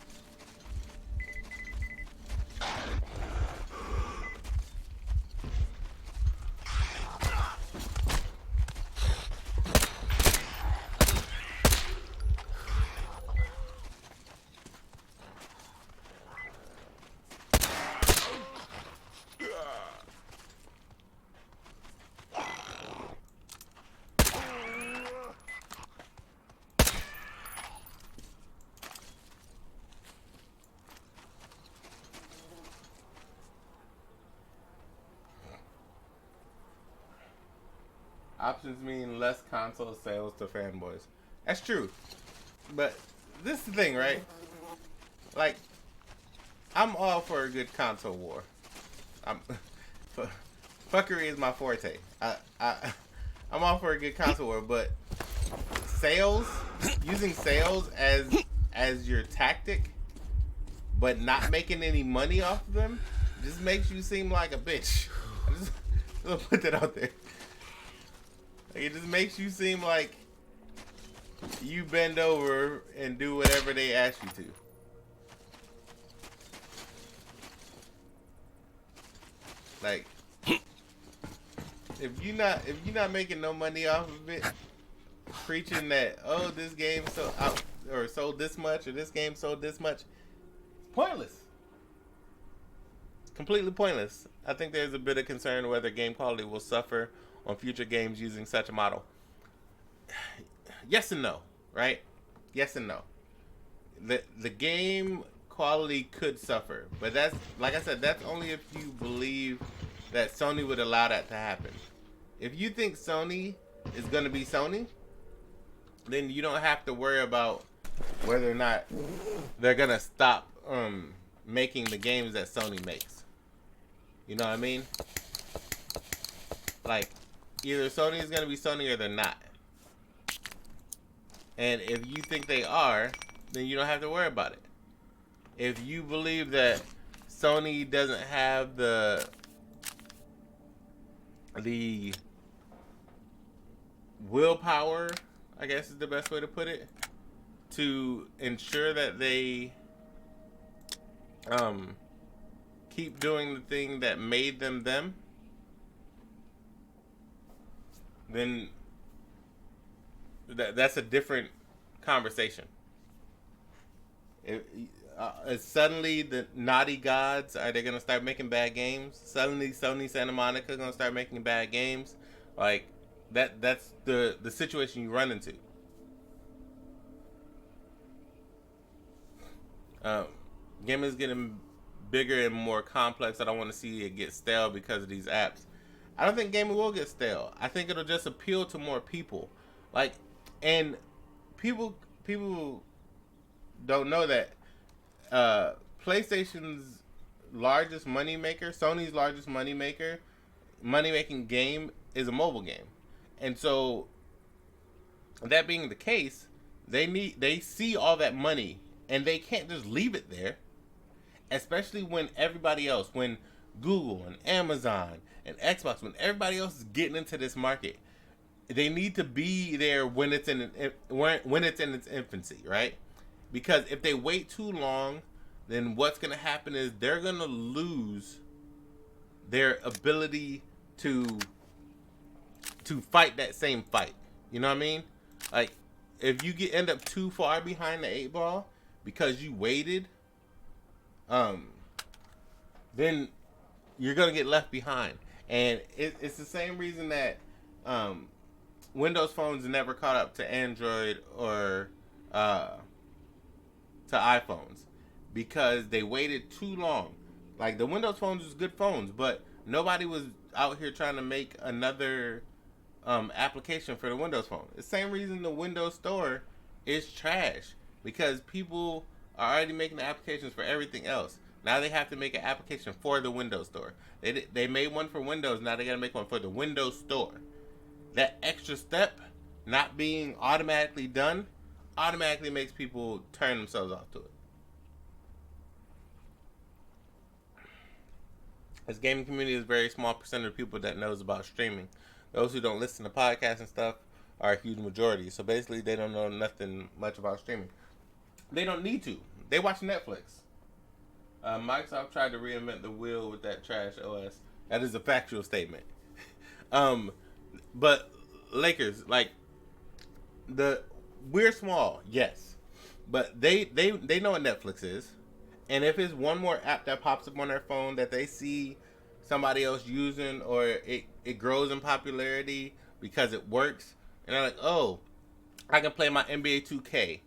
Options mean less console sales to fanboys. That's true. But this is the thing, right? Like, I'm all for a good console war. Fuckery is my forte. I'm all for a good console war, but sales, using sales as your tactic, but not making any money off of them, just makes you seem like a bitch. I'm just gonna put that out there. Like, it just makes you seem like you bend over and do whatever they ask you to. Like, if you're not making no money off of it, preaching that, oh, this game sold this much, or this game sold this much, pointless. Completely pointless. I think there's a bit of concern whether game quality will suffer on future games using such a model. Yes and no, right? Yes and no. The game quality could suffer, but that's, like I said, that's only if you believe that Sony would allow that to happen. If you think Sony is going to be Sony, then you don't have to worry about whether or not they're going to stop making the games that Sony makes. You know what I mean? Like, either Sony is going to be Sony or they're not. And if you think they are, then you don't have to worry about it. If you believe that Sony doesn't have the willpower, I guess is the best way to put it, to ensure that they keep doing the thing that made them them, then that's a different conversation. Suddenly the naughty gods, are they gonna start making bad games? Suddenly Sony Santa Monica gonna start making bad games? Like, that's the situation you run into. Gaming is getting bigger and more complex. I don't want to see it get stale because of these apps. I don't think gaming will get stale. I think it'll just appeal to more people. Like, and people don't know that PlayStation's largest moneymaker, Sony's largest money-making game is a mobile game. And so, that being the case, they see all that money and they can't just leave it there. Especially when everybody else, when Google and Amazon and Xbox, when everybody else is getting into this market, they need to be there when it's in its infancy, right? Because if they wait too long, then what's going to happen is they're going to lose their ability to fight that same fight. You know what I mean? Like, if you end up too far behind the 8 ball because you waited, then you're going to get left behind. And it's the same reason that Windows phones never caught up to Android or to iPhones because they waited too long. Like the Windows phones was good phones, but nobody was out here trying to make another application for the Windows phone. The same reason the Windows Store is trash because people are already making the applications for everything else. Now they have to make an application for the Windows Store. They made one for Windows. Now they got to make one for the Windows Store. That extra step not being automatically done automatically makes people turn themselves off to it. This gaming community is a very small percentage of people that knows about streaming. Those who don't listen to podcasts and stuff are a huge majority. So basically, they don't know nothing much about streaming. They don't need to. They watch Netflix. Microsoft tried to reinvent the wheel with that trash OS. That is a factual statement. But Lakers, like we're small, yes, but they know what Netflix is, and if it's one more app that pops up on their phone that they see somebody else using, or it grows in popularity because it works, and they're like, oh, I can play my NBA 2K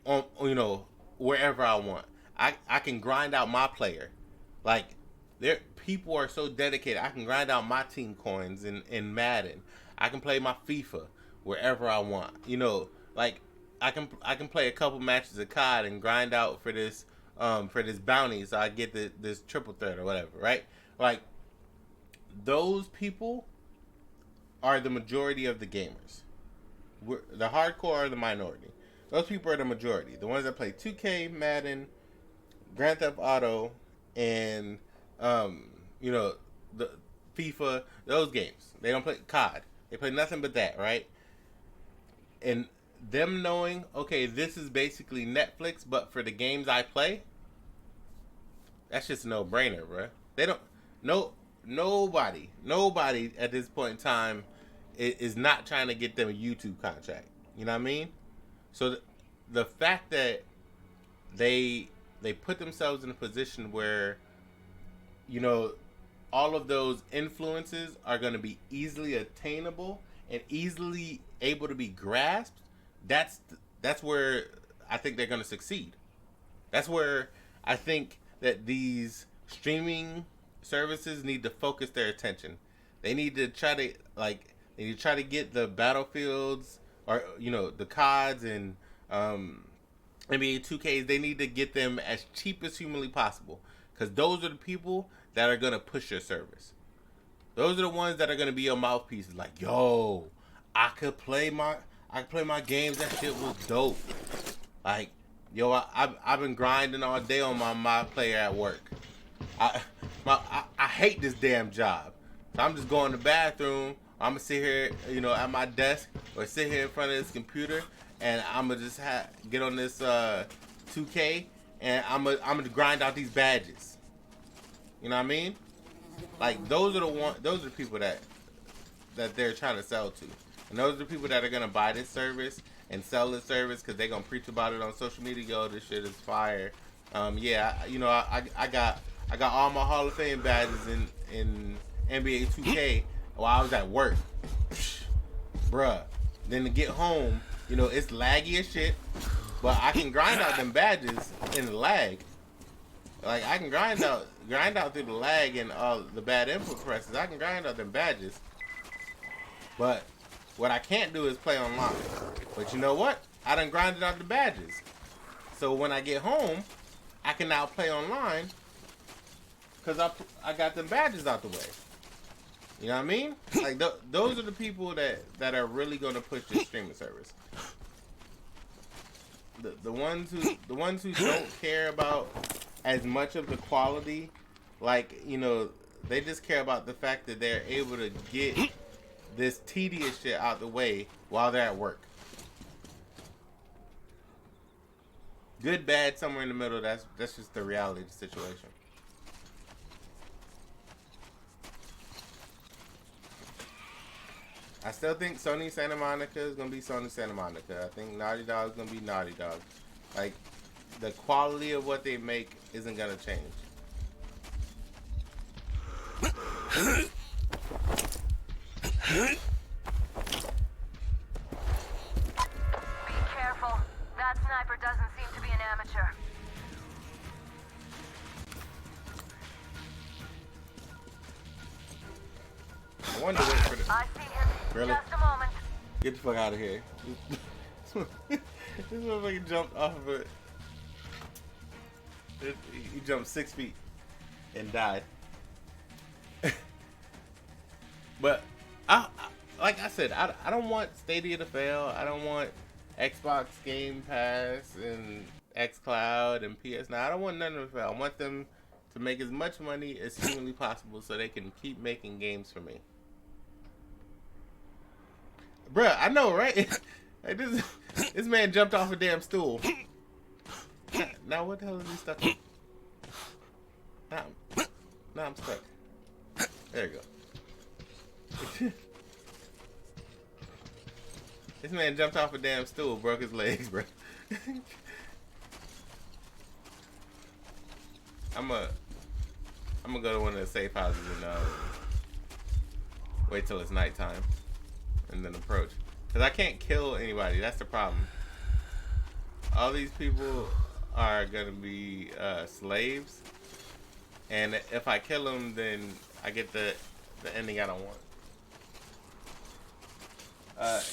on wherever I want. I can grind out my player. Like people are so dedicated. I can grind out my team coins in Madden. I can play my FIFA wherever I want. Like I can play a couple matches of COD and grind out for this bounty so I get this triple threat or whatever, right? Like those people are the majority of the gamers. The hardcore are the minority. Those people are the majority. The ones that play 2K, Madden, Grand Theft Auto, and the FIFA, those games. They don't play COD. They play nothing but that, right? And them knowing, okay, this is basically Netflix, but for the games I play, that's just a no-brainer, bro. They don't. Nobody at this point in time is not trying to get them a YouTube contract. You know what I mean? So the fact that they put themselves in a position where, all of those influences are going to be easily attainable and easily able to be grasped, that's where I think they're going to succeed. That's where I think that these streaming services need to focus their attention. They need to try to get the Battlefields or the CODs and NBA 2Ks. They need to get them as cheap as humanly possible, because those are the people that are gonna push your service. Those are the ones that are gonna be your mouthpieces. Like, yo, I could play my games. That shit was dope. Like, yo, I've been grinding all day on my player at work. I hate this damn job. So I'm just going to the bathroom. I'm gonna sit here, at my desk or sit here in front of this computer, and I'm gonna just get on this 2K, and I'm gonna grind out these badges. You know what I mean? Like those are the people that they're trying to sell to, and those are the people that are gonna buy this service and sell this service because they're gonna preach about it on social media. Yo, this shit is fire. I got all my Hall of Fame badges in NBA 2K while I was at work. Bruh. Then to get home, it's laggy as shit, but I can grind out them badges in the lag. Like I can grind out through the lag and all the bad input presses. I can grind out them badges. But what I can't do is play online. But you know what? I done grinded out the badges. So when I get home, I can now play online because I got them badges out the way. You know what I mean? Like those are the people that are really going to push this streaming service. The ones who don't care about as much of the quality, they just care about the fact that they're able to get this tedious shit out the way while they're at work. Good, bad, somewhere in the middle. That's just the reality of the situation. I still think Sony Santa Monica is going to be Sony Santa Monica. I think Naughty Dog is going to be Naughty Dog. Like, the quality of what they make isn't going to change. careful. That sniper doesn't seem to be an amateur. I wanted to wait for the. I see him. Really? Just a moment. Get the fuck out of here. This motherfucker jumped off of it. He jumped 6 feet and died. But like I said, I don't want Stadia to fail. I don't want Xbox Game Pass and xCloud and PS Now. I don't want none of them to fail. I want them to make as much money as humanly possible so they can keep making games for me. Bruh, I know, right? Like this man jumped off a damn stool. Now what the hell is he stuck in? Now I'm stuck. There you go. This man jumped off a damn stool, broke his legs, bro. I'm gonna go to one of the safe houses and wait till it's nighttime and then approach. Cause I can't kill anybody. That's the problem. All these people are gonna be slaves, and if I kill them, then I get the ending I don't want.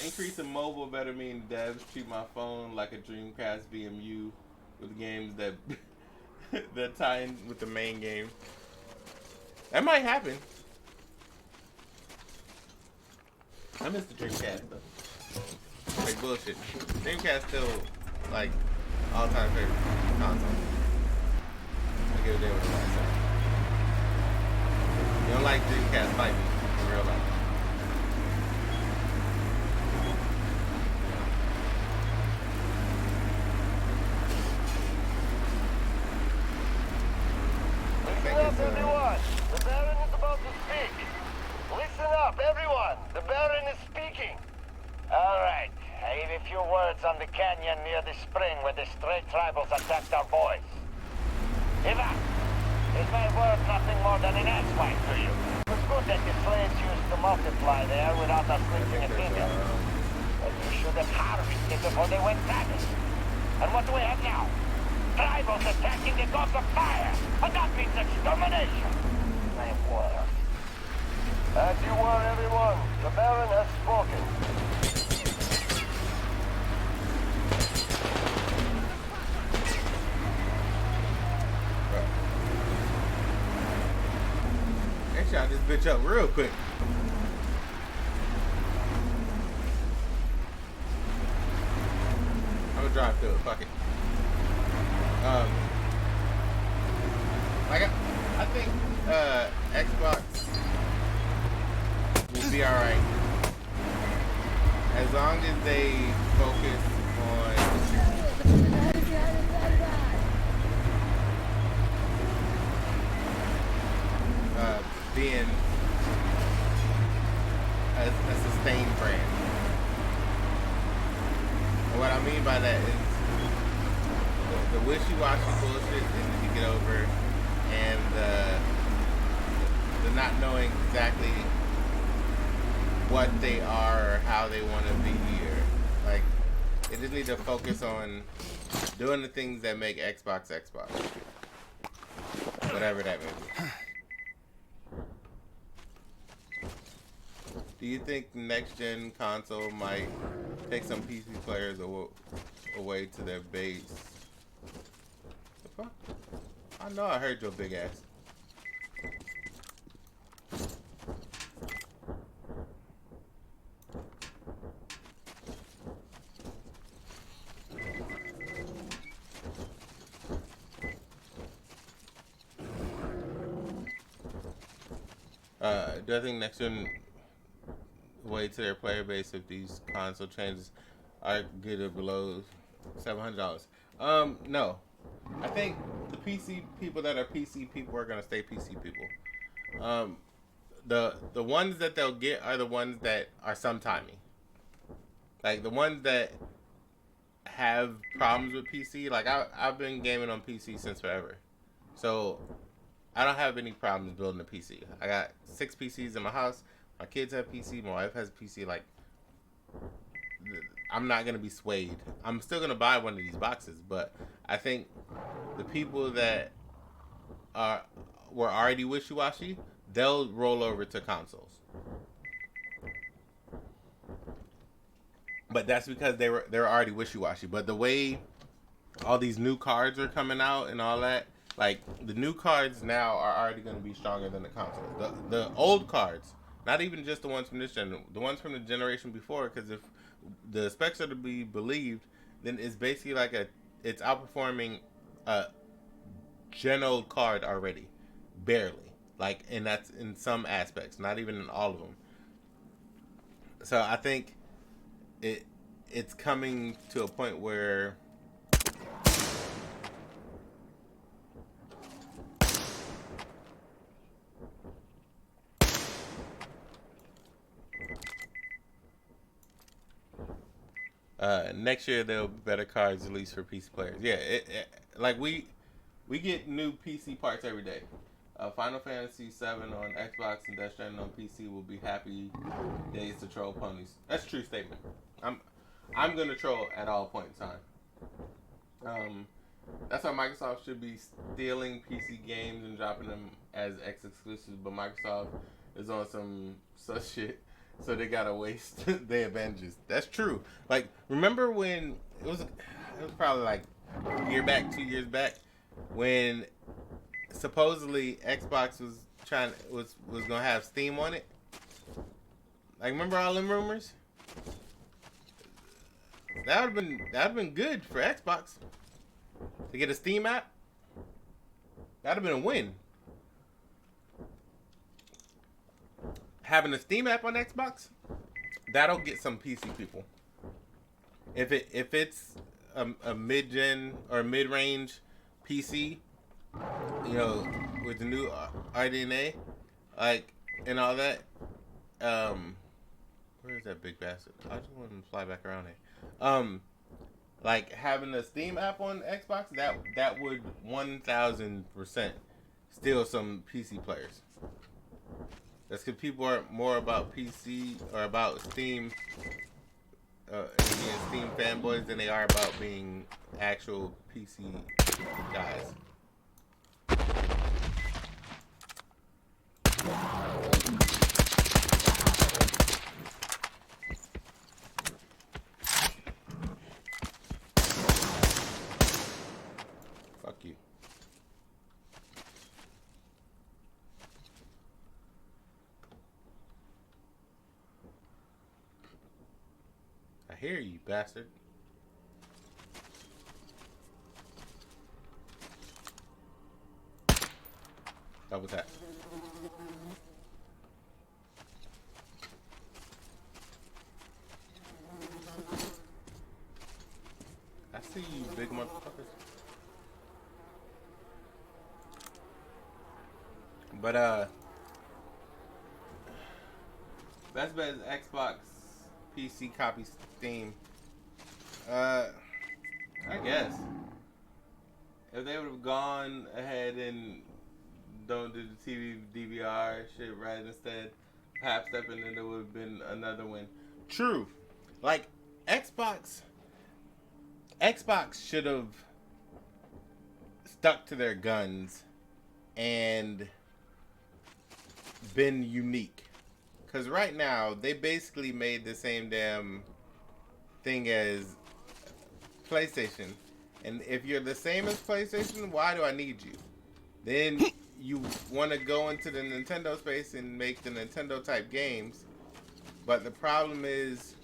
Increase in mobile better mean devs treat my phone like a Dreamcast VMU with games that that tie in with the main game. That might happen. I miss the Dreamcast though. Like bullshit. Dreamcast still like all-time favorite console. I give a damn what the last time. You don't like Dreamcast, fight me in real life. Listen up, everyone. The Baron is about to speak. Listen up, everyone. The Baron is speaking. All right. I have a few words on the canyon near the spring where the stray tribals attacked our boys. Eva, is my word nothing more than an ass fight to you? It was good that the slaves used to multiply there without us lifting a finger. But you should have harvested before they went savage. And what do we have now? Tribals attacking the gods of fire! And that means extermination! My word. As you were, everyone, the Baron has spoken. They shot this bitch up real quick. I'm gonna drive through it, fuck it. Like I think Xbox will be alright as long as they focus on being a sustained brand. And what I mean by that is the wishy-washy bullshit they need to get over, and the not knowing exactly what they are or how they want to be here. Like, they just need to focus on doing the things that make Xbox Xbox. Whatever that may be. Do you think the next-gen console might take some PC players away to their base? The fuck? I know I heard your big ass. Do I think next gen way to their player base if these console changes are good or below $700? No. I think the PC people that are PC people are gonna stay PC people. The ones that they'll get are the ones that are sometimey. Like the ones that have problems with PC. Like I've been gaming on PC since forever, so I don't have any problems building a PC. I got 6 PCs in my house. My kids have PC. My wife has a PC. Like, I'm not gonna be swayed. I'm still gonna buy one of these boxes, but I think the people that were already wishy-washy, they'll roll over to consoles. But that's because they're already wishy-washy. But the way all these new cards are coming out and all that, like the new cards now are already going to be stronger than the consoles. The old cards, not even just the ones from this gen, the ones from the generation before, because if the specs are to be believed, then it's basically like it's outperforming a gen old card already, barely. Like, and that's in some aspects, not even in all of them. So I think it's coming to a point where next year there'll be better cards at least for PC players. Yeah, like we get new PC parts every day. Final Fantasy VII on Xbox and Death Stranding on PC will be happy days to troll ponies. That's a true statement. I'm gonna troll at all points in time. That's why Microsoft should be stealing PC games and dropping them as X exclusives, but Microsoft is on some such shit, so they gotta waste their advantages. That's true. Like, remember when it was probably like a year back, 2 years back, when supposedly Xbox was gonna have Steam on it? Like, remember all them rumors? That would have been good for Xbox to get a Steam app. That'd have been a win. Having a Steam app on Xbox, that'll get some PC people. If it's a mid-gen or mid-range PC, you know, with the new RDNA, like, and all that, where is that big bastard? I just want him to fly back around here. Like, having a Steam app on Xbox, that would 1000% steal some PC players. That's because people are more about PC or about Steam, and being Steam fanboys than they are about being actual PC guys. Fuck you. I hear you, bastard. Double tap. I see you, big motherfuckers. But best bet is Xbox, PC copy Steam. I guess if they would have gone ahead and don't do the TV DVR shit right instead, half stepping, then there would have been another win. True, like Xbox should have stuck to their guns and been unique. Because right now, they basically made the same damn thing as PlayStation. And if you're the same as PlayStation, why do I need you? Then you want to go into the Nintendo space and make the Nintendo type games. But the problem is,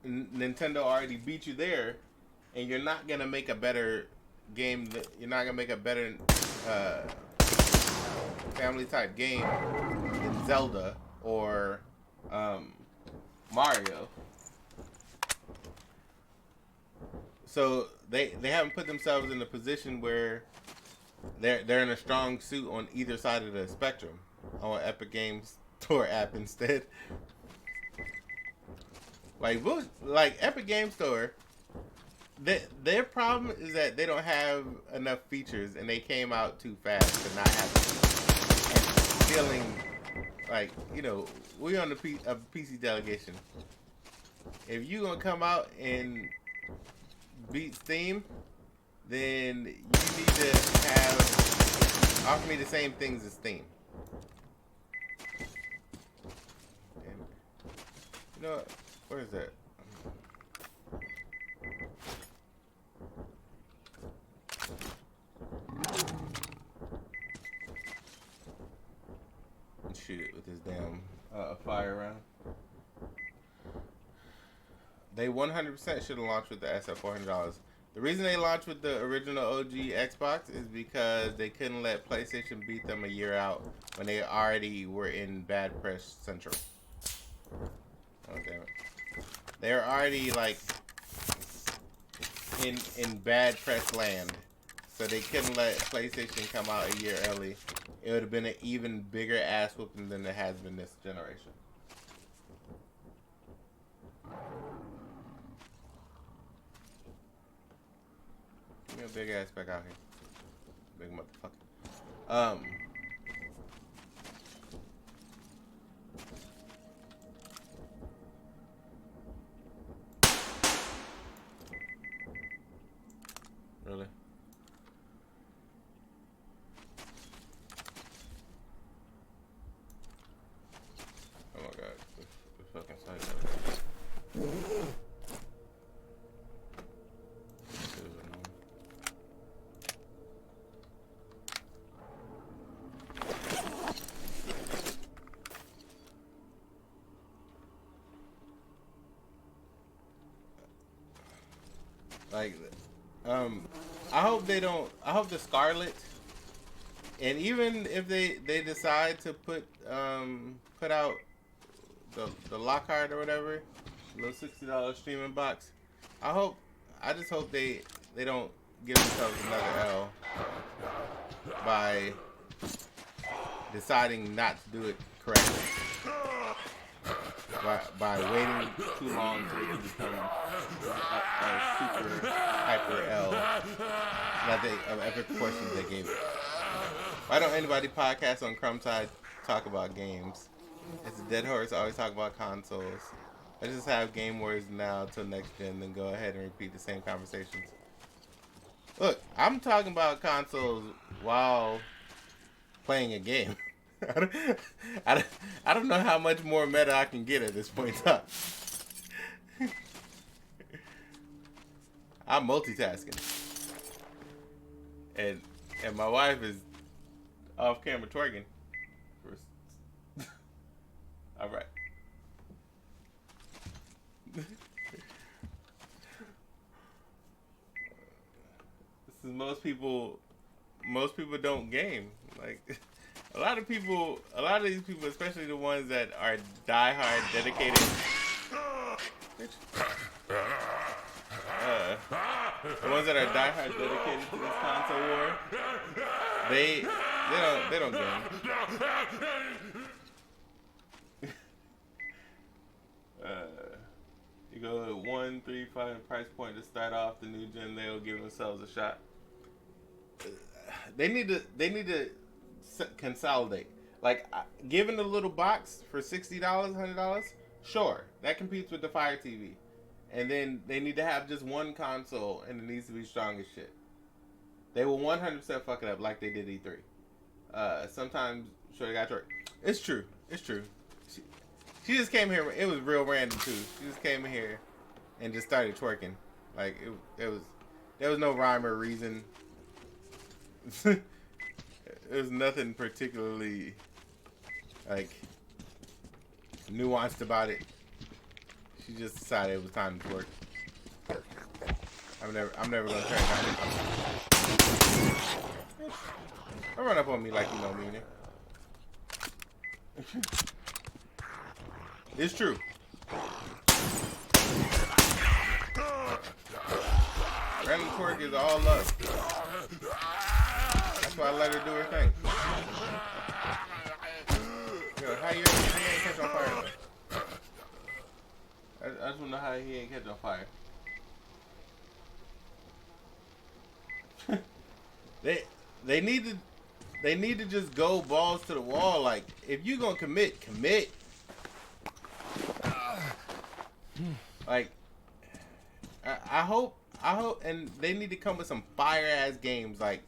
Nintendo already beat you there. And you're not going to make a better game. You're not going to make a better family type game than Zelda or Mario. So they haven't put themselves in a position where they're in a strong suit on either side of the spectrum. I want Epic Games Store app instead. Like Epic Games Store, their problem is that they don't have enough features and they came out too fast to not have features. feeling like, you know, we on the PC delegation. If you gonna come out and beat Steam, then you need to offer me the same things as Steam. And, you know what? Where is that? Shoot it with this damn fire round. They 100% should have launched with the S at $400. The reason they launched with the original OG Xbox is because they couldn't let PlayStation beat them a year out when they already were in bad press central. Oh damn it! They were already like in bad press land, so they couldn't let PlayStation come out a year early. It would have been an even bigger ass whooping than it has been this generation. Give me a big ass back out here. Big motherfucker. Really? Oh my god. This fucking side. Like, I hope the Scarlet, and even if they decide to put out the Lockhart or whatever, little $60 streaming box, I just hope they don't give themselves another L by deciding not to do it correctly. By waiting too long to become a super hyper L of epic proportions they gave it. Why don't anybody podcast on Crumbside talk about games? It's a dead horse. I always talk about consoles. I just have Game Wars now till next gen, then go ahead and repeat the same conversations. Look, I'm talking about consoles while playing a game. I don't know how much more meta I can get at this point in time. I'm multitasking. And my wife is off camera twerking. Alright. This is most people don't game. Like a lot of these people, especially the ones that are diehard dedicated. The ones that are diehard dedicated to this console war, they don't game. You go at 135 price point to start off the new gen. They'll give themselves a shot. They need to consolidate. Like giving a little box for $60, $100, sure, that competes with the Fire TV. And then they need to have just one console, and it needs to be strong as shit. They will 100% fuck it up like they did E3. Sometimes, sure, they got to work. It's true. She just came here. It was real random too. She just came here and just started twerking. Like there was no rhyme or reason. There's nothing particularly like nuanced about it. She just decided it was time to twerk. I'm never gonna turn it down. Don't run up on me like you know me. It's true. Random twerk is all love. That's why I let her do her thing. Yo, how you ain't catch on fire though? I just wanna know how he ain't catch on fire. They need they need to just go balls to the wall. Like, if you gonna commit, commit. Like, I hope, and they need to come with some fire ass games. Like,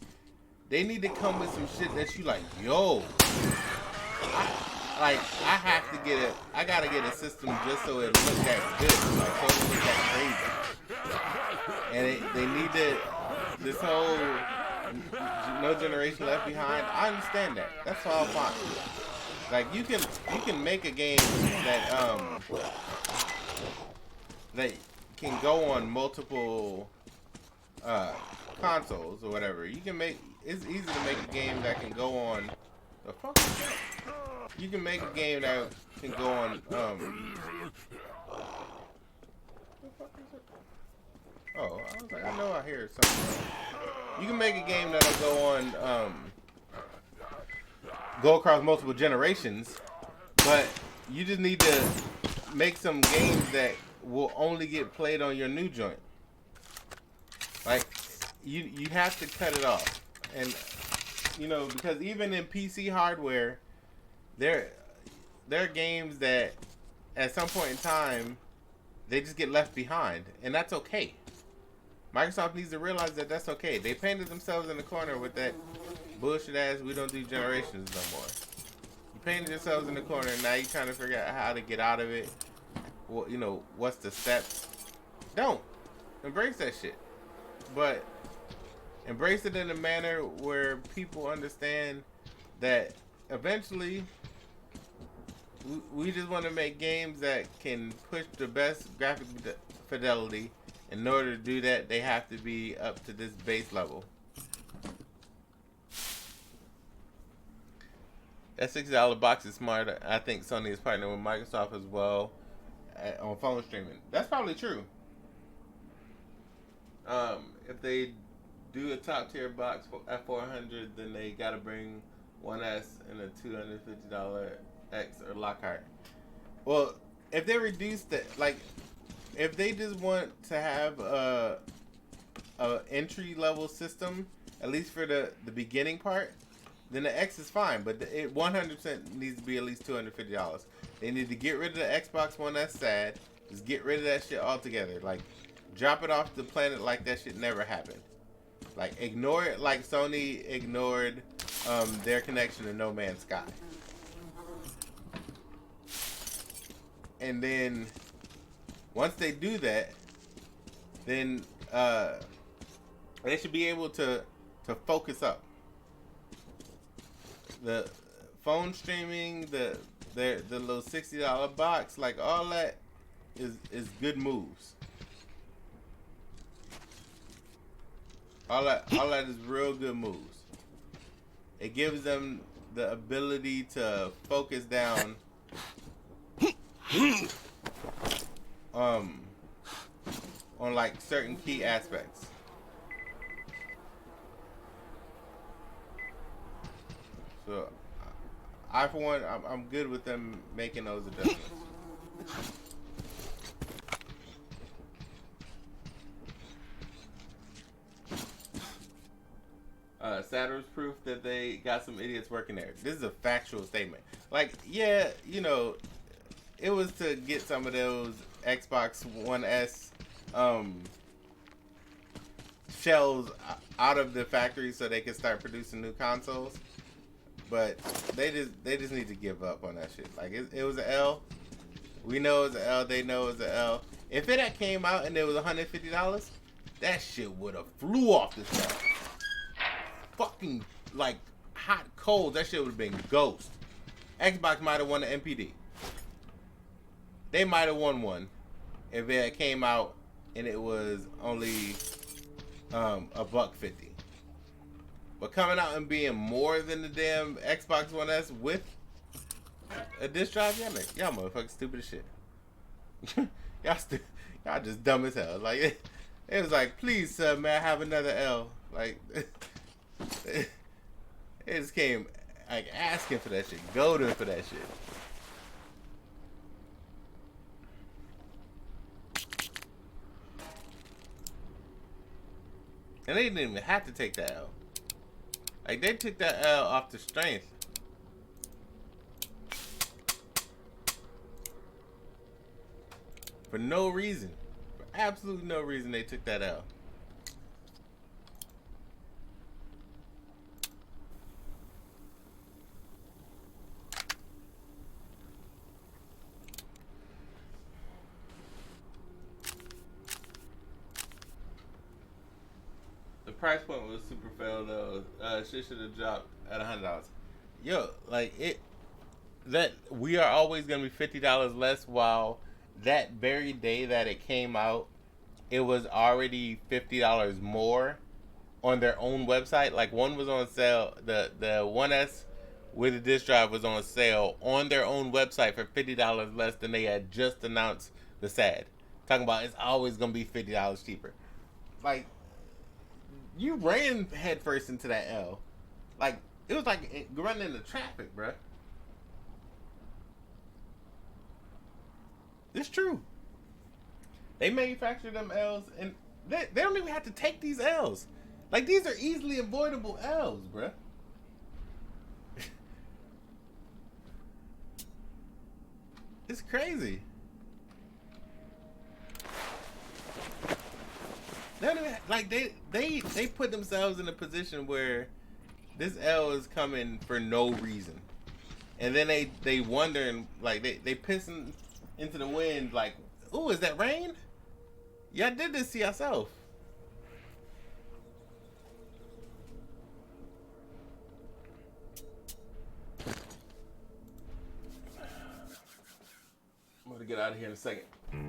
they need to come with some shit that you like, yo. I have to get it. I gotta get a system just so it looks that good, like so it looks that crazy. And they need to. This whole no generation left behind. I understand that. That's all fine. Like you can make a game that that can go on multiple consoles or whatever. You can make. It's easy to make a game that can go on. The fuck is that? You can make a game that can go on, oh, I was like, I know I hear something. You can make a game that'll go on, go across multiple generations, but you just need to make some games that will only get played on your new joint. Like, you have to cut it off. And, you know, because even in PC hardware, there are games that at some point in time they just get left behind, and that's okay. Microsoft needs to realize that that's okay. They painted themselves in the corner with that bullshit ass we don't do generations no more. You painted yourselves in the corner, and now you're trying to figure out how to get out of it. Well, you know, what's the steps? Don't embrace that shit, but embrace it in a manner where people understand that eventually we just want to make games that can push the best graphic fidelity. In order to do that, they have to be up to this base level. That $60 box is smart. I think Sony is partnering with Microsoft as well on phone streaming. That's probably true. If they do a top tier box at $400, then they gotta bring One S and a $250 X or Lockhart. Well, if they reduce that, like, if they just want to have a entry level system, at least for the beginning part, then the X is fine. But it 100% needs to be at least $250. They need to get rid of the Xbox One S sad. Just get rid of that shit altogether. Like, drop it off the planet like that shit never happened. Like, ignore it like Sony ignored their connection to No Man's Sky. And then once they do that, then they should be able to focus up. The phone streaming, the little $60 box, like all that is good moves. All that is real good moves. It gives them the ability to focus down on like certain key aspects. So I for one, I'm good with them making those adjustments. Saturn's proof that they got some idiots working there. This is a factual statement. Like, yeah, you know, it was to get some of those Xbox One S shells out of the factory so they could start producing new consoles. But they just need to give up on that shit. Like, it was an L. We know it was an L. They know it was an L. If it had came out and it was $150, that shit would have flew off the shelf. Fucking, like, hot cold. That shit would have been ghost. Xbox might have won the MPD. They might have won one if it had came out and it was only $150. But coming out and being more than the damn Xbox One S with a disc drive, y'all motherfucking stupid as shit. y'all just dumb as hell. Like, it was like, please, sir, may I have another L? Like, it just came like asking for that shit, goading for that shit. And they didn't even have to take that L. Like, they took that L off the strength. For no reason. For absolutely no reason they took that L. The price point was super fail though. Shit should have dropped at $100. Yo, like it. That we are always gonna be $50 less. While that very day that it came out, it was already $50 more on their own website. Like one was on sale. The 1S with the disk drive was on sale on their own website for $50 less than they had just announced the SAD. Talking about it's always gonna be $50 cheaper. Like. You ran headfirst into that L. Like, it was like running into traffic, bruh. It's true. They manufacture them L's, and they don't even have to take these L's. Like, these are easily avoidable L's, bruh. It's crazy. They don't even, like they put themselves in a position where this L is coming for no reason, and then they wondering, like they pissing into the wind like, ooh, is that rain? Y'all did this to yourself. I'm gonna get out of here in a second,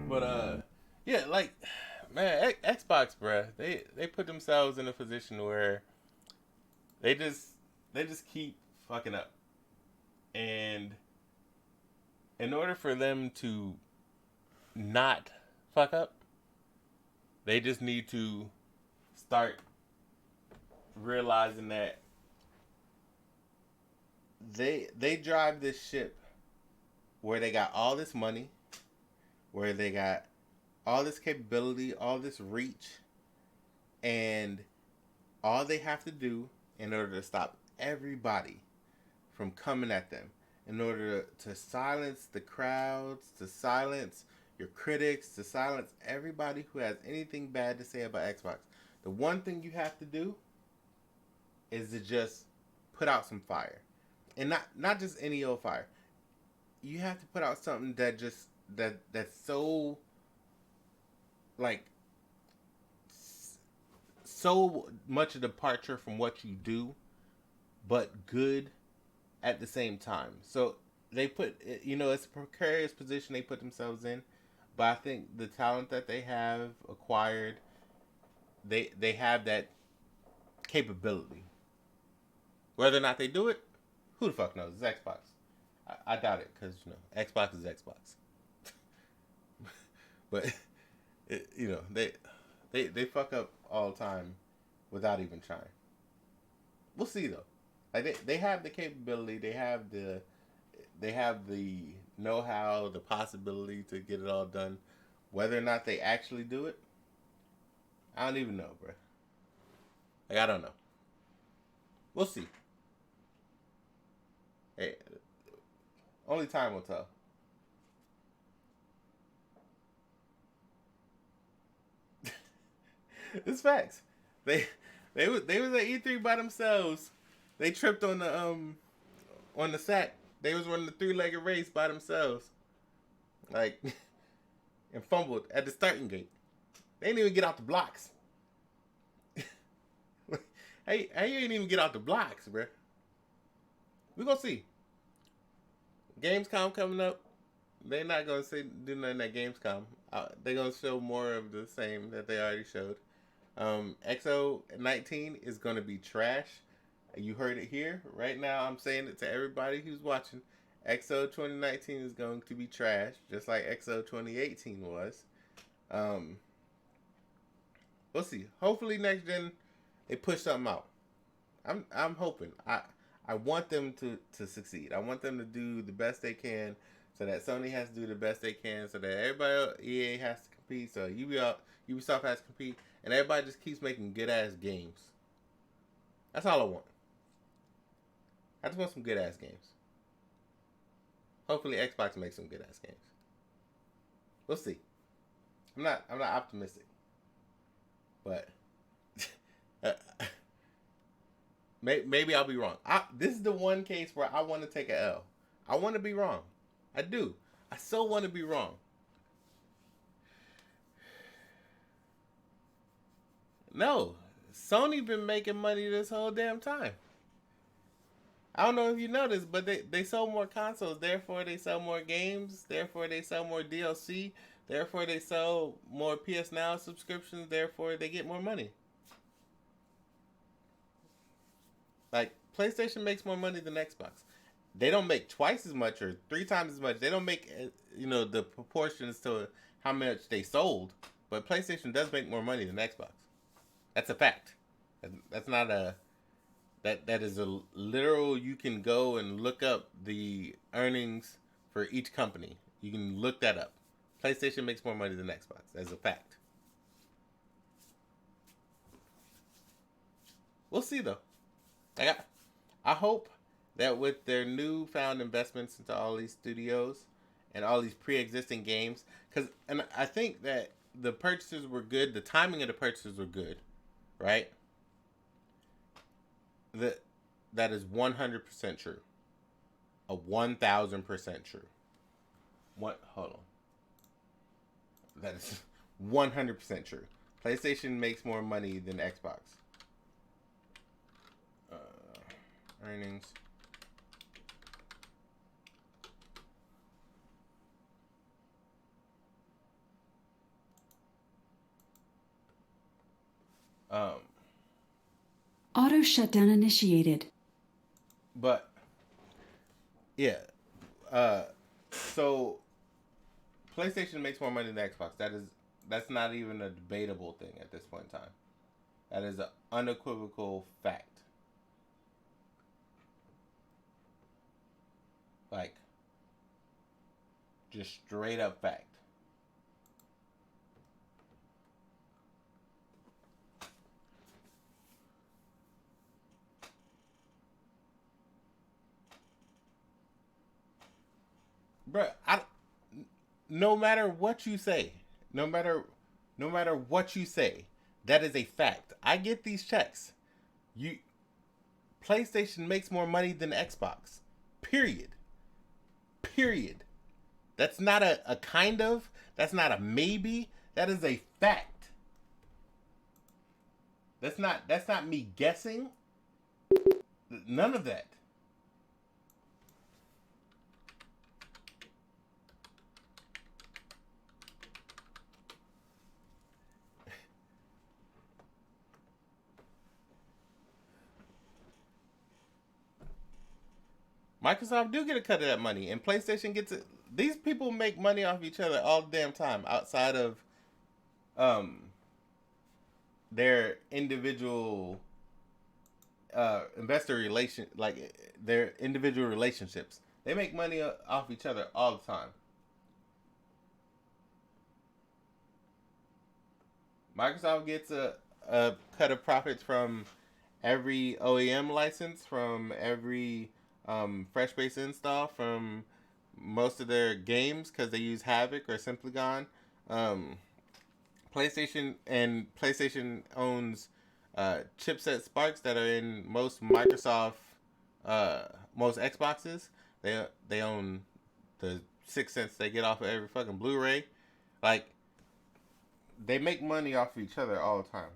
but yeah, like. Man, Xbox, bruh, they put themselves in a position where they just keep fucking up, and in order for them to not fuck up, they just need to start realizing that they drive this ship where they got all this money, where they got all this capability, all this reach, and all they have to do in order to stop everybody from coming at them, in order to silence the crowds, to silence your critics, to silence everybody who has anything bad to say about Xbox. The one thing you have to do is to just put out some fire. And not just any old fire. You have to put out something that just that's so like so much a departure from what you do, but good at the same time. So they put, it's a precarious position they put themselves in, but I think the talent that they have acquired, they have that capability. Whether or not they do it, who the fuck knows? It's Xbox. I doubt it, because Xbox is Xbox. But they fuck up all the time without even trying. We'll see though. Like they have the capability, they have the know-how, the possibility to get it all done. Whether or not they actually do it, I don't even know, bro. Like, I don't know. We'll see. Hey, only time will tell. It's facts. They was at E3 by themselves. They tripped on the sack. They was running the 3-legged race by themselves. Like, and fumbled at the starting gate. They didn't even get out the blocks. How you ain't even get out the blocks, bruh? We gonna see. Gamescom coming up. They're not gonna do nothing at Gamescom. They're gonna show more of the same that they already showed. XO 19 is gonna be trash. You heard it here. Right now, I'm saying it to everybody who's watching. XO 2019 is going to be trash, just like XO 2018 was. We'll see. Hopefully next gen they push something out. I'm hoping. I want them to succeed. I want them to do the best they can, so that Sony has to do the best they can, so that everybody else, EA has to compete, so Ubisoft has to compete, and everybody just keeps making good ass games. That's all I want. I just want some good ass games. Hopefully Xbox makes some good ass games. We'll see. I'm not optimistic. But maybe I'll be wrong. This is the one case where I want to take a L. I want to be wrong. I do. I so want to be wrong. No, Sony been making money this whole damn time. I don't know if you noticed, but they sold more consoles. Therefore, they sell more games. Therefore, they sell more DLC. Therefore, they sell more PS Now subscriptions. Therefore, they get more money. Like, PlayStation makes more money than Xbox. They don't make twice as much or 3 times as much. They don't make, the proportions to how much they sold. But PlayStation does make more money than Xbox. That's a fact. That's not a... That is a literal, you can go and look up the earnings for each company. You can look that up. PlayStation makes more money than Xbox. That's a fact. We'll see, though. I hope that with their newfound investments into all these studios and all these pre-existing games, and I think that the purchases were good. The timing of the purchases were good, right? That is 100% true. 1,000% true. Hold on. That is 100% true. PlayStation makes more money than Xbox. Earnings. Auto shutdown initiated. But yeah, so PlayStation makes more money than Xbox. That's not even a debatable thing at this point in time. That is an unequivocal fact. Like, just straight up fact. Bruh, no matter what you say, no matter what you say, that is a fact. I get these checks. PlayStation makes more money than Xbox. Period. That's not a kind of. That's not a maybe. That is a fact. That's not me guessing. None of that. Microsoft do get a cut of that money, and PlayStation gets it. These people make money off each other all the damn time outside of their individual investor relation, like their individual relationships. They make money off each other all the time. Microsoft gets a cut of profits from every OEM license, from every fresh base install, from most of their games because they use Havoc or Simply Gone. PlayStation owns chipset Sparks that are in most Microsoft, most Xboxes. They own the 6 cents they get off of every fucking Blu-ray. Like, they make money off of each other all the time.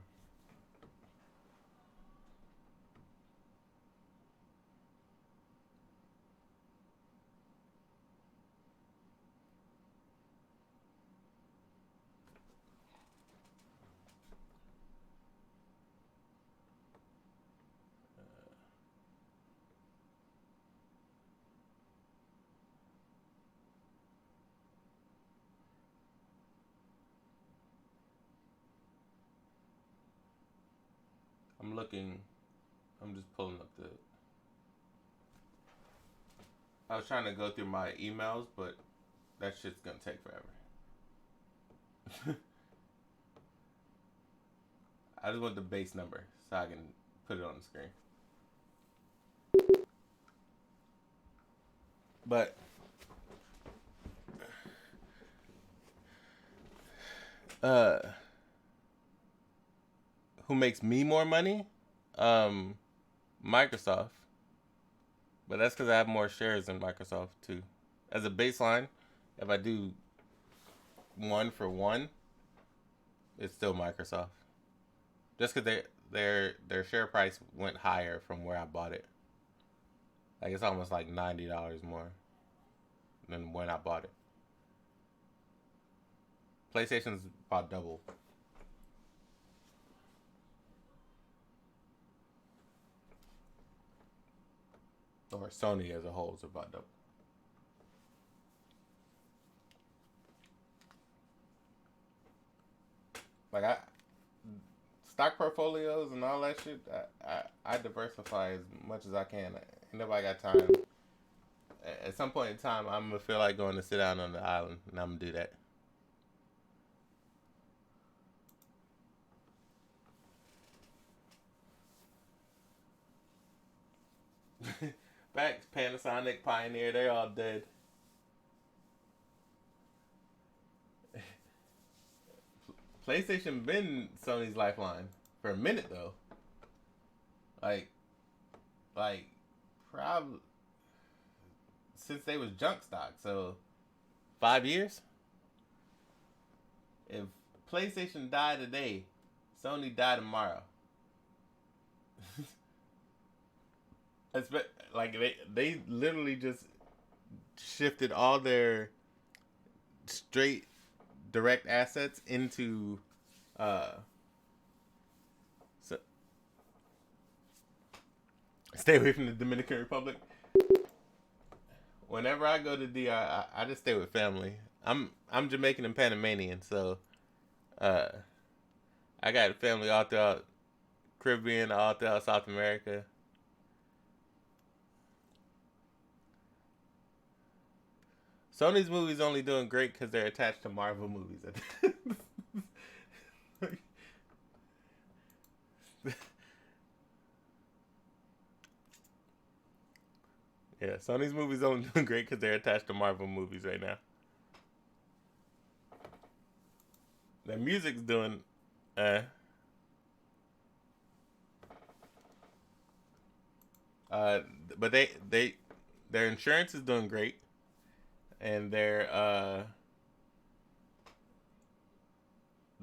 I'm just pulling up I was trying to go through my emails, but that shit's gonna take forever. I just want the base number so I can put it on the screen. But who makes me more money? Microsoft. But that's because I have more shares in Microsoft too. As a baseline, if I do 1-for-1, it's still Microsoft. Just because their share price went higher from where I bought it. Like it's almost like $90 more than when I bought it. PlayStation's about double. Or Sony as a whole is about double. Like stock portfolios and all that shit, I diversify as much as I can. Ain't nobody got time. At some point in time, I'm gonna feel like going to sit down on the island, and I'm gonna do that. Facts, Panasonic, Pioneer, they're all dead. PlayStation been Sony's lifeline for a minute though. Like probably since they was junk stock. So 5 years. If PlayStation died today, Sony died tomorrow. Like they literally just shifted all their straight direct assets into so stay away from the Dominican Republic. Whenever I go to DR, I just stay with family. I'm Jamaican and Panamanian, so I got family all throughout Caribbean, all throughout South America. Sony's movies only doing great because they're attached to Marvel movies. Yeah, Sony's movies only doing great because they're attached to Marvel movies right now. Their music's doing, but their insurance is doing great. And their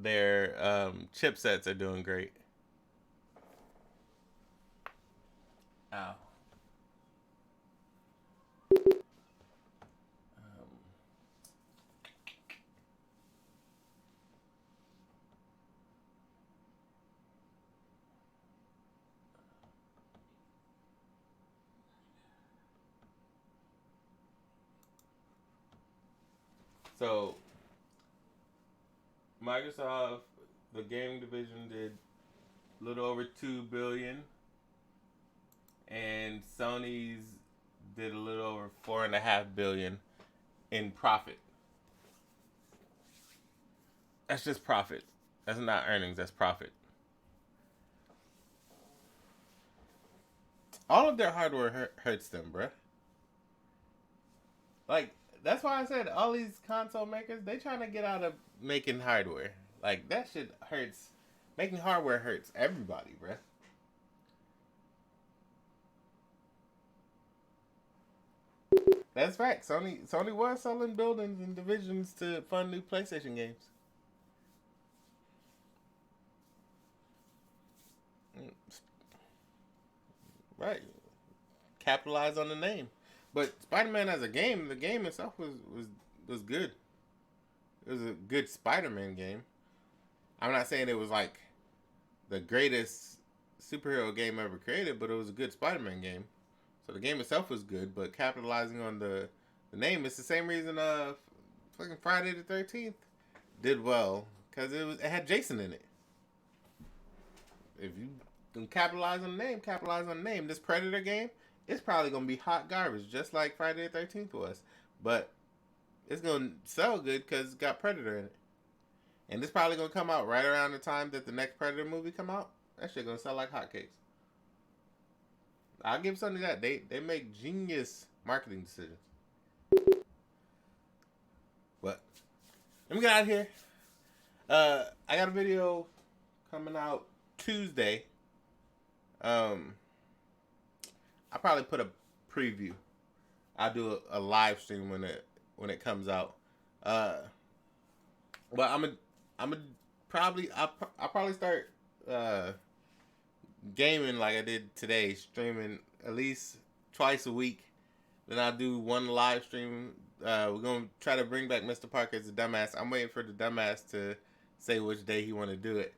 chipsets are doing great. Ow. So, Microsoft, the gaming division did a little over $2 billion, and Sony's did a little over $4.5 billion in profit. That's just profit. That's not earnings. That's profit. All of their hardware hurts them, bruh. Like, that's why I said all these console makers, they trying to get out of making hardware. Like, that shit hurts. Making hardware hurts everybody, bruh. That's right. Sony was selling buildings and divisions to fund new PlayStation games. Right. Capitalize on the name. But Spider-Man as a game, the game itself was good. It was a good Spider-Man game. I'm not saying it was like the greatest superhero game ever created, but it was a good Spider-Man game. So the game itself was good, but capitalizing on the name, it's the same reason fucking Friday the 13th did well, because it had Jason in it. If you can capitalize on the name, capitalize on the name. This Predator game, it's probably going to be hot garbage, just like Friday the 13th was. But it's going to sell good because it's got Predator in it. And it's probably going to come out right around the time that the next Predator movie come out. That shit going to sell like hotcakes. I'll give Sony that. They make genius marketing decisions. Let me get out of here. I got a video coming out Tuesday. I'll probably put a preview. I'll do a live stream when it comes out. But I'll probably start gaming like I did today, streaming at least twice a week. Then I'll do one live stream. We're gonna try to bring back Mr. Parker as a dumbass. I'm waiting for the dumbass to say which day he want to do it,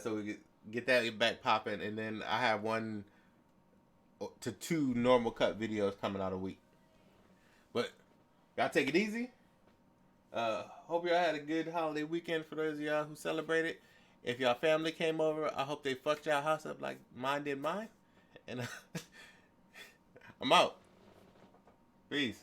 so we get that back popping. And then I have 1 to 2 normal cut videos coming out a week. But y'all take it easy. Hope y'all had a good holiday weekend for those of y'all who celebrated. If y'all family came over, I hope they fucked y'all house up like mine did mine. And I'm out. Peace.